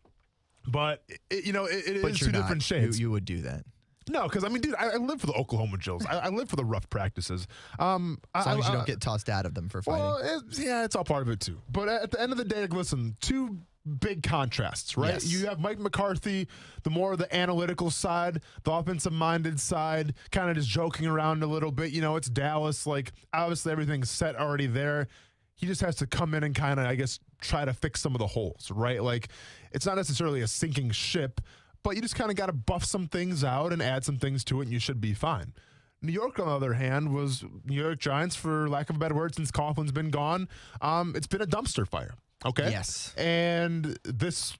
But, it is two different shades. You would do that. No, because, I mean, dude, I live for the Oklahoma Jills. I live for the rough practices. As long as you don't get tossed out of them for fighting. Well, it's all part of it, too. But at the end of the day, listen, two big contrasts, right? Yes. You have Mike McCarthy, the more of the analytical side, the offensive-minded side, kind of just joking around a little bit. It's Dallas. Like, obviously, everything's set already there. He just has to come in and kind of, I guess, try to fix some of the holes, right? Like, it's not necessarily a sinking ship, but you just kind of got to buff some things out and add some things to it, and you should be fine. New York, on the other hand, was New York Giants, for lack of a better word, since Coughlin's been gone. It's been a dumpster fire, okay? Yes. And this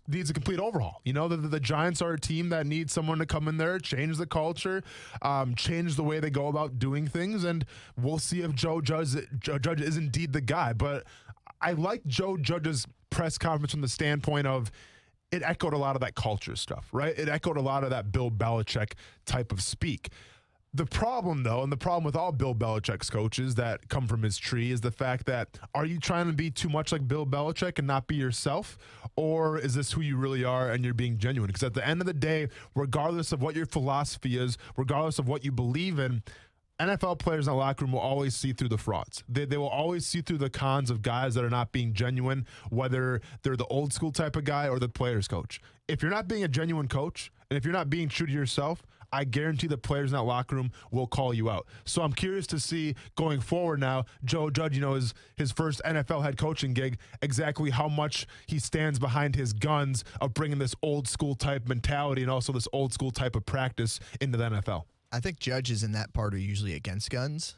needs a complete overhaul. The Giants are a team that needs someone to come in there, change the culture, change the way they go about doing things, and we'll see if Joe Judge is indeed the guy. But I like Joe Judge's press conference from the standpoint of it echoed a lot of that culture stuff, right? It echoed a lot of that Bill Belichick type of speak. The problem, though, and the problem with all Bill Belichick's coaches that come from his tree is the fact that, are you trying to be too much like Bill Belichick and not be yourself? Or is this who you really are and you're being genuine? Because at the end of the day, regardless of what your philosophy is, regardless of what you believe in, NFL players in the locker room will always see through the frauds. They will always see through the cons of guys that are not being genuine, whether they're the old school type of guy or the player's coach. If you're not being a genuine coach, and if you're not being true to yourself, I guarantee the players in that locker room will call you out. So I'm curious to see going forward now, Joe Judge, his first NFL head coaching gig, exactly how much he stands behind his guns of bringing this old school type mentality and also this old school type of practice into the NFL. I think judges in that part are usually against guns.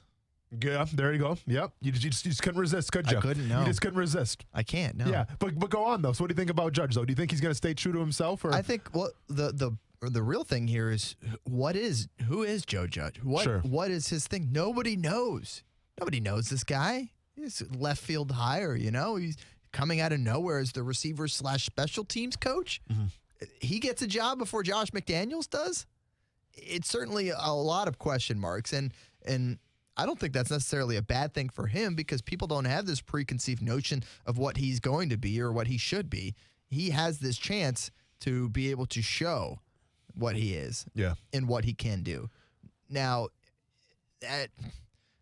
Yeah, there you go. Yep. You just couldn't resist, could you? I couldn't, no. You just couldn't resist. I can't, no. Yeah, but go on, though. So what do you think about Judge, though? Do you think he's going to stay true to himself? Or? I think the real thing here is who is Joe Judge? What is his thing? Nobody knows. Nobody knows this guy. He's left field hire, He's coming out of nowhere as the receiver/special teams coach. Mm-hmm. He gets a job before Josh McDaniels does. It's certainly a lot of question marks, and I don't think that's necessarily a bad thing for him because people don't have this preconceived notion of what he's going to be or what he should be. He has this chance to be able to show what he is and what he can do. Now,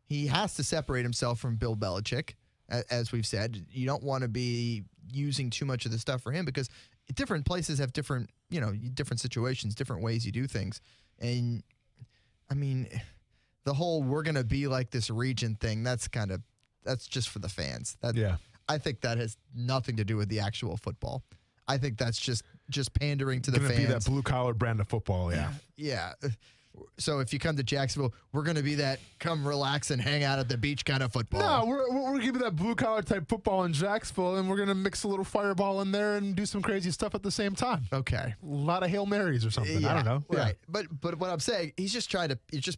he has to separate himself from Bill Belichick, as we've said. You don't want to be using too much of the stuff for him because different places have different situations, different ways you do things. And, I mean, the whole we're going to be like this region thing, that's just for the fans. I think that has nothing to do with the actual football. I think that's just pandering to the fans. Going to be that blue-collar brand of football, yeah. Yeah. So if you come to Jacksonville, we're going to be that come relax and hang out at the beach kind of football. No, we're going to be that blue-collar type football in Jacksonville, and we're going to mix a little fireball in there and do some crazy stuff at the same time. Okay. A lot of Hail Marys or something. I don't know. Right. Yeah. But what I'm saying, he's just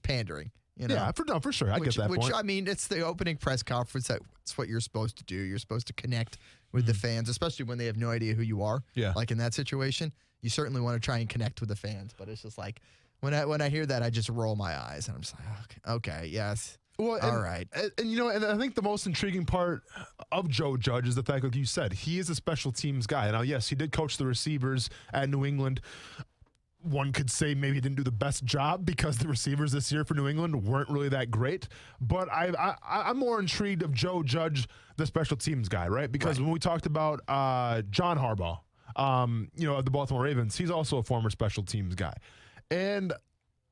pandering. Yeah, for sure. I get that point. Which, I mean, it's the opening press conference. That's what you're supposed to do. You're supposed to connect with the fans, especially when they have no idea who you are. Yeah. Like in that situation, you certainly want to try and connect with the fans. But it's just like, when I hear that, I just roll my eyes. And I'm just like, okay, yes. Well, all right. And I think the most intriguing part of Joe Judge is the fact, like you said, he is a special teams guy. Now, yes, he did coach the receivers at New England. One could say maybe he didn't do the best job because the receivers this year for New England weren't really that great. But I'm more intrigued of Joe Judge, the special teams guy, right? Because when we talked about John Harbaugh, of the Baltimore Ravens, he's also a former special teams guy. And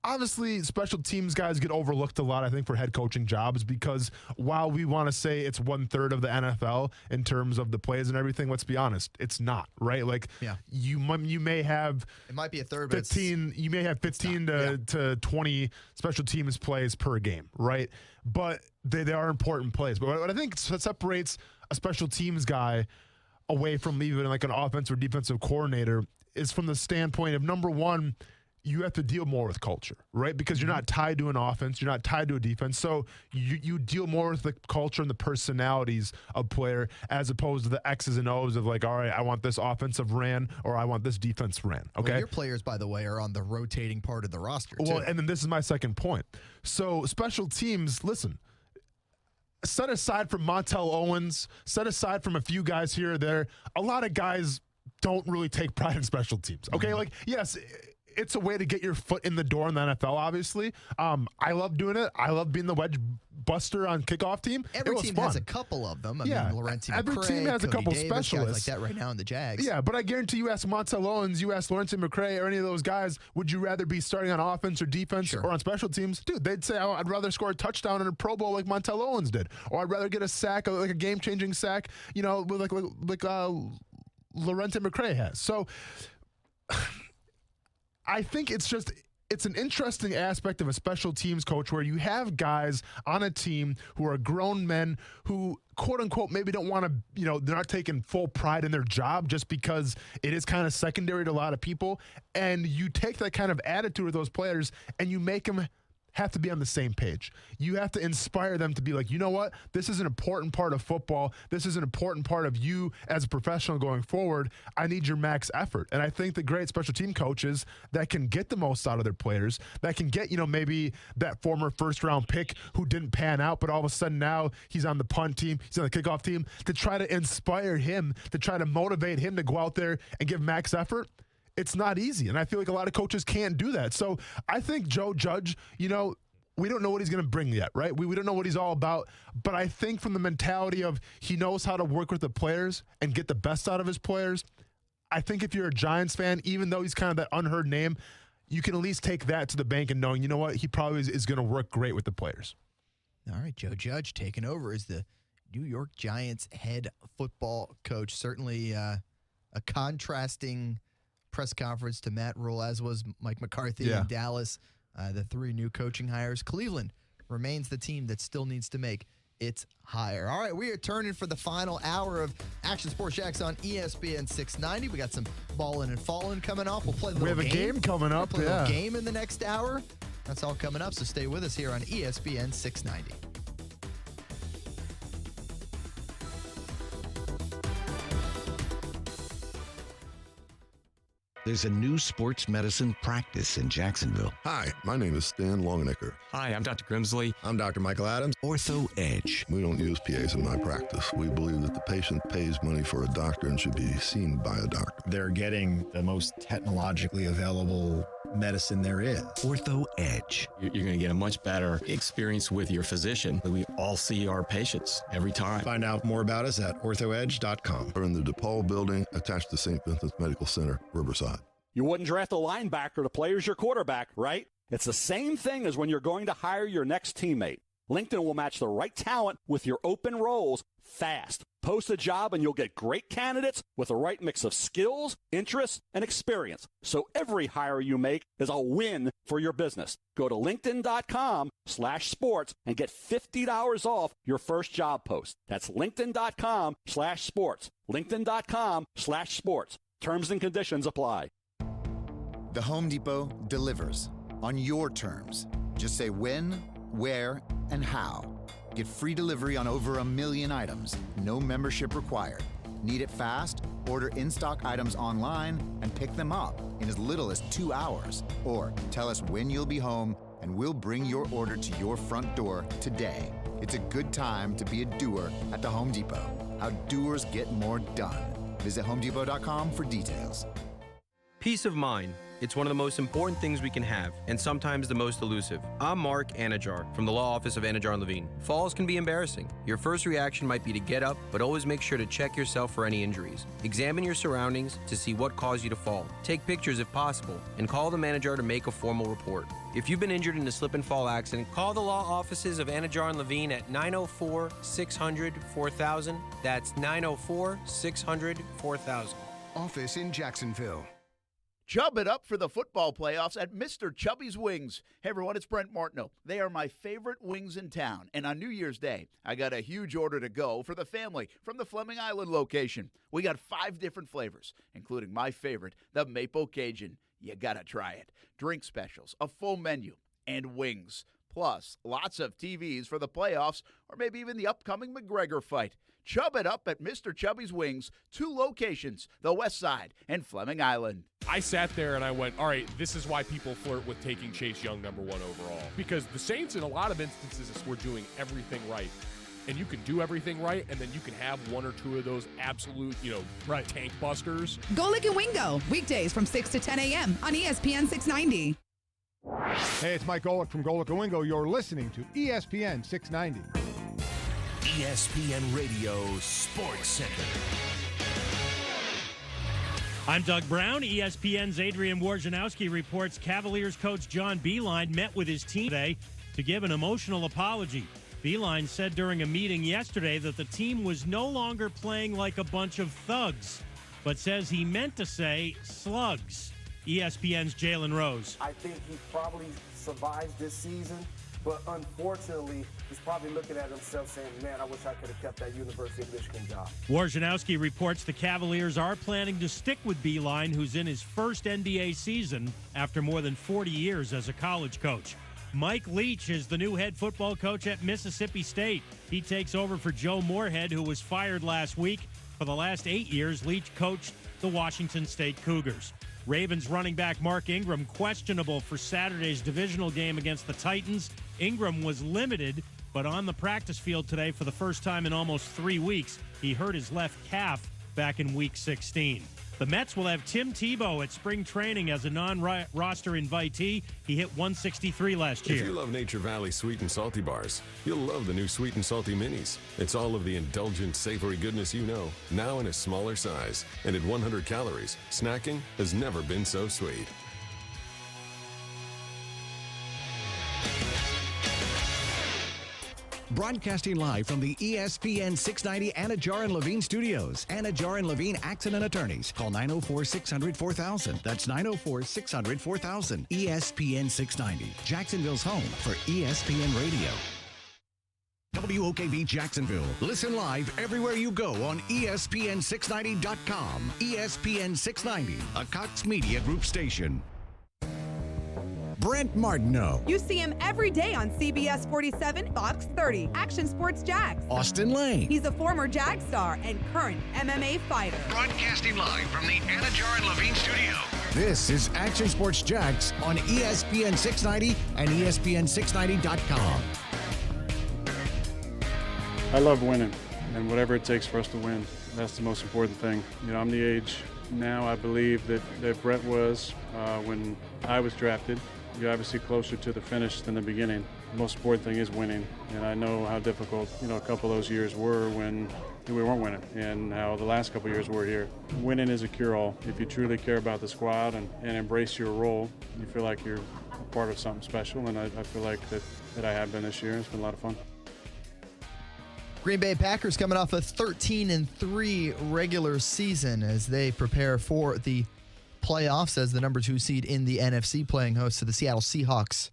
obviously, special teams guys get overlooked a lot, I think, for head coaching jobs because while we want to say it's 1/3 of the NFL in terms of the plays and everything, let's be honest, it's not, right? Like, you may have it might be a third, 15. You may have 15 to 20 special teams plays per game, right? But they are important plays. But what I think separates a special teams guy away from even like an offensive or defensive coordinator is from the standpoint of, number one, you have to deal more with culture, right? Because you're not tied to an offense, you're not tied to a defense. So you deal more with the culture and the personalities of player as opposed to the X's and O's of like, all right, I want this offensive ran or I want this defense ran. Okay. Well, your players, by the way, are on the rotating part of the roster, too. Well, and then this is my second point. So special teams, listen, set aside from Montel Owens, set aside from a few guys here or there, a lot of guys don't really take pride in special teams. Okay. Like, yes, it's a way to get your foot in the door in the NFL, obviously. I love doing it. I love being the wedge buster on kickoff team. Every team has a couple of them. I mean, Laurenti every McCray, team has Cody a couple Davis, specialists guys like that right now in the Jags. Yeah, but I guarantee you ask Montel Owens, you ask Laurenti McCray, or any of those guys, would you rather be starting on offense or defense or on special teams? Dude, they'd say, I'd rather score a touchdown in a Pro Bowl like Montel Owens did, or I'd rather get a sack, like a game-changing sack, with like Laurenti McCray has. So I think it's an interesting aspect of a special teams coach where you have guys on a team who are grown men who, quote unquote, maybe don't want to, they're not taking full pride in their job just because it is kind of secondary to a lot of people. And you take that kind of attitude of those players and you make them have to be on the same page. You have to inspire them to be like, you know what? This is an important part of football. This is an important part of you as a professional going forward. I need your max effort. And I think the great special team coaches that can get the most out of their players, that can get, maybe that former first-round pick who didn't pan out, but all of a sudden now he's on the punt team, he's on the kickoff team, to try to inspire him, to try to motivate him to go out there and give max effort. It's not easy, and I feel like a lot of coaches can't do that. So I think Joe Judge, we don't know what he's going to bring yet, right? We don't know what he's all about, but I think from the mentality of he knows how to work with the players and get the best out of his players, I think if you're a Giants fan, even though he's kind of that unheard name, you can at least take that to the bank and knowing, you know what, he probably is going to work great with the players. All right, Joe Judge taking over as the New York Giants head football coach. Certainly a contrasting press conference to Matt Rule, as was Mike McCarthy in Dallas, the 3 new coaching hires. Cleveland remains the team that still needs to make its hire. All right, we are turning for the final hour of Action Sports Jacks on ESPN 690. We got some ballin' and fallin' coming up. We'll play a little game. We have a game coming up. We'll play a little game in the next hour. That's all coming up, so stay with us here on ESPN 690. There's a new sports medicine practice in Jacksonville. Hi, my name is Stan Longenecker. Hi, I'm Dr. Grimsley. I'm Dr. Michael Adams. Ortho Edge. We don't use PAs in my practice. We believe that the patient pays money for a doctor and should be seen by a doctor. They're getting the most technologically available medicine there is. Ortho Edge. You're going to get a much better experience with your physician. We all see our patients every time. Find out more about us at orthoedge.com. We're in the DePaul building attached to St. Vincent's Medical Center, Riverside. You wouldn't draft a linebacker to play as your quarterback, right? It's the same thing as when you're going to hire your next teammate. LinkedIn will match the right talent with your open roles fast. Post a job and you'll get great candidates with the right mix of skills, interests, and experience. So every hire you make is a win for your business. Go to linkedin.com/sports and get $50 off your first job post. That's linkedin.com/sports. linkedin.com/sports. Terms and conditions apply. The Home Depot delivers on your terms. Just say when, where, and how. Get free delivery on over 1 million items. No membership required. Need it fast? Order in-stock items online and pick them up in as little as 2 hours. Or tell us when you'll be home and we'll bring your order to your front door today. It's a good time to be a doer at the Home Depot. How doers get more done. Visit HomeDepot.com for details. Peace of mind. It's one of the most important things we can have, and sometimes the most elusive. I'm Mark Anajar from the law office of Anajar & Levine. Falls can be embarrassing. Your first reaction might be to get up, but always make sure to check yourself for any injuries. Examine your surroundings to see what caused you to fall. Take pictures if possible, and call the manager to make a formal report. If you've been injured in a slip and fall accident, call the law offices of Anajar & Levine at 904-600-4000. That's 904-600-4000. Office in Jacksonville. Chub it up for the football playoffs at Mr. Chubby's Wings. Hey, everyone, it's Brent Martineau. They are my favorite wings in town. And on New Year's Day, I got a huge order to go for the family from the Fleming Island location. We got 5 different flavors, including my favorite, the Maple Cajun. You got to try it. Drink specials, a full menu, and wings. Plus, lots of TVs for the playoffs or maybe even the upcoming McGregor fight. Chub it up at Mr. Chubby's Wings, 2 locations, the West Side and Fleming Island. I sat there and I went, all right, this is why people flirt with taking Chase Young #1 overall. Because the Saints, in a lot of instances, were doing everything right. And you can do everything right, and then you can have 1 or 2 of those absolute, tank busters. Golic and Wingo, weekdays from 6 to 10 a.m. on ESPN 690. Hey, it's Mike Golic from Golic and Wingo. You're listening to ESPN 690. ESPN Radio Sports Center. I'm Doug Brown. ESPN's Adrian Wojnarowski reports Cavaliers coach John Beilein met with his team today to give an emotional apology. Beilein said during a meeting yesterday that the team was no longer playing like a bunch of thugs, but says he meant to say slugs. ESPN's Jalen Rose. I think he probably survives this season, but unfortunately, he's probably looking at himself saying, man, I wish I could have kept that University of Michigan job. Wojnarowski reports the Cavaliers are planning to stick with Beilein, who's in his first NBA season after more than 40 years as a college coach. Mike Leach is the new head football coach at Mississippi State. He takes over for Joe Moorhead, who was fired last week. For the last 8 years, Leach coached the Washington State Cougars. Ravens running back Mark Ingram questionable for Saturday's divisional game against the Titans. Ingram was limited, but on the practice field today for the first time in almost 3 weeks. He hurt his left calf back in Week 16. The Mets will have Tim Tebow at spring training as a non-roster invitee. He hit 163 last year. If you love Nature Valley sweet and salty bars, you'll love the new Sweet and Salty Minis. It's all of the indulgent, savory goodness you know, now in a smaller size. And at 100 calories, snacking has never been so sweet. Broadcasting live from the ESPN690 Anajar and Levine studios. Anajar and Levine Accident Attorneys. Call 904-600-4000. That's 904-600-4000. ESPN690. Jacksonville's home for ESPN Radio. WOKV Jacksonville. Listen live everywhere you go on ESPN690.com. ESPN690, a Cox Media Group station. Brent Martineau. You see him every day on CBS 47, Fox 30, Action Sports Jax. Austin Lane. He's a former Jag star and current MMA fighter. Broadcasting live from the Anajar and Levine studio. This is Action Sports Jax on ESPN 690 and ESPN690.com. I love winning, and whatever it takes for us to win, that's the most important thing. You know, I'm the age now, I believe, that Brett was when I was drafted. You're obviously closer to the finish than the beginning. The most important thing is winning, and I know how difficult, a couple of those years were when we weren't winning, and how the last couple of years were here. Winning is a cure-all. If you truly care about the squad and embrace your role, you feel like you're a part of something special, and I feel like that I have been this year. It's been a lot of fun. Green Bay Packers coming off a 13-3 regular season as they prepare for the playoffs as the number 2 seed in the NFC, playing host to the Seattle Seahawks.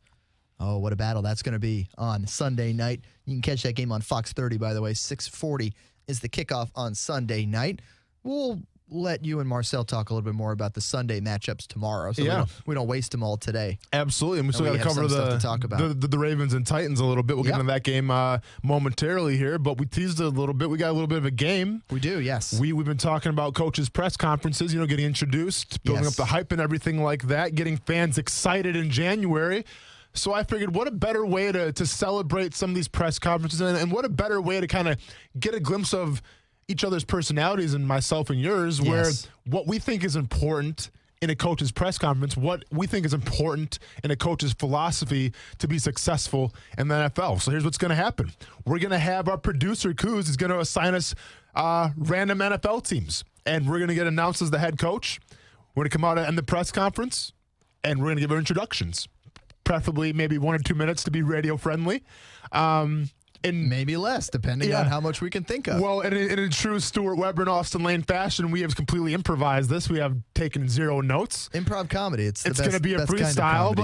Oh, what a battle that's going to be on Sunday night. You can catch that game on Fox 30, by the way. 6:40 is the kickoff on Sunday night. We'll let you and Marcel talk a little bit more about the Sunday matchups tomorrow, so we don't waste them all today. Absolutely, and we still got to cover the Ravens and Titans a little bit. We'll get into that game momentarily here, but we teased it a little bit. We got a little bit of a game. We do, yes. We've been talking about coaches' press conferences, getting introduced, building up the hype and everything like that, getting fans excited in January. So I figured, what a better way to celebrate some of these press conferences, and what a better way to kind of get a glimpse of each other's personalities, and myself and yours, where what we think is important in a coach's press conference, what we think is important in a coach's philosophy to be successful in the NFL. So here's what's going to happen. We're going to have our producer, Kuz, is going to assign us random NFL teams, and we're going to get announced as the head coach. We're going to come out in the press conference, and we're going to give our introductions, preferably maybe 1 or 2 minutes to be radio friendly. And maybe less, depending on how much we can think of. Well, in true Stuart Weber and Austin Lane fashion, we have completely improvised this. We have taken 0 notes. Improv comedy. It's going to be a freestyle.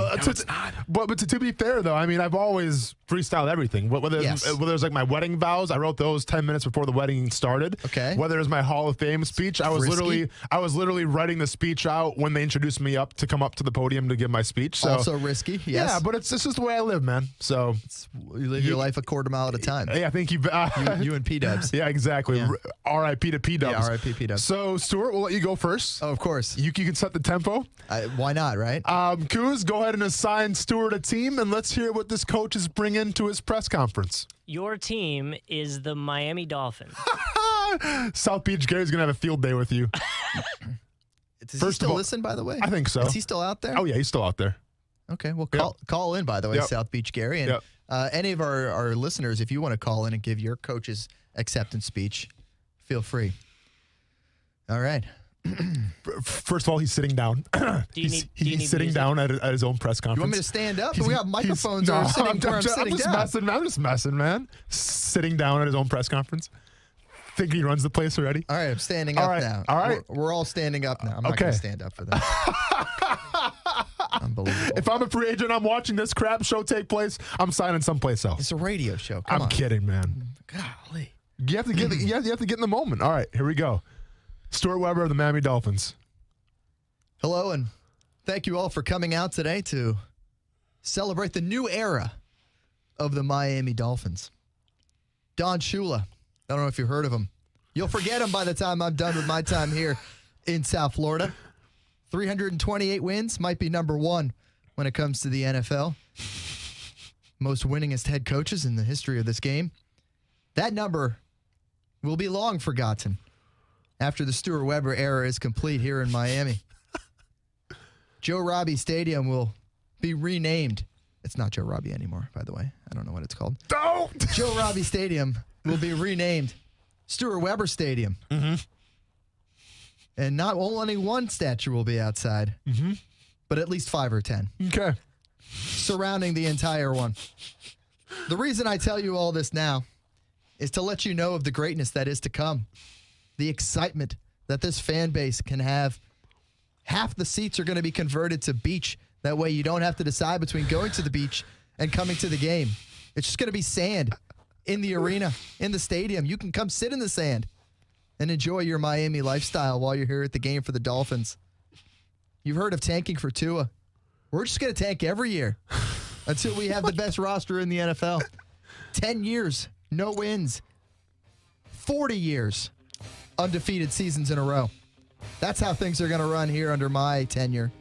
But to be fair, though, I mean, I've always freestyled everything. Whether it's like my wedding vows, I wrote those 10 minutes before the wedding started. Okay. Whether it's my Hall of Fame speech, I was literally writing the speech out when they introduced me up to come up to the podium to give my speech. So, also risky, yes. Yeah, but it's just the way I live, man. So you live your life a quarter mile at a time. Yeah, I think you and P-Dubs. Yeah, exactly. Yeah. R.I.P. to P-Dubs. Yeah, R.I.P. P-Dubs. So, Stuart, we'll let you go first. Oh, of course. You can set the tempo. Why not, right? Kuz, go ahead and assign Stuart a team, and let's hear what this coach is bringing to his press conference. Your team is the Miami Dolphins. South Beach Gary's going to have a field day with you. Does he still listen, by the way? I think so. Is he still out there? Oh, yeah, he's still out there. Okay, well, call in, by the way, South Beach Gary. And any of our listeners, if you want to call in and give your coach's acceptance speech, feel free. All right. First of all, he's sitting down. He's sitting down at his own press conference. You want me to stand up? We got microphones where I'm sitting down. I'm just messing, man. Sitting down at his own press conference. Think he runs the place already? All right, I'm standing up now. All right. We're all standing up now. I'm not going to stand up for that. Unbelievable. If I'm a free agent, I'm watching this crap show take place, I'm signing someplace else. It's a radio show. I'm kidding, man. Golly. You have to get you have to get in the moment. All right, here we go. Stuart Weber of the Miami Dolphins. Hello, and thank you all for coming out today to celebrate the new era of the Miami Dolphins. Don Shula. I don't know if you've heard of him. You'll forget him by the time I'm done with my time here in South Florida. 328 wins, might be number one when it comes to the NFL. Most winningest head coaches in the history of this game. That number will be long forgotten after the Stuart Weber era is complete here in Miami. Joe Robbie Stadium will be renamed. It's not Joe Robbie anymore, by the way. I don't know what it's called. Don't! Joe Robbie Stadium will be renamed Stuart Weber Stadium. Mm-hmm. And not only one statue will be outside, but at least 5 or 10. Okay. Surrounding the entire one. The reason I tell you all this now is to let you know of the greatness that is to come. The excitement that this fan base can have. Half the seats are going to be converted to beach. That way you don't have to decide between going to the beach and coming to the game. It's just going to be sand in the arena, in the stadium. You can come sit in the sand and enjoy your Miami lifestyle while you're here at the game for the Dolphins. You've heard of tanking for Tua. We're just going to tank every year until we have the best roster in the NFL. 10 years, no wins. 40 years, undefeated seasons in a row. That's how things are going to run here under my tenure.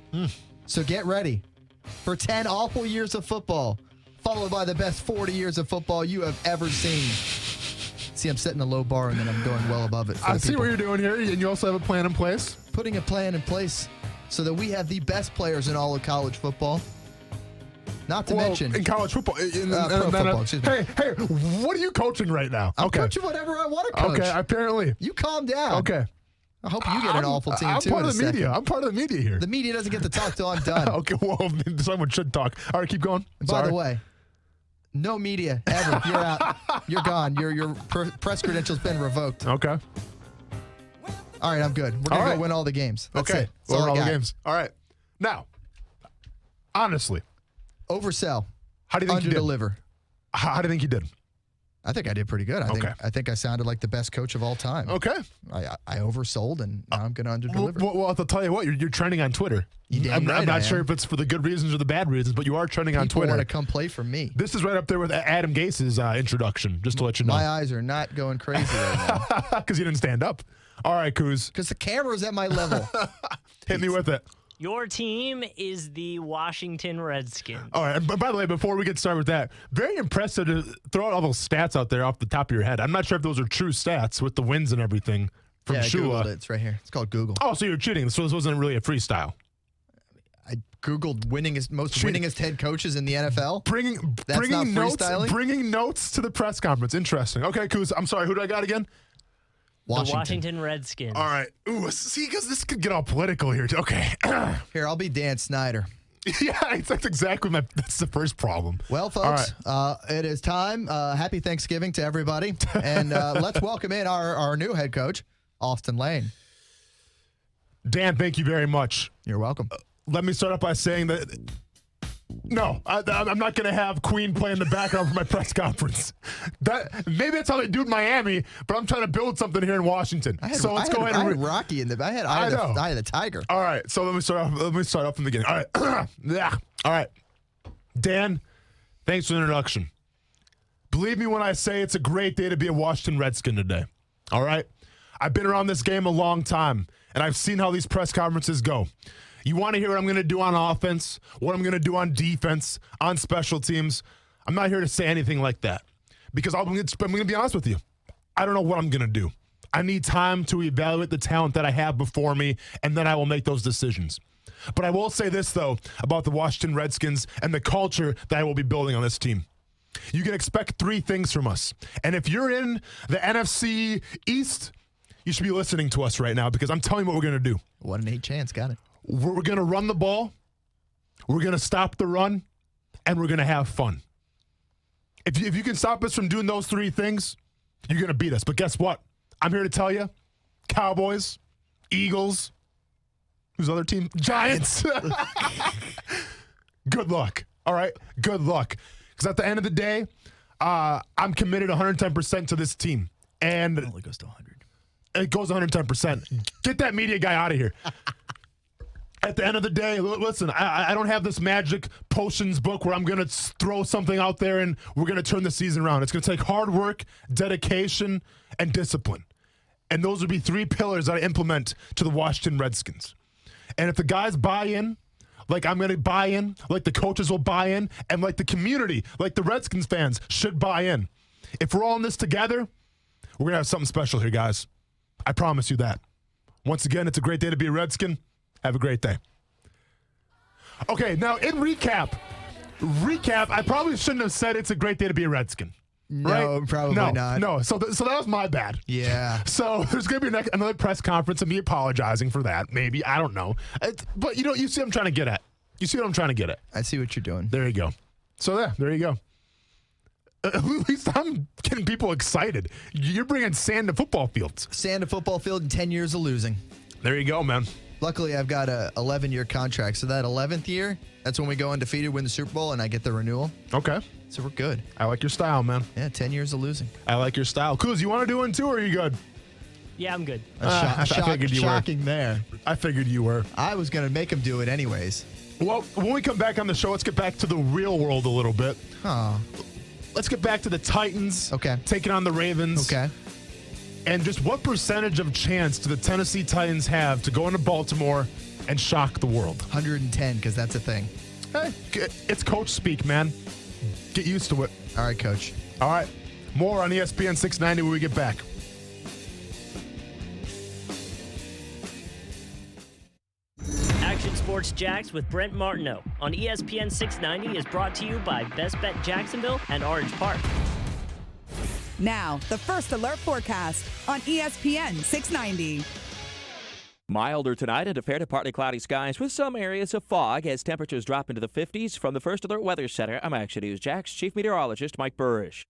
So get ready for 10 awful years of football, followed by the best 40 years of football you have ever seen. See, I'm setting a low bar, and then I'm going well above it. I see what you're doing here, and you also have a plan in place. Putting a plan in place so that we have the best players in all of college football. Not to mention in college football. pro football, excuse me. Hey, what are you coaching right now? I'm coaching whatever I want to coach. Okay, apparently. You calm down. Okay. I hope you get an awful team, I'm too. part in of the a media. second. I'm part of the media here. The media doesn't get to talk till I'm done. Okay, well, someone should talk. All right, keep going. By the way, no media ever. You're out. You're gone. Your press credential's been revoked. Okay. All right, I'm good. We're going to go win all the games. That's okay. it. That's Win all I the got. games. All right. Now, honestly. Oversell. How do you think you did? Under-deliver. How do you think you did? I think I did pretty good. I think I sounded like the best coach of all time. Okay. I oversold, and now I'm going to under-deliver. Well, I'll tell you what. You're trending on Twitter. I'm not sure if it's for the good reasons or the bad reasons, but you are trending on Twitter. People want to come play for me. This is right up there with Adam Gase's introduction, just to let you know. My eyes are not going crazy right now. Because you didn't stand up. All right, Kuz. Because the camera's at my level. Hit me with it. Your team is the Washington Redskins. All right. But by the way, before we get started with that, very impressive to throw out all those stats out there off the top of your head. I'm not sure if those are true stats with the wins and everything from I Shula. Googled it. It's right here. It's called Google. Oh, so you're cheating. So this wasn't really a freestyle. I Googled winningest head coaches in the NFL. Bringing notes to the press conference. Interesting. Okay, Kuz. I'm sorry. Who do I got again? The Washington Redskins. All right. Ooh, see, because this could get all political here. Okay. Here, I'll be Dan Snyder. Yeah, that's exactly that's the first problem. Well, folks, it is time. Happy Thanksgiving to everybody. And let's welcome in our new head coach, Austin Lane. Dan, thank you very much. You're welcome. Let me start off by saying that no, I'm not going to have Queen play in the background for my press conference. Maybe that's how they do in Miami, but I'm trying to build something here in Washington. Let's go ahead. I had Rocky in the. I had the Tiger. All right, so let me start off from the beginning. All right, yeah. All right, Dan, thanks for the introduction. Believe me when I say it's a great day to be a Washington Redskin today. All right, I've been around this game a long time, and I've seen how these press conferences go. You want to hear what I'm going to do on offense, what I'm going to do on defense, on special teams. I'm not here to say anything like that because I'm going to be honest with you. I don't know what I'm going to do. I need time to evaluate the talent that I have before me, and then I will make those decisions. But I will say this, though, about the Washington Redskins and the culture that I will be building on this team. You can expect 3 things from us. And if you're in the NFC East, you should be listening to us right now because I'm telling you what we're going to do. 1 in 8 chance. Got it. We're going to run the ball, we're going to stop the run, and we're going to have fun. If you can stop us from doing those 3 things, you're going to beat us. But guess what? I'm here to tell you, Cowboys, Eagles, who's the other team? Giants. Good luck. All right? Good luck. Because at the end of the day, I'm committed 110% to this team. And it only goes to 100. It goes 110%. Get that media guy out of here. At the end of the day, listen, I don't have this magic potions book where I'm going to throw something out there and we're going to turn the season around. It's going to take hard work, dedication, and discipline. And those would be 3 pillars that I implement to the Washington Redskins. And if the guys buy in, like I'm going to buy in, like the coaches will buy in, and like the community, like the Redskins fans should buy in. If we're all in this together, we're going to have something special here, guys. I promise you that. Once again, it's a great day to be a Redskin. Have a great day. Okay, now in recap, I probably shouldn't have said it's a great day to be a Redskin. No, right? probably not. No, so that was my bad. Yeah. So there's going to be another press conference and me apologizing for that. Maybe. I don't know. But you see what I'm trying to get at. You see what I'm trying to get at. I see what you're doing. There you go. So there you go. At least I'm getting people excited. You're bringing sand to football fields. Sand to football field and 10 years of losing. There you go, man. Luckily, I've got a 11-year contract. So that 11th year, that's when we go undefeated, win the Super Bowl, and I get the renewal. Okay. So we're good. I like your style, man. Yeah, 10 years of losing. I like your style. Kuz, you want to do one too, or are you good? Yeah, I'm good. I figured you shocking were. there. I figured you were. I was going to make him do it anyways. Well, when we come back on the show, let's get back to the real world a little bit. Oh. Let's get back to the Titans. Okay. Taking on the Ravens. Okay. And just what percentage of chance do the Tennessee Titans have to go into Baltimore and shock the world? 110, because that's a thing. Hey, it's coach speak, man. Get used to it. All right, coach. All right. More on ESPN 690 when we get back. Action Sports Jacks with Brent Martineau on ESPN 690 is brought to you by Best Bet Jacksonville and Orange Park. Now, the first alert forecast on ESPN 690. Milder tonight and a fair to partly cloudy skies with some areas of fog as temperatures drop into the 50s. From the First Alert Weather Center, I'm Action News Jax Chief Meteorologist Mike Burrish.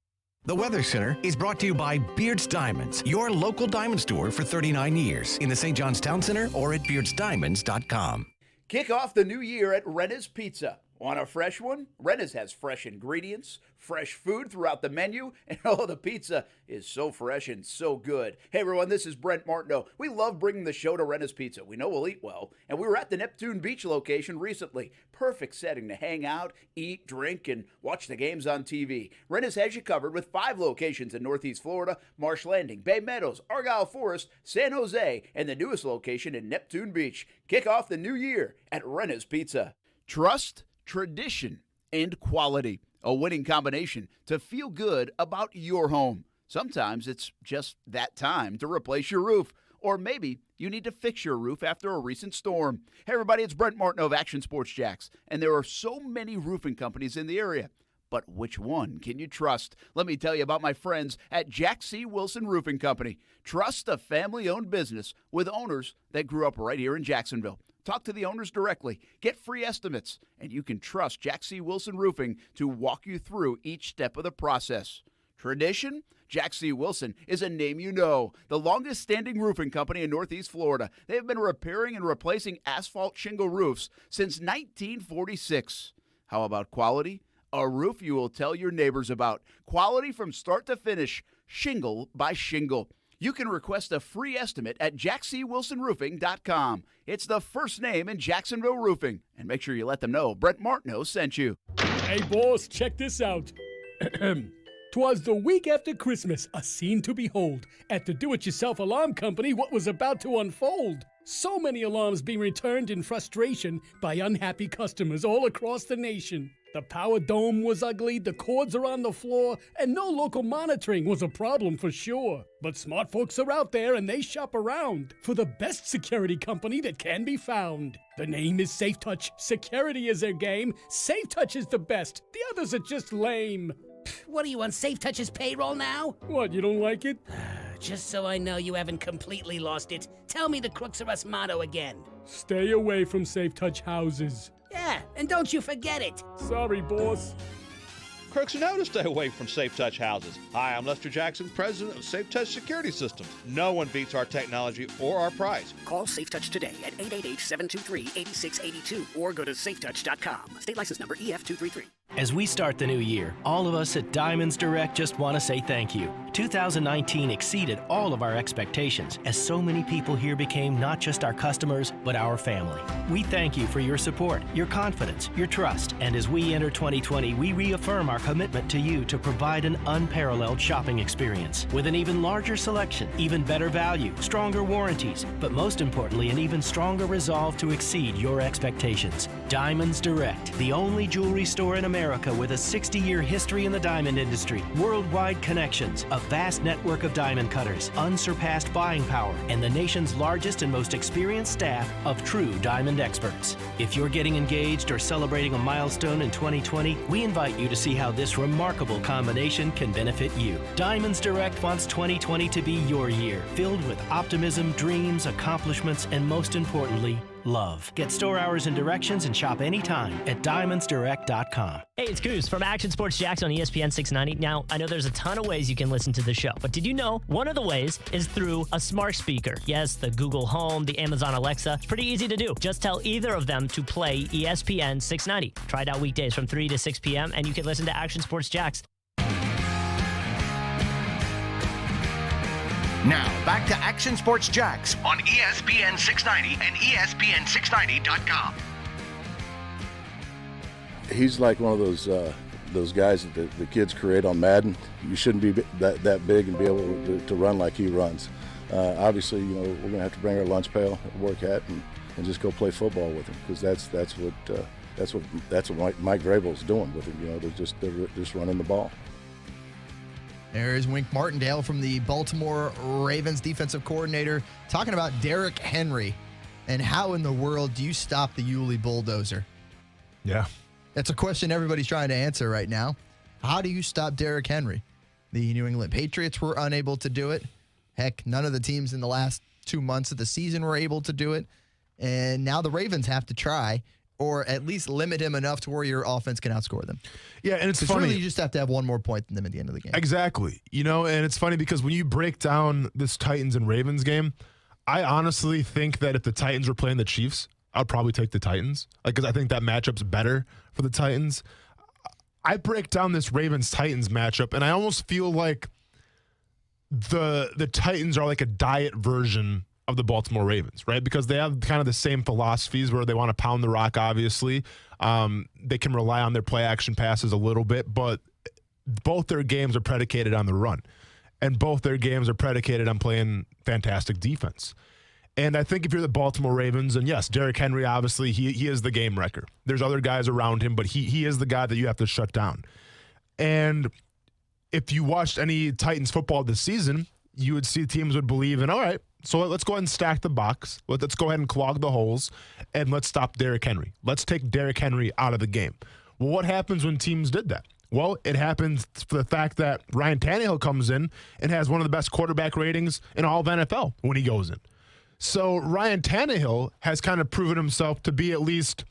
The Weather Center is brought to you by Beard's Diamonds, your local diamond store for 39 years in the St. John's Town Center or at beardsdiamonds.com. Kick off the new year at Renna's Pizza. Want a fresh one? Renna's has fresh ingredients, fresh food throughout the menu, and the pizza is so fresh and so good. Hey everyone, this is Brent Martineau. We love bringing the show to Renna's Pizza. We know we'll eat well, and we were at the Neptune Beach location recently. Perfect setting to hang out, eat, drink, and watch the games on TV. Renna's has you covered with 5 locations in Northeast Florida, Marsh Landing, Bay Meadows, Argyle Forest, San Jose, and the newest location in Neptune Beach. Kick off the new year at Renna's Pizza. Trust, tradition, and quality. A winning combination to feel good about your home. Sometimes it's just that time to replace your roof. Or maybe you need to fix your roof after a recent storm. Hey everybody, it's Brent Martineau of Action Sports Jacks. And there are so many roofing companies in the area. But which one can you trust? Let me tell you about my friends at Jack C. Wilson Roofing Company. Trust a family-owned business with owners that grew up right here in Jacksonville. Talk to the owners directly, get free estimates, and you can trust Jack C. Wilson Roofing to walk you through each step of the process. Tradition? Jack C. Wilson is a name you know. The longest-standing roofing company in Northeast Florida. They have been repairing and replacing asphalt shingle roofs since 1946. How about quality? A roof you will tell your neighbors about. Quality from start to finish, shingle by shingle. You can request a free estimate at jackcwilsonroofing.com. It's the first name in Jacksonville roofing. And make sure you let them know Brent Martineau sent you. Hey, boss, check this out. 'Twas the week after Christmas, a scene to behold. At the do-it-yourself alarm company, what was about to unfold? So many alarms being returned in frustration by unhappy customers all across the nation. The power dome was ugly, the cords are on the floor, and no local monitoring was a problem for sure. But smart folks are out there and they shop around for the best security company that can be found. The name is Safe Touch. Security is their game. Safe Touch is the best. The others are just lame. What are you on Safe Touch's payroll now? What, you don't like it? Just so I know you haven't completely lost it, tell me the Crooks R Us motto again. Stay away from Safe Touch houses. Yeah, and don't you forget it. Sorry, boss. Crooks know to stay away from Safe Touch houses. Hi, I'm Lester Jackson, president of Safe Touch Security Systems. No one beats our technology or our price. Call Safe Touch today at 888-723-8682 or go to safetouch.com. State license number EF233. As we start the new year, all of us at Diamonds Direct just want to say thank you. 2019 exceeded all of our expectations as so many people here became not just our customers, but our family. We thank you for your support, your confidence, your trust, and as we enter 2020, we reaffirm our commitment to you to provide an unparalleled shopping experience with an even larger selection, even better value, stronger warranties, but most importantly, an even stronger resolve to exceed your expectations. Diamonds Direct, the only jewelry store in America with a 60-year history in the diamond industry, worldwide connections, a vast network of diamond cutters, unsurpassed buying power, and the nation's largest and most experienced staff of true diamond experts. If you're getting engaged or celebrating a milestone in 2020, we invite you to see how this remarkable combination can benefit you. Diamonds Direct wants 2020 to be your year, filled with optimism, dreams, accomplishments, and most importantly, love. Get store hours and directions and shop anytime at diamondsdirect.com. Hey, it's Coos from Action Sports Jacks on ESPN690. Now, I know there's a ton of ways you can listen to the show, but did you know one of the ways is through a smart speaker? Yes, the Google Home, the Amazon Alexa. It's pretty easy to do. Just tell either of them to play ESPN690. Try it out weekdays from 3 to 6 p.m., and you can listen to Action Sports Jacks. Now, back to Action Sports Jacks on ESPN 690 and ESPN690.com. He's like one of those guys that the kids create on Madden. You shouldn't be that big and be able to run like he runs. Obviously, we're going to have to bring our lunch pail, work hat, and just go play football with him because that's what Mike Vrabel's doing with him. They're just running the ball. There is Wink Martindale from the Baltimore Ravens defensive coordinator talking about Derrick Henry and how in the world do you stop the Yulee bulldozer? Yeah. That's a question everybody's trying to answer right now. How do you stop Derrick Henry? The New England Patriots were unable to do it. Heck, none of the teams in the last 2 months of the season were able to do it. And now the Ravens have to try, or at least limit him enough to where your offense can outscore them. Yeah, and it's funny. Really, you just have to have one more point than them at the end of the game. Exactly. And it's funny because when you break down this Titans and Ravens game, I honestly think that if the Titans were playing the Chiefs, I'd probably take the Titans. Because I think that matchup's better for the Titans. I break down this Ravens-Titans matchup, and I almost feel like the Titans are like a diet version of the Baltimore Ravens, right? Because they have kind of the same philosophies where they want to pound the rock, obviously. They can rely on their play action passes a little bit, but both their games are predicated on the run. And both their games are predicated on playing fantastic defense. And I think if you're the Baltimore Ravens, and yes, Derrick Henry, obviously, he is the game wrecker. There's other guys around him, but he is the guy that you have to shut down. And if you watched any Titans football this season, you would see teams would believe in, all right, so let's go ahead and stack the box. Let's go ahead and clog the holes, and let's stop Derrick Henry. Let's take Derrick Henry out of the game. Well, what happens when teams did that? Well, it happens for the fact that Ryan Tannehill comes in and has one of the best quarterback ratings in all of NFL when he goes in. So Ryan Tannehill has kind of proven himself to be at least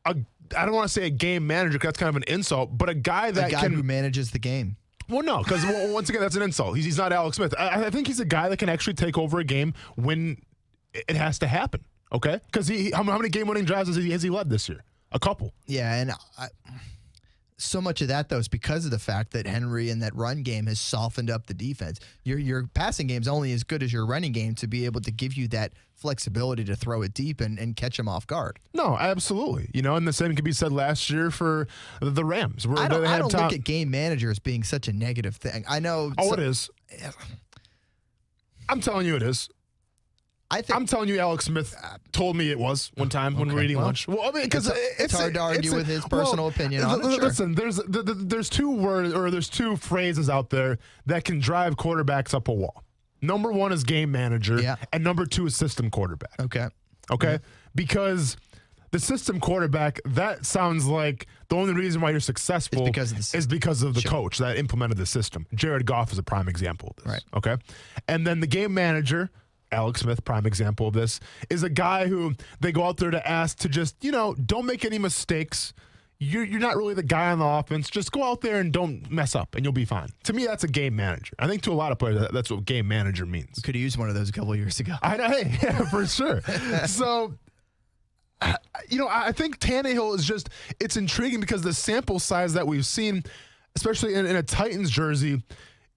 I don't want to say a game manager because that's kind of an insult, but a guy who manages the game. Well, no, because once again, that's an insult. He's not Alex Smith. I think he's a guy that can actually take over a game when it has to happen, okay? Because how many game-winning drives has he led this year? A couple. Yeah, and so much of that, though, is because of the fact that Henry and that run game has softened up the defense. Your passing game's only as good as your running game to be able to give you that flexibility to throw it deep and catch them off guard. No, absolutely. And the same could be said last year for the Rams. I don't look at game manager as being such a negative thing. I know. Oh, it is. I'm telling you it is. I'm telling you, Alex Smith told me it was one time when we were eating lunch. Well, I mean, because it's hard to argue with his personal opinion on it. Listen, there's two phrases out there that can drive quarterbacks up a wall. Number one is game manager, and number two is system quarterback. Okay. Yeah. Because the system quarterback, that sounds like the only reason why you're successful is because of the coach that implemented the system. Jared Goff is a prime example of this. Right. Okay. And then the game manager, Alex Smith, prime example of this, is a guy who they go out there to ask to just, don't make any mistakes. you're not really the guy on the offense. Just go out there and don't mess up, and you'll be fine. To me, that's a game manager. I think to a lot of players, that's what game manager means. We could have used one of those a couple of years ago. I know, hey, yeah, for sure. So, I think Tannehill is just, it's intriguing because the sample size that we've seen, especially in a Titans jersey,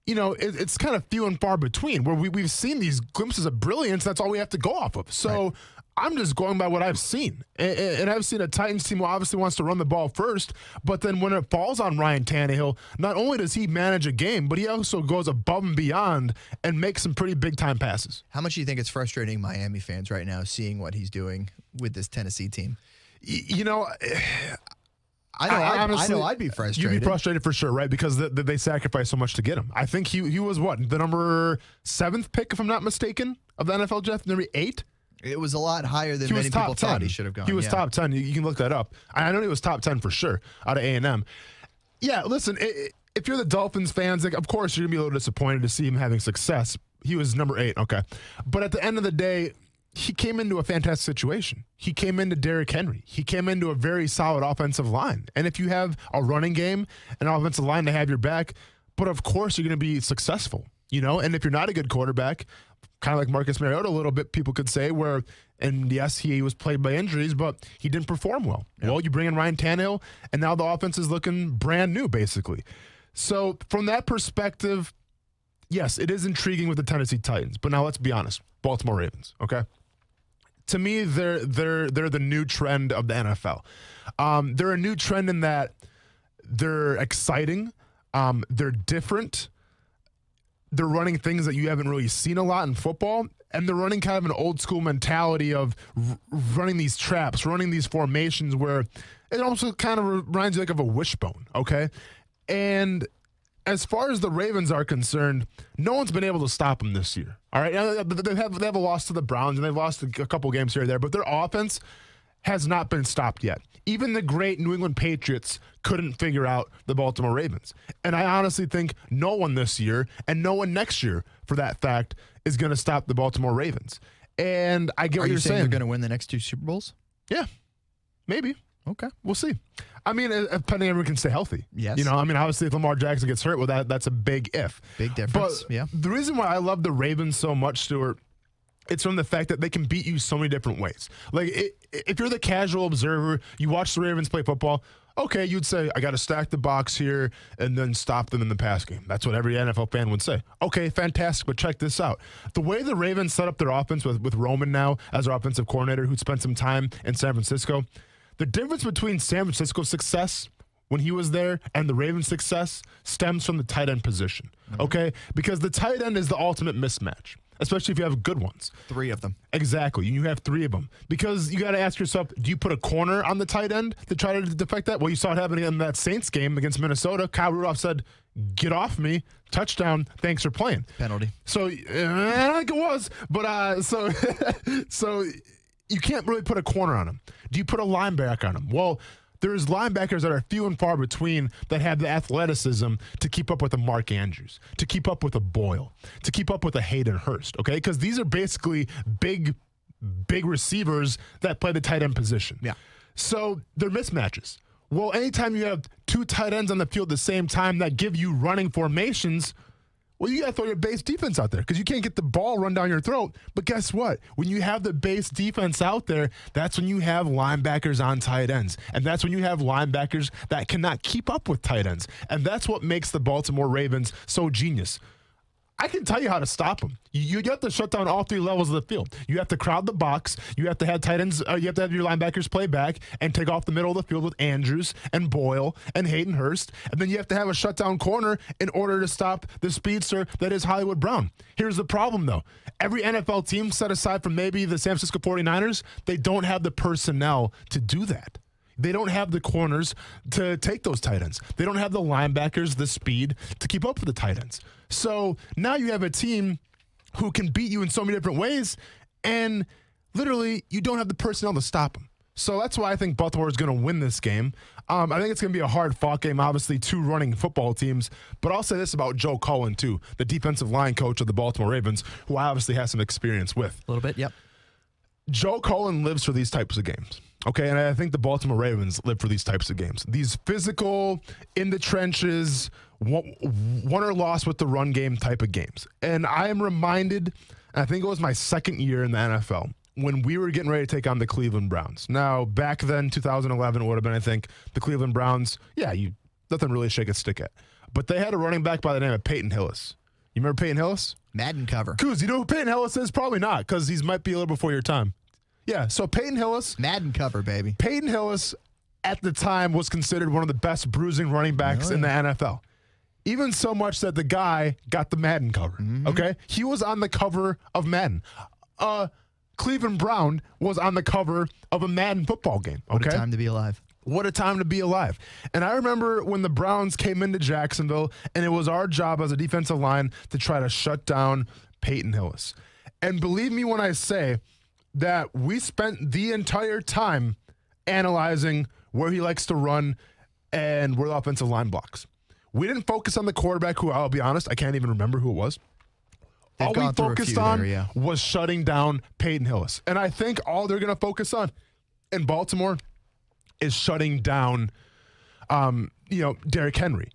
it's kind of few and far between where we've seen these glimpses of brilliance. That's all we have to go off of. So right. I'm just going by what I've seen. And I've seen a Titans team who obviously wants to run the ball first, but then when it falls on Ryan Tannehill, not only does he manage a game, but he also goes above and beyond and makes some pretty big-time passes. How much do you think it's frustrating Miami fans right now seeing what he's doing with this Tennessee team? I know I'd be frustrated. You'd be frustrated for sure, right? Because they sacrificed so much to get him. I think he was the number 7th pick, if I'm not mistaken, of the NFL draft, number 8? It was a lot higher than many people thought he should have gone. He was top 10. You can look that up. I know he was top 10 for sure out of A&M. Yeah, listen, if you're the Dolphins fans, of course you're going to be a little disappointed to see him having success. He was number 8, okay. But at the end of the day, he came into a fantastic situation. He came into Derrick Henry. He came into a very solid offensive line. And if you have a running game, an offensive line to have your back, but of course you're going to be successful, And if you're not a good quarterback, kind of like Marcus Mariota a little bit, people could say, and yes, he was plagued by injuries, but he didn't perform well. Yep. Well, you bring in Ryan Tannehill, and now the offense is looking brand new, basically. So from that perspective, yes, it is intriguing with the Tennessee Titans. But now let's be honest, Baltimore Ravens, okay? To me, they're the new trend of the NFL. They're a new trend in that they're exciting, they're different, they're running things that you haven't really seen a lot in football, and they're running kind of an old school mentality of running these traps, running these formations where it also kind of reminds you like of a wishbone, okay? And as far as the Ravens are concerned, no one's been able to stop them this year. All right, they have a loss to the Browns, and they've lost a couple games here or there, but their offense has not been stopped yet. Even the great New England Patriots couldn't figure out the Baltimore Ravens. And I honestly think no one this year, and no one next year, for that fact, is going to stop the Baltimore Ravens. And I get what you're saying. They're going to win the next 2 Super Bowls? Yeah, maybe. Okay. We'll see. I mean, depending on everyone can stay healthy. Yes. Obviously, if Lamar Jackson gets hurt, well, that's a big if. Big difference, but yeah. The reason why I love the Ravens so much, Stuart, it's from the fact that they can beat you so many different ways. Like, if you're the casual observer, you watch the Ravens play football, okay, you'd say, I got to stack the box here and then stop them in the pass game. That's what every NFL fan would say. Okay, fantastic, but check this out. The way the Ravens set up their offense with Roman now as their offensive coordinator, who'd spent some time in San Francisco, the difference between San Francisco's success when he was there and the Ravens' success stems from the tight end position, okay? Because the tight end is the ultimate mismatch, especially if you have good ones. 3 of them. Exactly. You have 3 of them. Because you got to ask yourself, do you put a corner on the tight end to try to defect that? Well, you saw it happening in that Saints game against Minnesota. Kyle Rudolph said, get off me. Touchdown. Thanks for playing. Penalty. So, I don't think it was. But so you can't really put a corner on him. Do you put a linebacker on him? Well, there's linebackers that are few and far between that have the athleticism to keep up with a Mark Andrews, to keep up with a Boyle, to keep up with a Hayden Hurst, okay? Because these are basically big receivers that play the tight end position. Yeah. So they're mismatches. Well, anytime you have 2 tight ends on the field at the same time that give you running formations, well, you got to throw your base defense out there because you can't get the ball run down your throat. But guess what? When you have the base defense out there, that's when you have linebackers on tight ends. And that's when you have linebackers that cannot keep up with tight ends. And that's what makes the Baltimore Ravens so genius. I can tell you how to stop them. You have to shut down all 3 levels of the field. You have to crowd the box. You have to have tight ends. You have to have your linebackers play back and take off the middle of the field with Andrews and Boyle and Hayden Hurst. And then you have to have a shutdown corner in order to stop the speedster that is Hollywood Brown. Here's the problem, though. Every NFL team, set aside from maybe the San Francisco 49ers, they don't have the personnel to do that. They don't have the corners to take those tight ends. They don't have the linebackers, the speed to keep up with the tight ends. So now you have a team who can beat you in so many different ways, and literally you don't have the personnel to stop them. So that's why I think Baltimore is going to win this game. I think it's going to be a hard-fought game, obviously, 2 running football teams. But I'll say this about Joe Cullen, too, the defensive line coach of the Baltimore Ravens, who I obviously have some experience with. A little bit, yep. Joe Cullen lives for these types of games. Okay, and I think the Baltimore Ravens live for these types of games. These physical, in the trenches, won or lost with the run game type of games. And I am reminded, I think it was my second year in the NFL, when we were getting ready to take on the Cleveland Browns. Now, back then, 2011 would have been, I think, the Cleveland Browns, nothing really to shake a stick at. But they had a running back by the name of Peyton Hillis. You remember Peyton Hillis? Madden cover. Coos, you know who Peyton Hillis is? Probably not, because he might be a little before your time. Yeah, so Peyton Hillis. Madden cover, baby. Peyton Hillis, at the time, was considered one of the best bruising running backs in the NFL. Even so much that the guy got the Madden cover, okay? He was on the cover of Madden. Cleveland Brown was on the cover of a Madden football game, okay? What a time to be alive. What a time to be alive. And I remember when the Browns came into Jacksonville, and it was our job as a defensive line to try to shut down Peyton Hillis. And believe me when I say that we spent the entire time analyzing where he likes to run and where the offensive line blocks. We didn't focus on the quarterback, who, I'll be honest, I can't even remember who it was. All we focused on was shutting down Peyton Hillis. And I think all they're going to focus on in Baltimore is shutting down, Derrick Henry.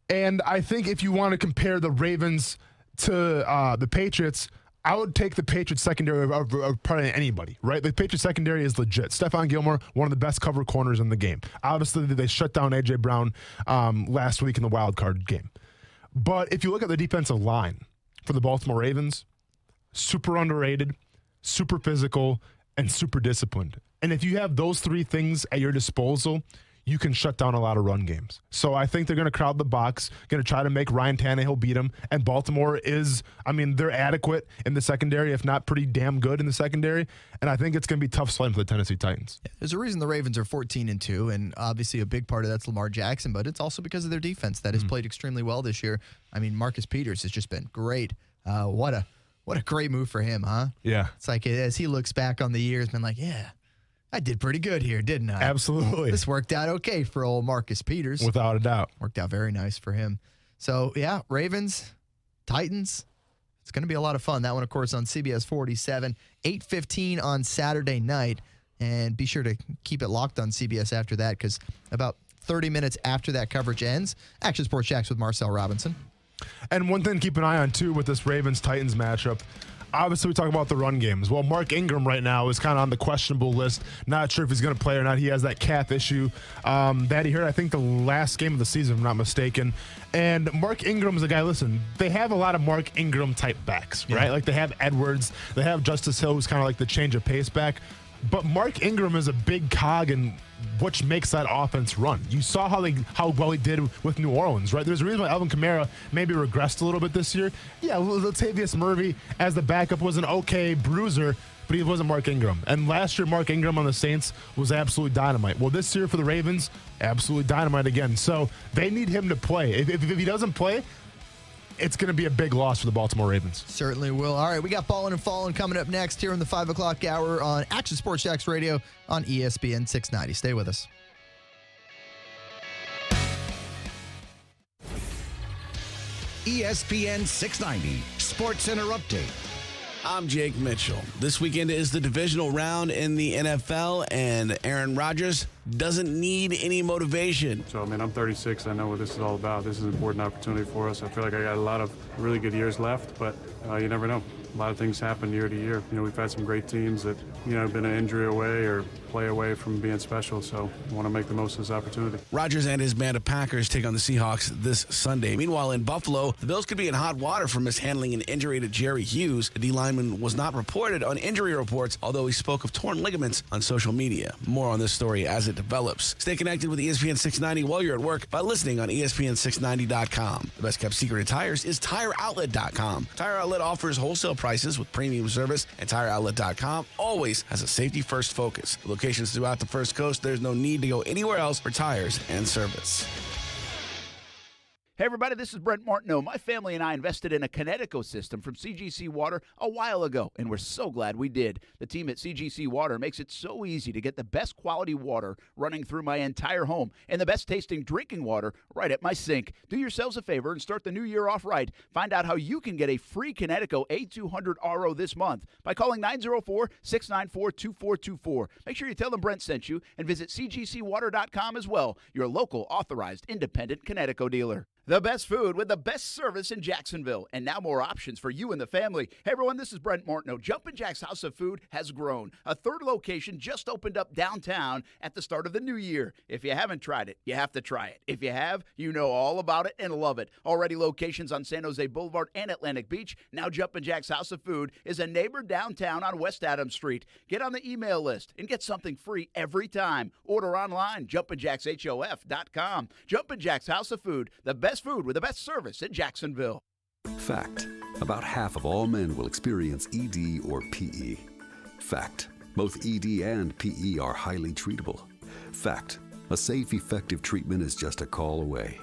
And I think if you want to compare the Ravens to the Patriots, I would take the Patriots secondary over probably anybody, right? The Patriots secondary is legit. Stephon Gilmore, one of the best cover corners in the game. Obviously, they shut down A.J. Brown last week in the wild card game. But if you look at the defensive line for the Baltimore Ravens, super underrated, super physical, and super disciplined. And if you have those three things at your disposal, you can shut down a lot of run games. So I think they're going to crowd the box, going to try to make Ryan Tannehill beat them. And Baltimore is, they're adequate in the secondary, if not pretty damn good in the secondary. And I think it's going to be tough sledding for the Tennessee Titans. There's a reason the Ravens are 14-2, and obviously a big part of that's Lamar Jackson, but it's also because of their defense that has played extremely well this year. Marcus Peters has just been great. What a great move for him, huh? Yeah. It's like as he looks back on the year, it's been like, I did pretty good here, didn't I? Absolutely. This worked out okay for old Marcus Peters. Without a doubt. Worked out very nice for him. So, Ravens, Titans, it's going to be a lot of fun. That one, of course, on CBS 47, 8:15 on Saturday night. And be sure to keep it locked on CBS after that, because about 30 minutes after that coverage ends, Action Sports Jacks with Marcel Robinson. And one thing to keep an eye on, too, with this Ravens-Titans matchup, obviously we talk about the run games. Well, Mark Ingram right now is kind of on the questionable list. Not sure if he's going to play or not. He has that calf issue that he hurt, I think, the last game of the season, if I'm not mistaken. And Mark Ingram is a guy, listen, they have a lot of Mark Ingram-type backs, right? Like they have Edwards. They have Justice Hill, who's kind of like the change of pace back. But Mark Ingram is a big cog in which makes that offense run. You saw how well he did with New Orleans, right? There's a reason why Alvin Kamara maybe regressed a little bit this year. Yeah, Latavius Murray as the backup was an okay bruiser, but he wasn't Mark Ingram. And last year, Mark Ingram on the Saints was absolutely dynamite. Well, this year for the Ravens, absolutely dynamite again. So they need him to play. If he doesn't play, it's going to be a big loss for the Baltimore Ravens. Certainly will. All right, we got Ballin' and Fallin' coming up next here in the 5 o'clock hour on Action Sports Jacks Radio on ESPN 690. Stay with us. ESPN 690 Sports Center Update. I'm Jake Mitchell. This weekend is the divisional round in the NFL, and Aaron Rodgers doesn't need any motivation. So, I'm 36. I know what this is all about. This is an important opportunity for us. I feel like I got a lot of really good years left, but you never know. A lot of things happen year to year. We've had some great teams that, have been an injury away or play away from being special, so I want to make the most of this opportunity. Rodgers and his band of Packers take on the Seahawks this Sunday. Meanwhile, in Buffalo, the Bills could be in hot water for mishandling an injury to Jerry Hughes. The D lineman was not reported on injury reports, although he spoke of torn ligaments on social media. More on this story as it develops. Stay connected with ESPN 690 while you're at work by listening on ESPN690.com. The best kept secret of tires is TireOutlet.com. Tire Outlet offers wholesale prices with premium service, and TireOutlet.com always has a safety-first focus. With locations throughout the First Coast, there's no need to go anywhere else for tires and service. Hey, everybody, this is Brent Martineau. My family and I invested in a Connecticut system from CGC Water a while ago, and we're so glad we did. The team at CGC Water makes it so easy to get the best quality water running through my entire home and the best tasting drinking water right at my sink. Do yourselves a favor and start the new year off right. Find out how you can get a free Connecticut A200 RO this month by calling 904-694-2424. Make sure you tell them Brent sent you and visit cgcwater.com as well, your local authorized independent Connecticut dealer. The best food with the best service in Jacksonville, and now more options for you and the family. Hey, everyone, this is Brent Martineau. Jumpin' Jack's House of Food has grown. A third location just opened up downtown at the start of the new year. If you haven't tried it, you have to try it. If you have, you know all about it and love it. Already locations on San Jose Boulevard and Atlantic Beach. Now Jumpin' Jack's House of Food is a neighbor downtown on West Adams Street. Get on the email list and get something free every time. Order online, jumpinjackshof.com. Jumpin' Jack's House of Food, the best food with the best service in Jacksonville. Fact: about half of all men will experience ED or PE. Fact: both ED and PE are highly treatable. Fact: a safe, effective treatment is just a call away.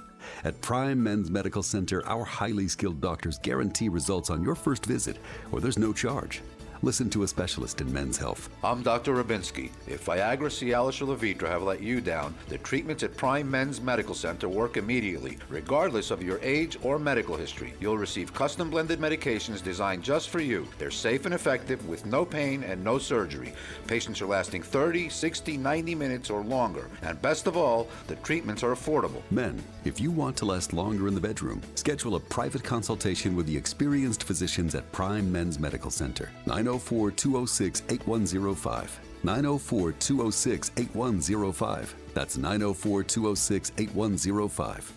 At Prime Men's Medical Center, our highly skilled doctors guarantee results on your first visit, or there's no charge. Listen to a specialist in men's health. I'm Dr. Rabinsky. If Viagra, Cialis, or Levitra have let you down, the treatments at Prime Men's Medical Center work immediately, regardless of your age or medical history. You'll receive custom blended medications designed just for you. They're safe and effective with no pain and no surgery. Patients are lasting 30, 60, 90 minutes or longer. And best of all, the treatments are affordable. Men, if you want to last longer in the bedroom, schedule a private consultation with the experienced physicians at Prime Men's Medical Center. 904-206-8105. 904-206-8105. That's 904-206-8105.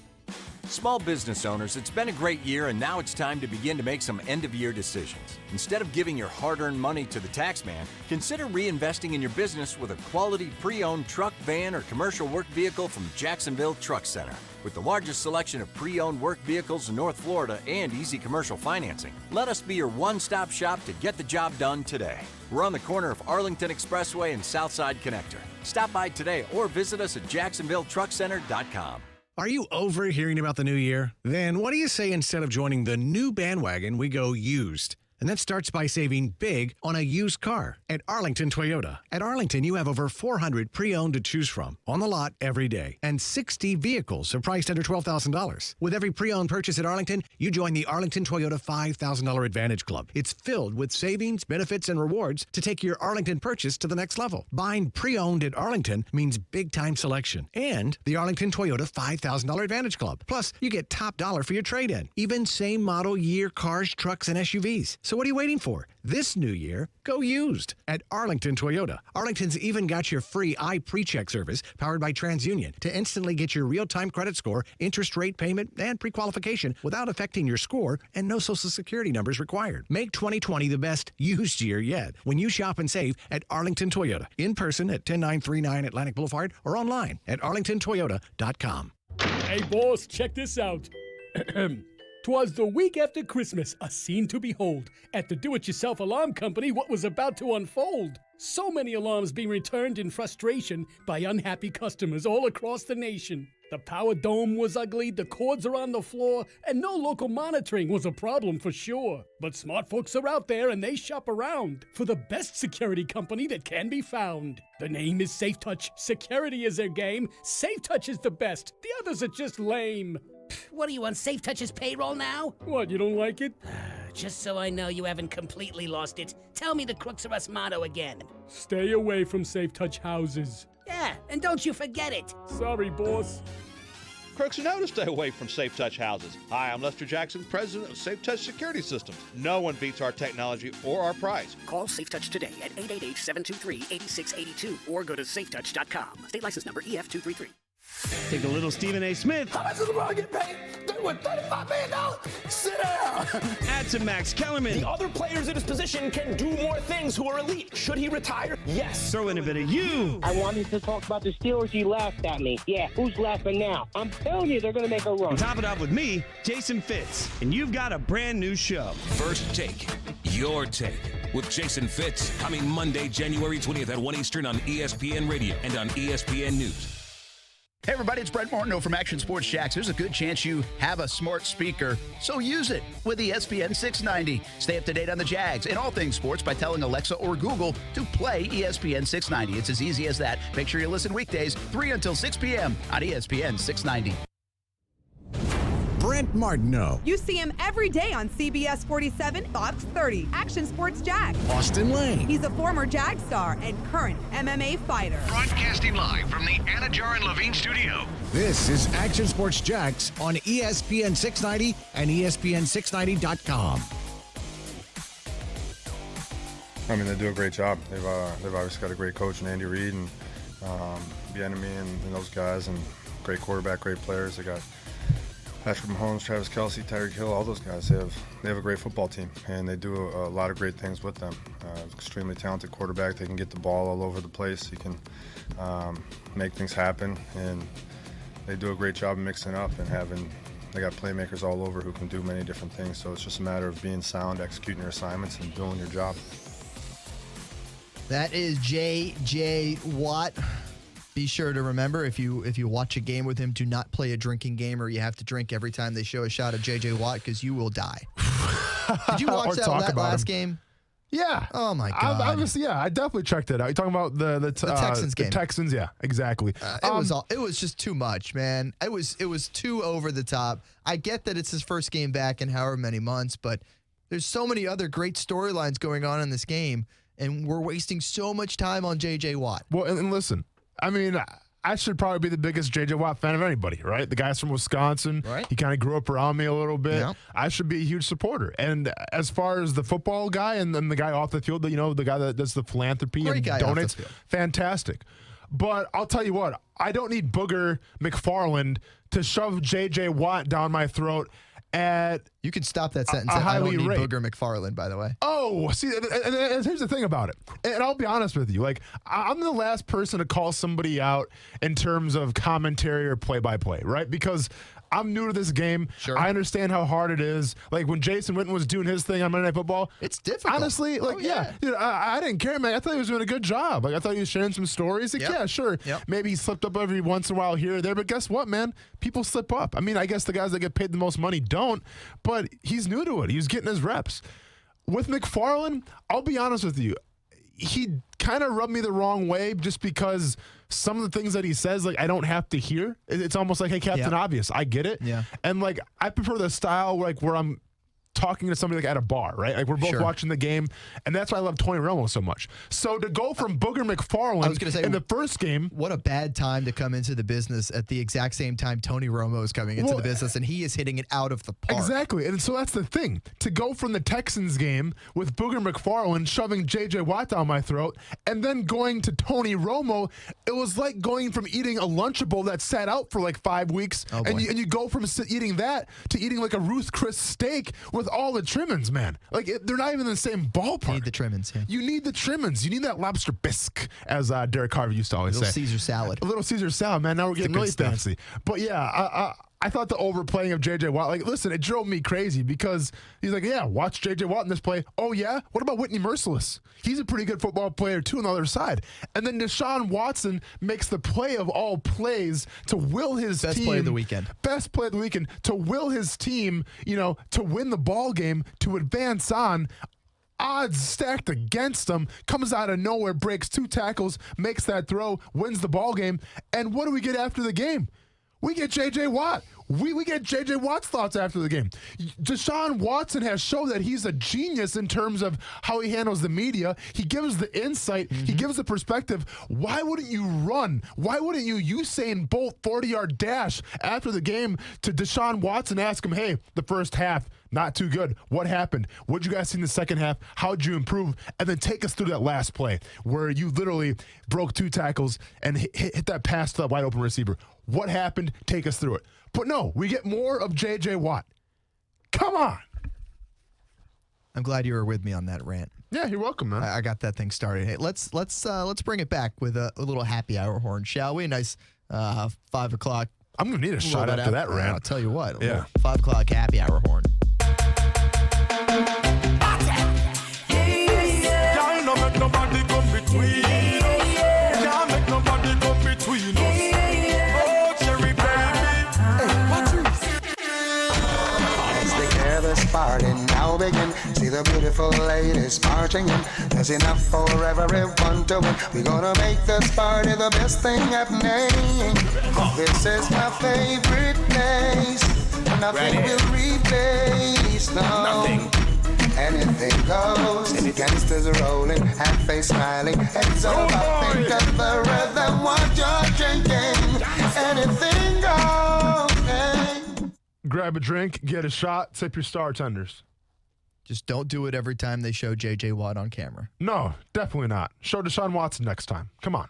Small business owners, it's been a great year, and now it's time to begin to make some end-of-year decisions. Instead of giving your hard-earned money to the tax man, consider reinvesting in your business with a quality pre-owned truck, van, or commercial work vehicle from Jacksonville Truck Center. With the largest selection of pre-owned work vehicles in North Florida and easy commercial financing, let us be your one-stop shop to get the job done today. We're on the corner of Arlington Expressway and Southside Connector. Stop by today or visit us at jacksonvilletruckcenter.com. Are you over hearing about the new year? Then what do you say instead of joining the new bandwagon, we go used? And that starts by saving big on a used car at Arlington Toyota. At Arlington, you have over 400 pre-owned to choose from on the lot every day. And 60 vehicles are priced under $12,000. With every pre-owned purchase at Arlington, you join the Arlington Toyota $5,000 Advantage Club. It's filled with savings, benefits, and rewards to take your Arlington purchase to the next level. Buying pre-owned at Arlington means big-time selection and the Arlington Toyota $5,000 Advantage Club. Plus, you get top dollar for your trade-in. Even same model year cars, trucks, and SUVs. So what are you waiting for? This new year, go used at Arlington Toyota. Arlington's even got your free iPrecheck service powered by TransUnion to instantly get your real-time credit score, interest rate payment, and pre-qualification without affecting your score, and no Social Security numbers required. Make 2020 the best used year yet when you shop and save at Arlington Toyota. In person at 10939 Atlantic Boulevard or online at arlingtontoyota.com. Hey, boss, check this out. 'Twas the week after Christmas, a scene to behold. At the do-it-yourself alarm company, what was about to unfold? So many alarms being returned in frustration by unhappy customers all across the nation. The power dome was ugly, the cords are on the floor, and no local monitoring was a problem for sure. But smart folks are out there and they shop around for the best security company that can be found. The name is Safe Touch. Security is their game. Safe Touch is the best. The others are just lame. What are you on Safe Touch's payroll now? What, you don't like it? Just so I know you haven't completely lost it, tell me the Crooks of Us motto again. Stay away from Safe Touch houses. Yeah, and don't you forget it. Sorry, boss. Crooks know to stay away from Safe Touch houses. Hi, I'm Lester Jackson, president of Safe Touch Security Systems. No one beats our technology or our price. Call Safe Touch today at 888-723-8682 or go to safetouch.com. State license number EF233. Take a little Stephen A. Smith. How much does LeBron get paid? What, $35 million? Sit down. Add some Max Kellerman. The other players in his position can do more things who are elite. Should he retire? Yes. Throw in a bit of you. I wanted to talk about the Steelers. You laughed at me. Yeah, who's laughing now? I'm telling you, they're going to make a run. And top it off with me, Jason Fitz. And you've got a brand new show. First Take. Your Take. With Jason Fitz. Coming Monday, January 20th at 1 Eastern on ESPN Radio and on ESPN News. Hey everybody, it's Brent Martineau from Action Sports Jacks. There's a good chance you have a smart speaker, so use it with ESPN690. Stay up to date on the Jags and all things sports by telling Alexa or Google to play ESPN690. It's as easy as that. Make sure you listen weekdays 3 until 6 p.m. on ESPN690. Brent Martineau. You see him every day on CBS 47, Fox 30, Action Sports Jax. Austin Lane. He's a former Jag star and current MMA fighter. Broadcasting live from the Anna Jar and Levine studio. This is Action Sports Jax on ESPN 690 and ESPN690.com. I mean, they do a great job. They've obviously got a great coach in Andy Reid and Bieniemy and those guys, and great quarterback, great players. They got Patrick Mahomes, Travis Kelce, Tyreek Hill, all those guys. They have a great football team, and they do a lot of great things with them. Extremely talented quarterback. They can get the ball all over the place. He can make things happen, and they do a great job of mixing up and they got playmakers all over who can do many different things. So it's just a matter of being sound, executing your assignments, and doing your job. That is J.J. Watt. Be sure to remember, if you watch a game with him, do not play a drinking game, or you have to drink every time they show a shot of J.J. Watt, because you will die. Did you watch that last game? Yeah. Oh, my God. I definitely checked it out. You're talking about the Texans game. The Texans, yeah, exactly. It was just too much, man. It was too over the top. I get that it's his first game back in however many months, but there's so many other great storylines going on in this game, and we're wasting so much time on J.J. Watt. Well, and listen, I mean, I should probably be the biggest J.J. Watt fan of anybody, right? The guy's from Wisconsin. Right. He kind of grew up around me a little bit. Yeah. I should be a huge supporter. And as far as the football guy and then the guy off the field, the guy that does the philanthropy Great and guy off the donates, field. fantastic. But I'll tell you what, I don't need Booger McFarland to shove J.J. Watt down my throat at You could stop that sentence. I don't need rate. Booger McFarland, by the way. Oh, see, and here's the thing about it. And I'll be honest with you. Like, I'm the last person to call somebody out in terms of commentary or play-by-play, right? Because I'm new to this game. Sure. I understand how hard it is. Like, when Jason Witten was doing his thing on Monday Night Football, it's difficult. Honestly, like, dude, I didn't care, man. I thought he was doing a good job. Like, I thought he was sharing some stories. Like, yeah, sure. Maybe he slipped up every once in a while here or there, but guess what, man? People slip up. I mean, I guess the guys that get paid the most money don't, but he's new to it. He's getting his reps. With McFarland, I'll be honest with you, he kind of rubbed me the wrong way just because some of the things that he says, like, I don't have to hear. It's almost like, hey, Captain Obvious, I get it. Yeah. And, like, I prefer the style, like, where I'm talking to somebody like at a bar, right? Like, we're both watching the game, and that's why I love Tony Romo so much. So to go from Booger McFarland I was gonna say, in the first game, what a bad time to come into the business at the exact same time Tony Romo is coming into the business, and he is hitting it out of the park. Exactly. And so that's the thing. To go from the Texans game with Booger McFarland shoving J.J. Watt down my throat, and then going to Tony Romo, it was like going from eating a Lunchable that sat out for like 5 weeks, and you go from eating that to eating like a Ruth Chris steak with all the trimmings, man. Like, they're not even in the same ballpark. You need the trimmings, yeah. You need the trimmings. You need that lobster bisque, as Derek Carver used to always say. Little Caesar salad. A little Caesar salad, man. Now we're getting really stuff. fancy. But yeah, I thought the overplaying of J.J. Watt, like, listen, it drove me crazy because he's like, yeah, watch J.J. Watt in this play. Oh, yeah? What about Whitney Merciless? He's a pretty good football player, too, on the other side. And then Deshaun Watson makes the play of all plays to will his team. Best play of the weekend. Best play of the weekend. To will his team, to win the ball game, to advance on. Odds stacked against him, comes out of nowhere, breaks 2 tackles, makes that throw, wins the ball game. And what do we get after the game? We get J.J. Watt. We get J.J. Watt's thoughts after the game. Deshaun Watson has shown that he's a genius in terms of how he handles the media. He gives the insight. He gives the perspective. Why wouldn't you run? Why wouldn't you Usain Bolt 40-yard dash after the game to Deshaun Watson, ask him, hey, the first half, not too good. What happened? What'd you guys see in the second half? How'd you improve? And then take us through that last play where you literally broke 2 tackles and hit that pass to that wide open receiver. What happened? Take us through it. But no, we get more of J.J. Watt. Come on. I'm glad you were with me on that rant. Yeah, you're welcome, man. I got that thing started. Hey, let's bring it back with a little happy hour horn, shall we? Nice 5 o'clock. I'm gonna need a shot after that rant. I'll tell you what. Yeah. 5 o'clock happy hour horn. Can't make nobody come between us. Can't make nobody come between us. Oh, party now begin. See the beautiful ladies marching in. There's enough for everyone to win. We're gonna make this party the best thing happening. This is my favorite place. Nothing will replace, no. Nothing. Anything goes. Gangsters rolling, half face smiling. Heads up, think of the rhythm, what you're drinking. Anything goes. Hey. Grab a drink, get a shot, tip your star tenders. Just don't do it every time they show J.J. Watt on camera. No, definitely not. Show Deshaun Watson next time. Come on.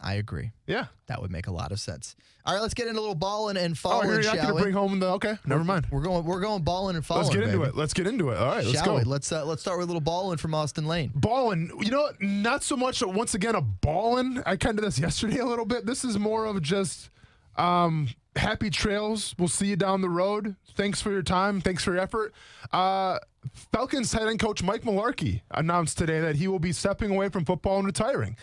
I agree. Yeah. That would make a lot of sense. All right, let's get into a little balling and falling, you're not shall gonna we? bring home the okay. Never mind. We're going balling and falling. Let's get into baby. it. Let's get into it. All right, let's Shall go. we? Let's start with a little balling from Austin Lane. Balling, you know, not so much once again a balling. I kind of did this yesterday a little bit. This is more of just happy trails. We'll see you down the road. Thanks for your time. Thanks for your effort. Falcons tight end coach Mike Leach announced today that he will be stepping away from football and retiring.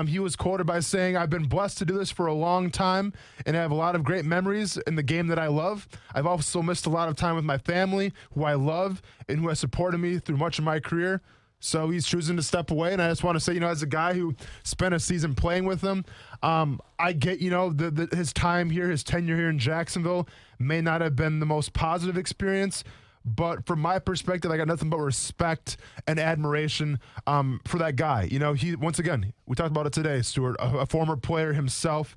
He was quoted by saying, "I've been blessed to do this for a long time, and I have a lot of great memories in the game that I love. I've also missed a lot of time with my family, who I love, and who has supported me through much of my career." So he's choosing to step away, and I just want to say, as a guy who spent a season playing with him, I get, his time here, his tenure here in Jacksonville may not have been the most positive experience, but from my perspective, I got nothing but respect and admiration for that guy. He, once again, we talked about it today, Stuart, a former player himself,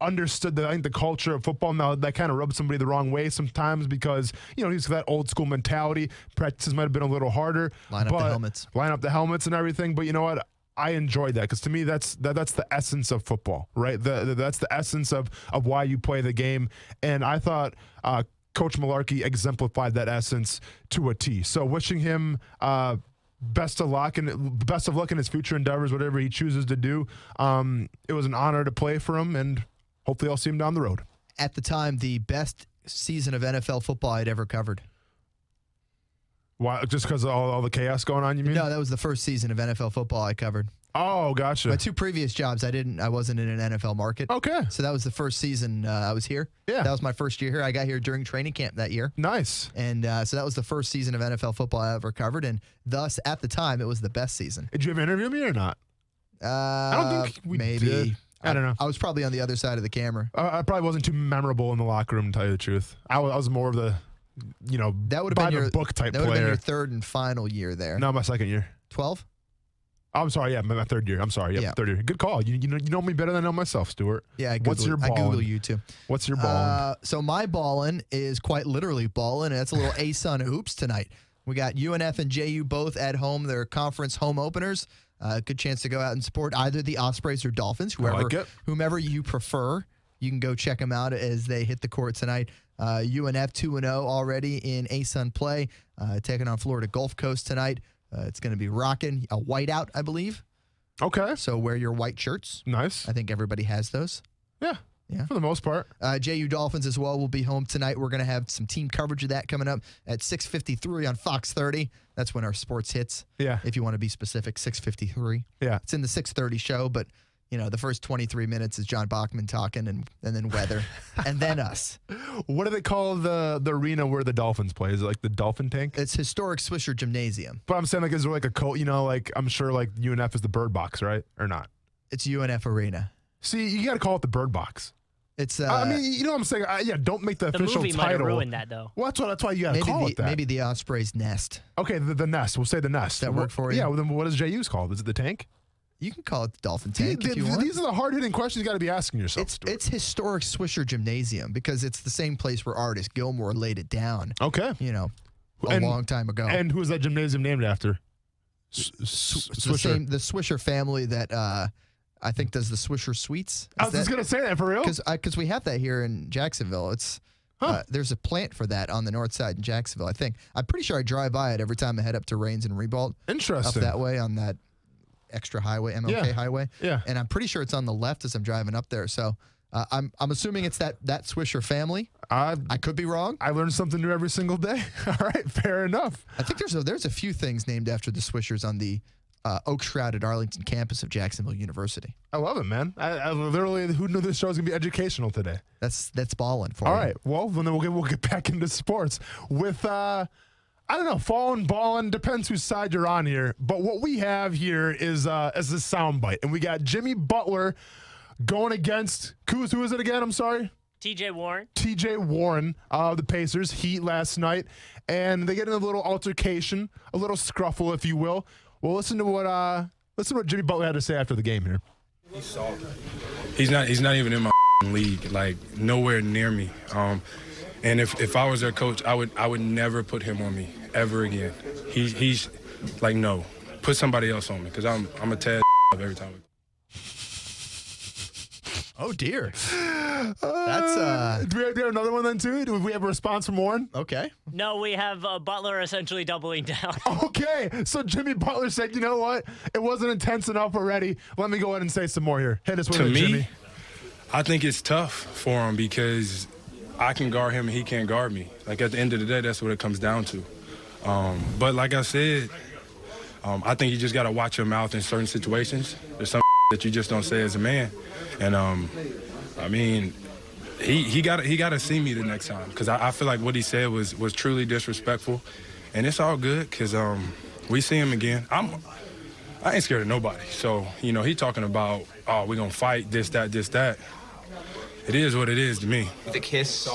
understood the culture of football. Now that kind of rubs somebody the wrong way sometimes because he's got that old school mentality. Practices might have been a little harder. Line up the helmets and everything. But you know what? I enjoyed that because to me that's the essence of football, right? That's the essence of why you play the game. And I thought Coach Malarkey exemplified that essence to a T. So wishing him best of luck in his future endeavors, whatever he chooses to do. It was an honor to play for him, and hopefully I'll see him down the road. At the time, the best season of NFL football I'd ever covered. Why? Just because of all the chaos going on, you mean? No, that was the first season of NFL football I covered. Oh, gotcha. My two previous jobs, I wasn't in an NFL market. Okay. So that was the first season I was here. Yeah. That was my first year here. I got here during training camp that year. Nice. And so that was the first season of NFL football I ever covered. And thus, at the time, it was the best season. Did you ever interview me or not? I don't think we did. I don't know. I was probably on the other side of the camera. I probably wasn't too memorable in the locker room, to tell you the truth. I was more of the, that would have been your book type that player. That would have been your third and final year there. No, my second year. 12? I'm sorry, yeah, my third year. I'm sorry, yeah, third year. Good call. You know me better than I know myself, Stuart. Yeah, I What's your ballin'? I Google you too. What's your ballin'? So my ballin' is quite literally ballin', and that's a little ASUN hoops tonight. We got UNF and JU both at home. Their conference home openers. Good chance to go out and support either the Ospreys or Dolphins, whomever you prefer. You can go check them out as they hit the court tonight. UNF 2-0 already in ASUN play, taking on Florida Gulf Coast tonight. It's going to be rocking a whiteout, I believe. Okay. So wear your white shirts. Nice. I think everybody has those. Yeah. For the most part. JU Dolphins as well will be home tonight. We're going to have some team coverage of that coming up at 6:53 on Fox 30. That's when our sports hits. Yeah. If you want to be specific, 6:53. Yeah. It's in the 6:30 show, but the first 23 minutes is John Bachman talking and then weather and then us. What do they call the arena where the Dolphins play? Is it like the Dolphin Tank? It's historic Swisher Gymnasium. But I'm saying is there like a cult, I'm sure like UNF is the Bird Box, right? Or not? It's UNF Arena. See, you got to call it the Bird Box. It's I mean, you know what I'm saying? Don't make the official movie title. might have ruined that, though. Well, that's why you got to call it that. Maybe the Osprey's Nest. Okay, the Nest. We'll say the Nest. That work for you? Yeah, well, then what is JU's called? Is it the Tank? You can call it the Dolphin Tank if you want. These are the hard-hitting questions you got to be asking yourself. It's historic Swisher Gymnasium because it's the same place where Artist Gilmore laid it down. Okay. A long time ago. And who is that gymnasium named after? Swisher. The Swisher family that I think does the Swisher Sweets. I was just going to say that, for real? Because we have that here in Jacksonville. It's there's a plant for that on the north side in Jacksonville, I think. I'm pretty sure I drive by it every time I head up to Rains and Ribault. Interesting. Up that way on that extra highway, MLK highway. Yeah. And I'm pretty sure it's on the left as I'm driving up there. So I'm assuming it's that Swisher family. I could be wrong. I learn something new every single day. All right, fair enough. I think there's a few things named after the Swishers on the oak-shrouded Arlington campus of Jacksonville University. I love it, man. I literally, who knew this show was going to be educational today? That's balling for All you. right. Well, then we'll get back into sports with, I don't know, falling, balling, depends whose side you're on here. But what we have here is a soundbite. And we got Jimmy Butler going against, who is it again? I'm sorry? TJ Warren. TJ Warren, the Pacers, Heat last night. And they get in a little altercation, a little scruffle, if you will. Well, listen to what Jimmy Butler had to say after the game here. He's soft. He's not even in my league, like nowhere near me. And if I was their coach, I would never put him on me ever again. He's like, no, put somebody else on me because I'm a tad up every time. Oh dear. That's Do we have another one then too? Do we have a response from Warren? Okay. No, we have Butler essentially doubling down. Okay, so Jimmy Butler said, you know what? It wasn't intense enough already. Let me go ahead and say some more here. Hit us with it, Jimmy. I think it's tough for him because I can guard him and he can't guard me. Like at the end of the day, that's what it comes down to. But like I said, I think you just got to watch your mouth in certain situations. There's some that you just don't say as a man. And, I mean, he got to see me the next time because I feel like what he said was truly disrespectful. And it's all good because we see him again. I ain't scared of nobody. So, you know, he talking about, oh, we're going to fight, this, that. It is what it is to me. The kiss.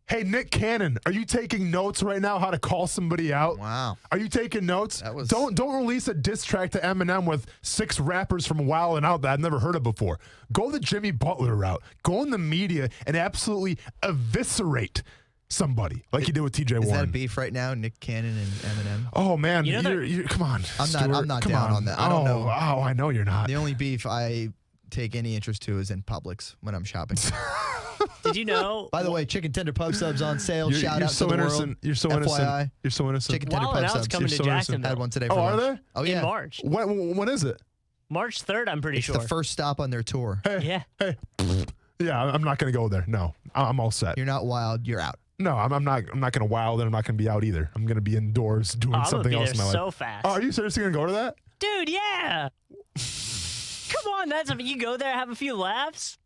Hey, Nick Cannon, are you taking notes right now how to call somebody out? Wow. Are you taking notes? Don't release a diss track to Eminem with 6 rappers from Wild 'N Out that I've never heard of before. Go the Jimmy Butler route. Go in the media and absolutely eviscerate somebody like you did with TJ Warren. Is that a beef right now, Nick Cannon and Eminem? Oh, man. You're come on, I'm not down on that. I don't know. Oh, I know you're not. The only beef I take any interest to is in Publix when I'm shopping. Did you know? By the way, chicken tender pub subs on sale. Shout out so to the innocent. world. You're so FYI. innocent. You're so innocent. Chicken tender Wild pub 'N Out's subs. coming You're to so innocent. Jacksonville. Had one today for Oh, are lunch. they? Oh, yeah. In March. When is it? March 3rd, I'm pretty It's sure. the first stop on their tour. Yeah. Hey. Yeah, I'm not going to go there. No, I'm all set. You're not wild. You're out. No, I'm not going to wild, and I'm not going to be out either. I'm going to be indoors doing something else in my life. so fast. Oh, are you seriously going to go to that? Dude, yeah. Come on, you go there, have a few laughs.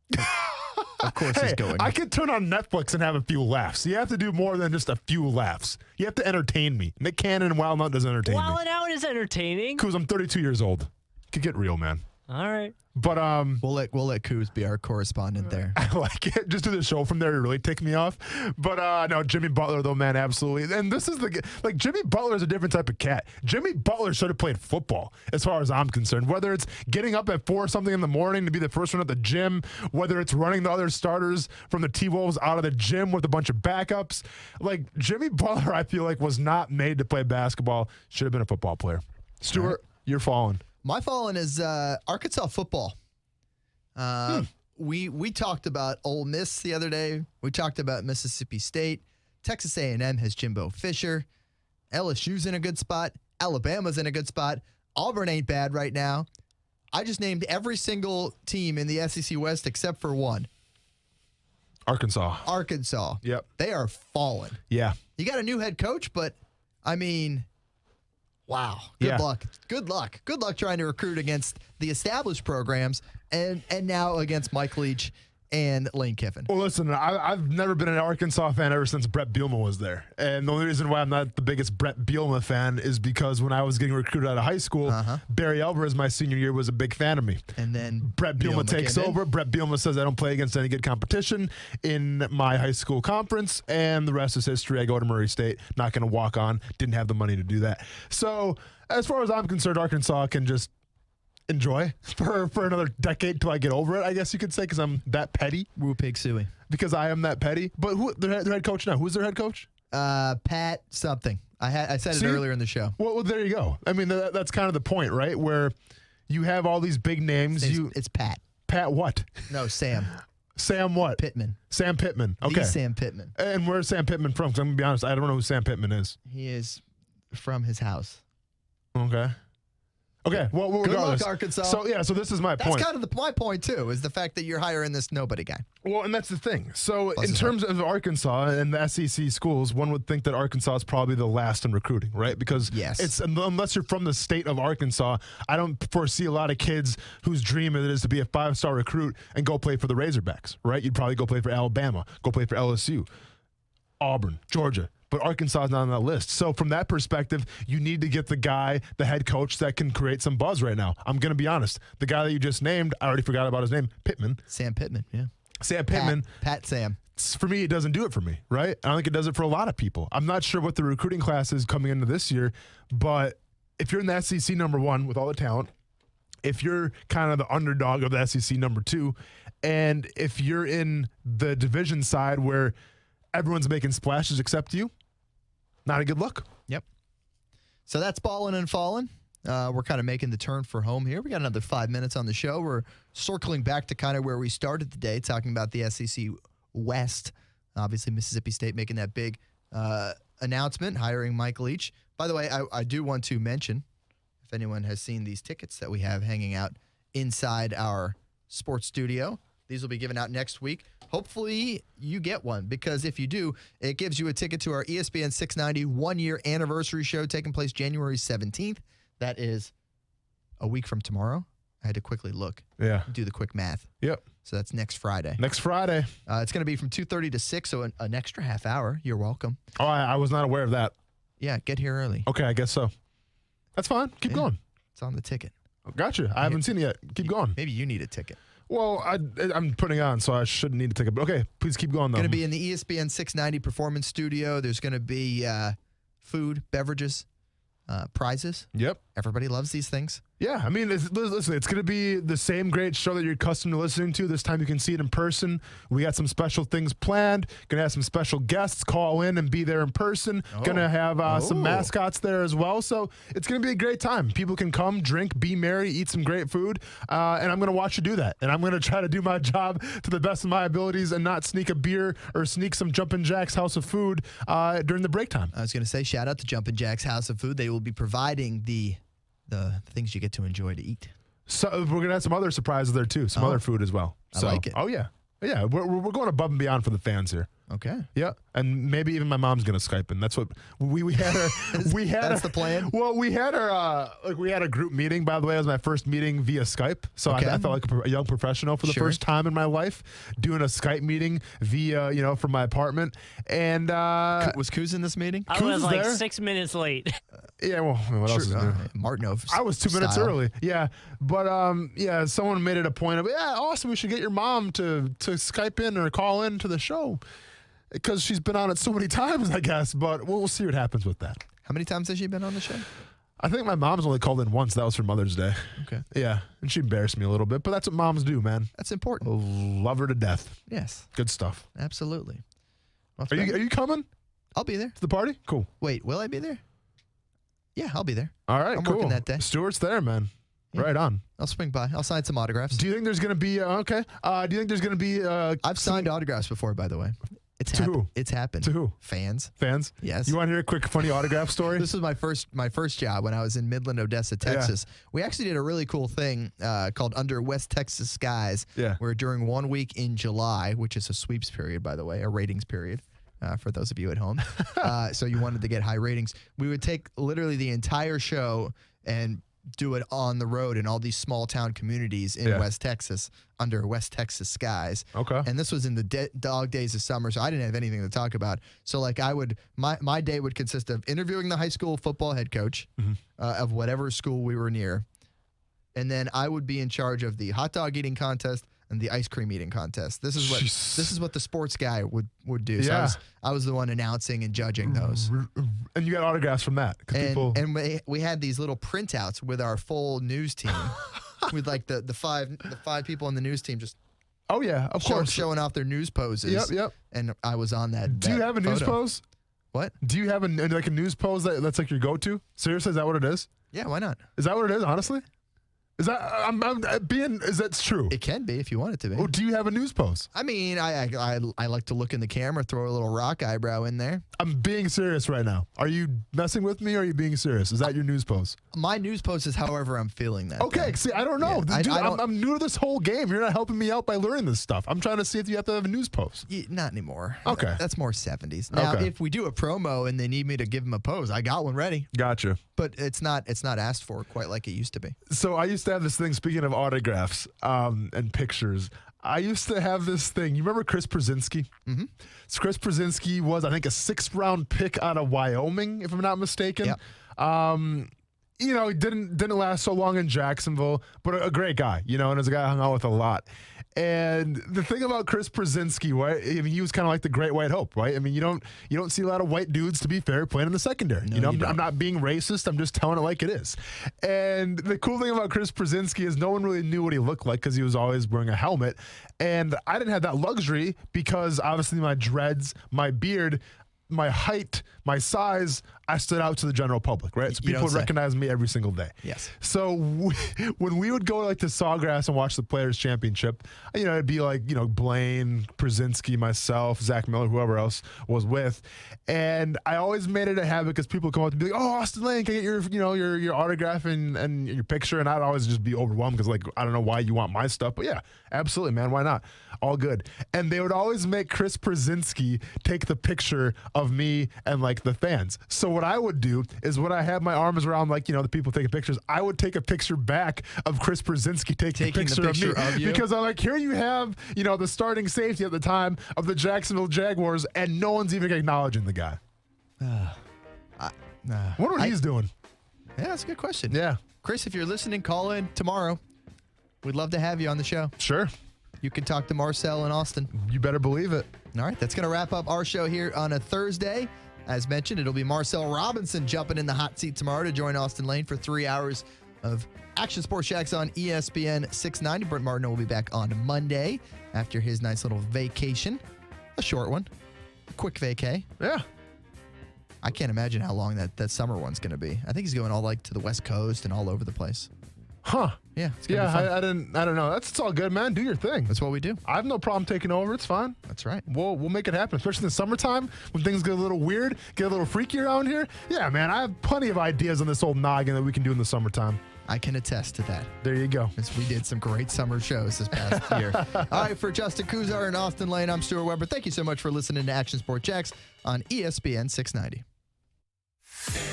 Of course he's going. I can turn on Netflix and have a few laughs. You have to do more than just a few laughs. You have to entertain me. Nick Cannon and Wild 'N Out doesn't entertain Wild me. 'N Out is entertaining. Because I'm 32 years old. Could get real, man. All right. But we'll let Coos be our correspondent there. I like it. Just do the show from there to really tick me off. But no, Jimmy Butler though, man, absolutely. And this is like Jimmy Butler is a different type of cat. Jimmy Butler should have played football, as far as I'm concerned. Whether it's getting up at 4 something in the morning to be the first one at the gym, whether it's running the other starters from the T-Wolves out of the gym with a bunch of backups, like Jimmy Butler, I feel like was not made to play basketball. Should have been a football player. Stuart, you're falling. My falling is Arkansas football. We talked about Ole Miss the other day. We talked about Mississippi State. Texas A&M has Jimbo Fisher. LSU's in a good spot. Alabama's in a good spot. Auburn ain't bad right now. I just named every single team in the SEC West except for one. Arkansas. Yep. They are falling. Yeah. You got a new head coach, but I mean, wow. Good luck. Good luck trying to recruit against the established programs and now against Mike Leach and Lane Kiffin. Well, listen, I've never been an Arkansas fan ever since Brett Bielema was there. And the only reason why I'm not the biggest Brett Bielema fan is because when I was getting recruited out of high school, Barry Alvarez, my senior year, was a big fan of me. And then Brett Bielema takes over. Brett Bielema says I don't play against any good competition in my high school conference, and the rest is history. I go to Murray State, not going to walk on, didn't have the money to do that. So as far as I'm concerned, Arkansas can just enjoy for another decade till I get over it, I guess you could say, because I'm that petty. Woo pig suey. Because I am that petty. But who their head coach now? Who's their head coach? Pat something. I said it earlier in the show. Well, there you go. I mean, that's kind of the point, right? Where you have all these big names. It's Pat. Pat what? No, Sam. Sam what? Pittman. Sam Pittman. Okay. The Sam Pittman. And where's Sam Pittman from? Because I'm going to be honest, I don't know who Sam Pittman is. He is from his house. Okay. Okay, well, Good regardless. luck, Arkansas. So this is my point. That's kind of my point, too, is the fact that you're hiring this nobody guy. Well, and that's the thing. So Plus in terms of Arkansas and the SEC schools, one would think that Arkansas is probably the last in recruiting, right? Because it's unless you're from the state of Arkansas, I don't foresee a lot of kids whose dream it is to be a 5-star recruit and go play for the Razorbacks, right? You'd probably go play for Alabama, go play for LSU, Auburn, Georgia. But Arkansas is not on that list. So from that perspective, you need to get the guy, the head coach that can create some buzz right now. I'm going to be honest. The guy that you just named, I already forgot about his name, Pittman. Sam Pittman, yeah. Sam Pittman. Pat Sam. For me, it doesn't do it for me, right? I don't think it does it for a lot of people. I'm not sure what the recruiting class is coming into this year, but if you're in the SEC number 1 with all the talent, if you're kind of the underdog of the SEC number 2, and if you're in the division side where everyone's making splashes except you, not a good look. Yep. So that's ballin' and fallin'. We're kind of making the turn for home here. We got another 5 minutes on the show. We're circling back to kind of where we started the day, talking about the SEC West. Obviously, Mississippi State making that big announcement, hiring Mike Leach. By the way, I do want to mention, if anyone has seen these tickets that we have hanging out inside our sports studio, these will be given out next week. Hopefully you get one, because if you do, it gives you a ticket to our ESPN690 one-year anniversary show taking place January 17th. That is a week from tomorrow. I had to quickly look. Yeah. Do the quick math. Yep. So that's next Friday. Next Friday. It's going to be from 2:30 to 6, so an extra half hour. You're welcome. Oh, I was not aware of that. Yeah, get here early. Okay, I guess so. That's fine. Keep going. It's on the ticket. Gotcha. I haven't seen it yet. Keep going. Maybe you need a ticket. Well, I'm putting on, so I shouldn't need to take it. But okay, please keep going, though. Going to be in the ESPN 690 Performance Studio. There's going to be food, beverages, prizes. Yep. Everybody loves these things. Yeah, I mean, listen, it's going to be the same great show that you're accustomed to listening to. This time you can see it in person. We got some special things planned. Going to have some special guests call in and be there in person. Going to have some mascots there as well. So it's going to be a great time. People can come, drink, be merry, eat some great food, and I'm going to watch you do that. And I'm going to try to do my job to the best of my abilities and not sneak a beer or sneak some Jumpin' Jack's House of Food during the break time. I was going to say, shout out to Jumpin' Jack's House of Food. They will be providing the things you get to enjoy to eat. So we're going to have some other surprises there, too. Some other food as well. I like it. Oh, yeah. Yeah, we're going above and beyond for the fans here. Okay. Yeah, and maybe even my mom's gonna Skype in. That's what we had. That's the plan. Well, we had a group meeting. By the way, it was my first meeting via Skype, so I felt like a young professional for the first time in my life, doing a Skype meeting via from my apartment. And was Kuz in this meeting? I was like 6 minutes late. Yeah, well, what else is there? Martinov. I was 2 minutes early. Yeah, but someone made it a point of Austin, we should get your mom to Skype in or call in to the show, because she's been on it so many times, I guess. But we'll see what happens with that. How many times has she been on the show? I think my mom's only called in once. That was for Mother's Day. Okay. Yeah, and she embarrassed me a little bit, but that's what moms do, man. That's important. Love her to death. Yes. Good stuff. Absolutely. Well, are you coming? I'll be there. To the party? Cool. Wait, will I be there? Yeah, I'll be there. All right, I'm cool. working that day. Stuart's there, man. Yeah. Right on. I'll swing by. I'll sign some autographs. Do you think there's going to be okay? Do you think there's going to be I've signed autographs before, by the way. To who? It's happened. To who? Fans. Fans? Yes. You want to hear a quick funny autograph story? This was my first job when I was in Midland, Odessa, Texas. Yeah. We actually did a really cool thing called Under West Texas Skies. Yeah. Where during 1 week in July, which is a sweeps period, by the way, a ratings period. For those of you at home. So you wanted to get high ratings. We would take literally the entire show and do it on the road in all these small town communities in West Texas under West Texas skies. Okay. And this was in the dog days of summer, so I didn't have anything to talk about. So like my day would consist of interviewing the high school football head coach of whatever school we were near. And then I would be in charge of the hot dog eating contest and the ice cream eating contest. This is what the sports guy would do. So I was the one announcing and judging those. And you got autographs from that. And we had these little printouts with our full news team, with like the five people on the news team just. Oh yeah, of course, showing off their news poses. Yep. And I was on that. Do you have a news pose? What? Do you have a news pose that's like your go-to? Seriously, is that what it is? Yeah, why not? Is that what it is? Honestly. Is that is that true? It can be if you want it to be. Oh, do you have a news post? I mean, I like to look in the camera, throw a little rock eyebrow in there. I'm being serious right now. Are you messing with me or are you being serious? Is that your news post? My news post is however I'm feeling that Okay, day. see, I don't know. Yeah, Dude, I I'm new to this whole game. You're not helping me out by learning this stuff. I'm trying to see if you have to have a news post. Not anymore. Okay. That's more 70s. Now, if we do a promo and they need me to give them a pose, I got one ready. Gotcha. But it's not asked for quite like it used to be. So I used to have this thing, speaking of autographs and pictures, I used to have this thing. You remember Chris Brzezinski? Mm-hmm. So Chris Brzezinski was, I think, a 6th-round pick out of Wyoming, if I'm not mistaken. Yep. He didn't last so long in Jacksonville, but a great guy, and as a guy I hung out with a lot. And the thing about Chris Brzezinski, right? I mean, he was kind of like the Great White Hope, right? I mean, you don't see a lot of white dudes, to be fair, playing in the secondary. No, I'm not being racist. I'm just telling it like it is. And the cool thing about Chris Brzezinski is no one really knew what he looked like because he was always wearing a helmet. And I didn't have that luxury because obviously my dreads, my beard, my height, my size, I stood out to the general public, right? So people would recognize me every single day. Yes. So when we would go to Sawgrass and watch the Players Championship, it'd be like, Blaine, Brzezinski, myself, Zach Miller, whoever else was with. And I always made it a habit because people come up and be like, "Oh, Austin Lane, can I get your autograph and your picture?" And I'd always just be overwhelmed because I don't know why you want my stuff, but yeah, absolutely, man, why not? All good. And they would always make Chris Brzezinski take the picture of me and the fans. So what I would do is when I had my arms around the people taking pictures, I would take a picture back of Chris Brzezinski taking a picture of me because I'm like, here you have the starting safety at the time of the Jacksonville Jaguars, and no one's even acknowledging the guy. I wonder what he's doing. Yeah, that's a good question. Yeah, Chris, if you're listening, call in tomorrow. We'd love to have you on the show. Sure. You can talk to Marcel and Austin. You better believe it. All right, that's going to wrap up our show here on a Thursday. As mentioned, it'll be Marcel Robinson jumping in the hot seat tomorrow to join Austin Lane for 3 hours of Action Sports Jacks on ESPN 690. Brent Martineau will be back on Monday after his nice little vacation. A short one. A quick vacay. Yeah. I can't imagine how long that summer one's going to be. I think he's going all to the West Coast and all over the place. Huh. Yeah. It's gonna be fun. I don't know. It's all good, man. Do your thing. That's what we do. I have no problem taking over. It's fine. That's right. We'll make it happen, especially in the summertime when things get a little weird, get a little freaky around here. Yeah, man. I have plenty of ideas on this old noggin that we can do in the summertime. I can attest to that. There you go. Because we did some great summer shows this past year. All right, for Justin Kuzar and Austin Lane, I'm Stuart Weber. Thank you so much for listening to Action Sport Jacks on ESPN 690.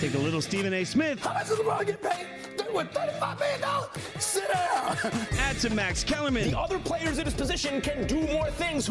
Take a little Stephen A. Smith. How much does LeBron get paid? $35 million? Sit down. Add to Max Kellerman. The other players in his position can do more things.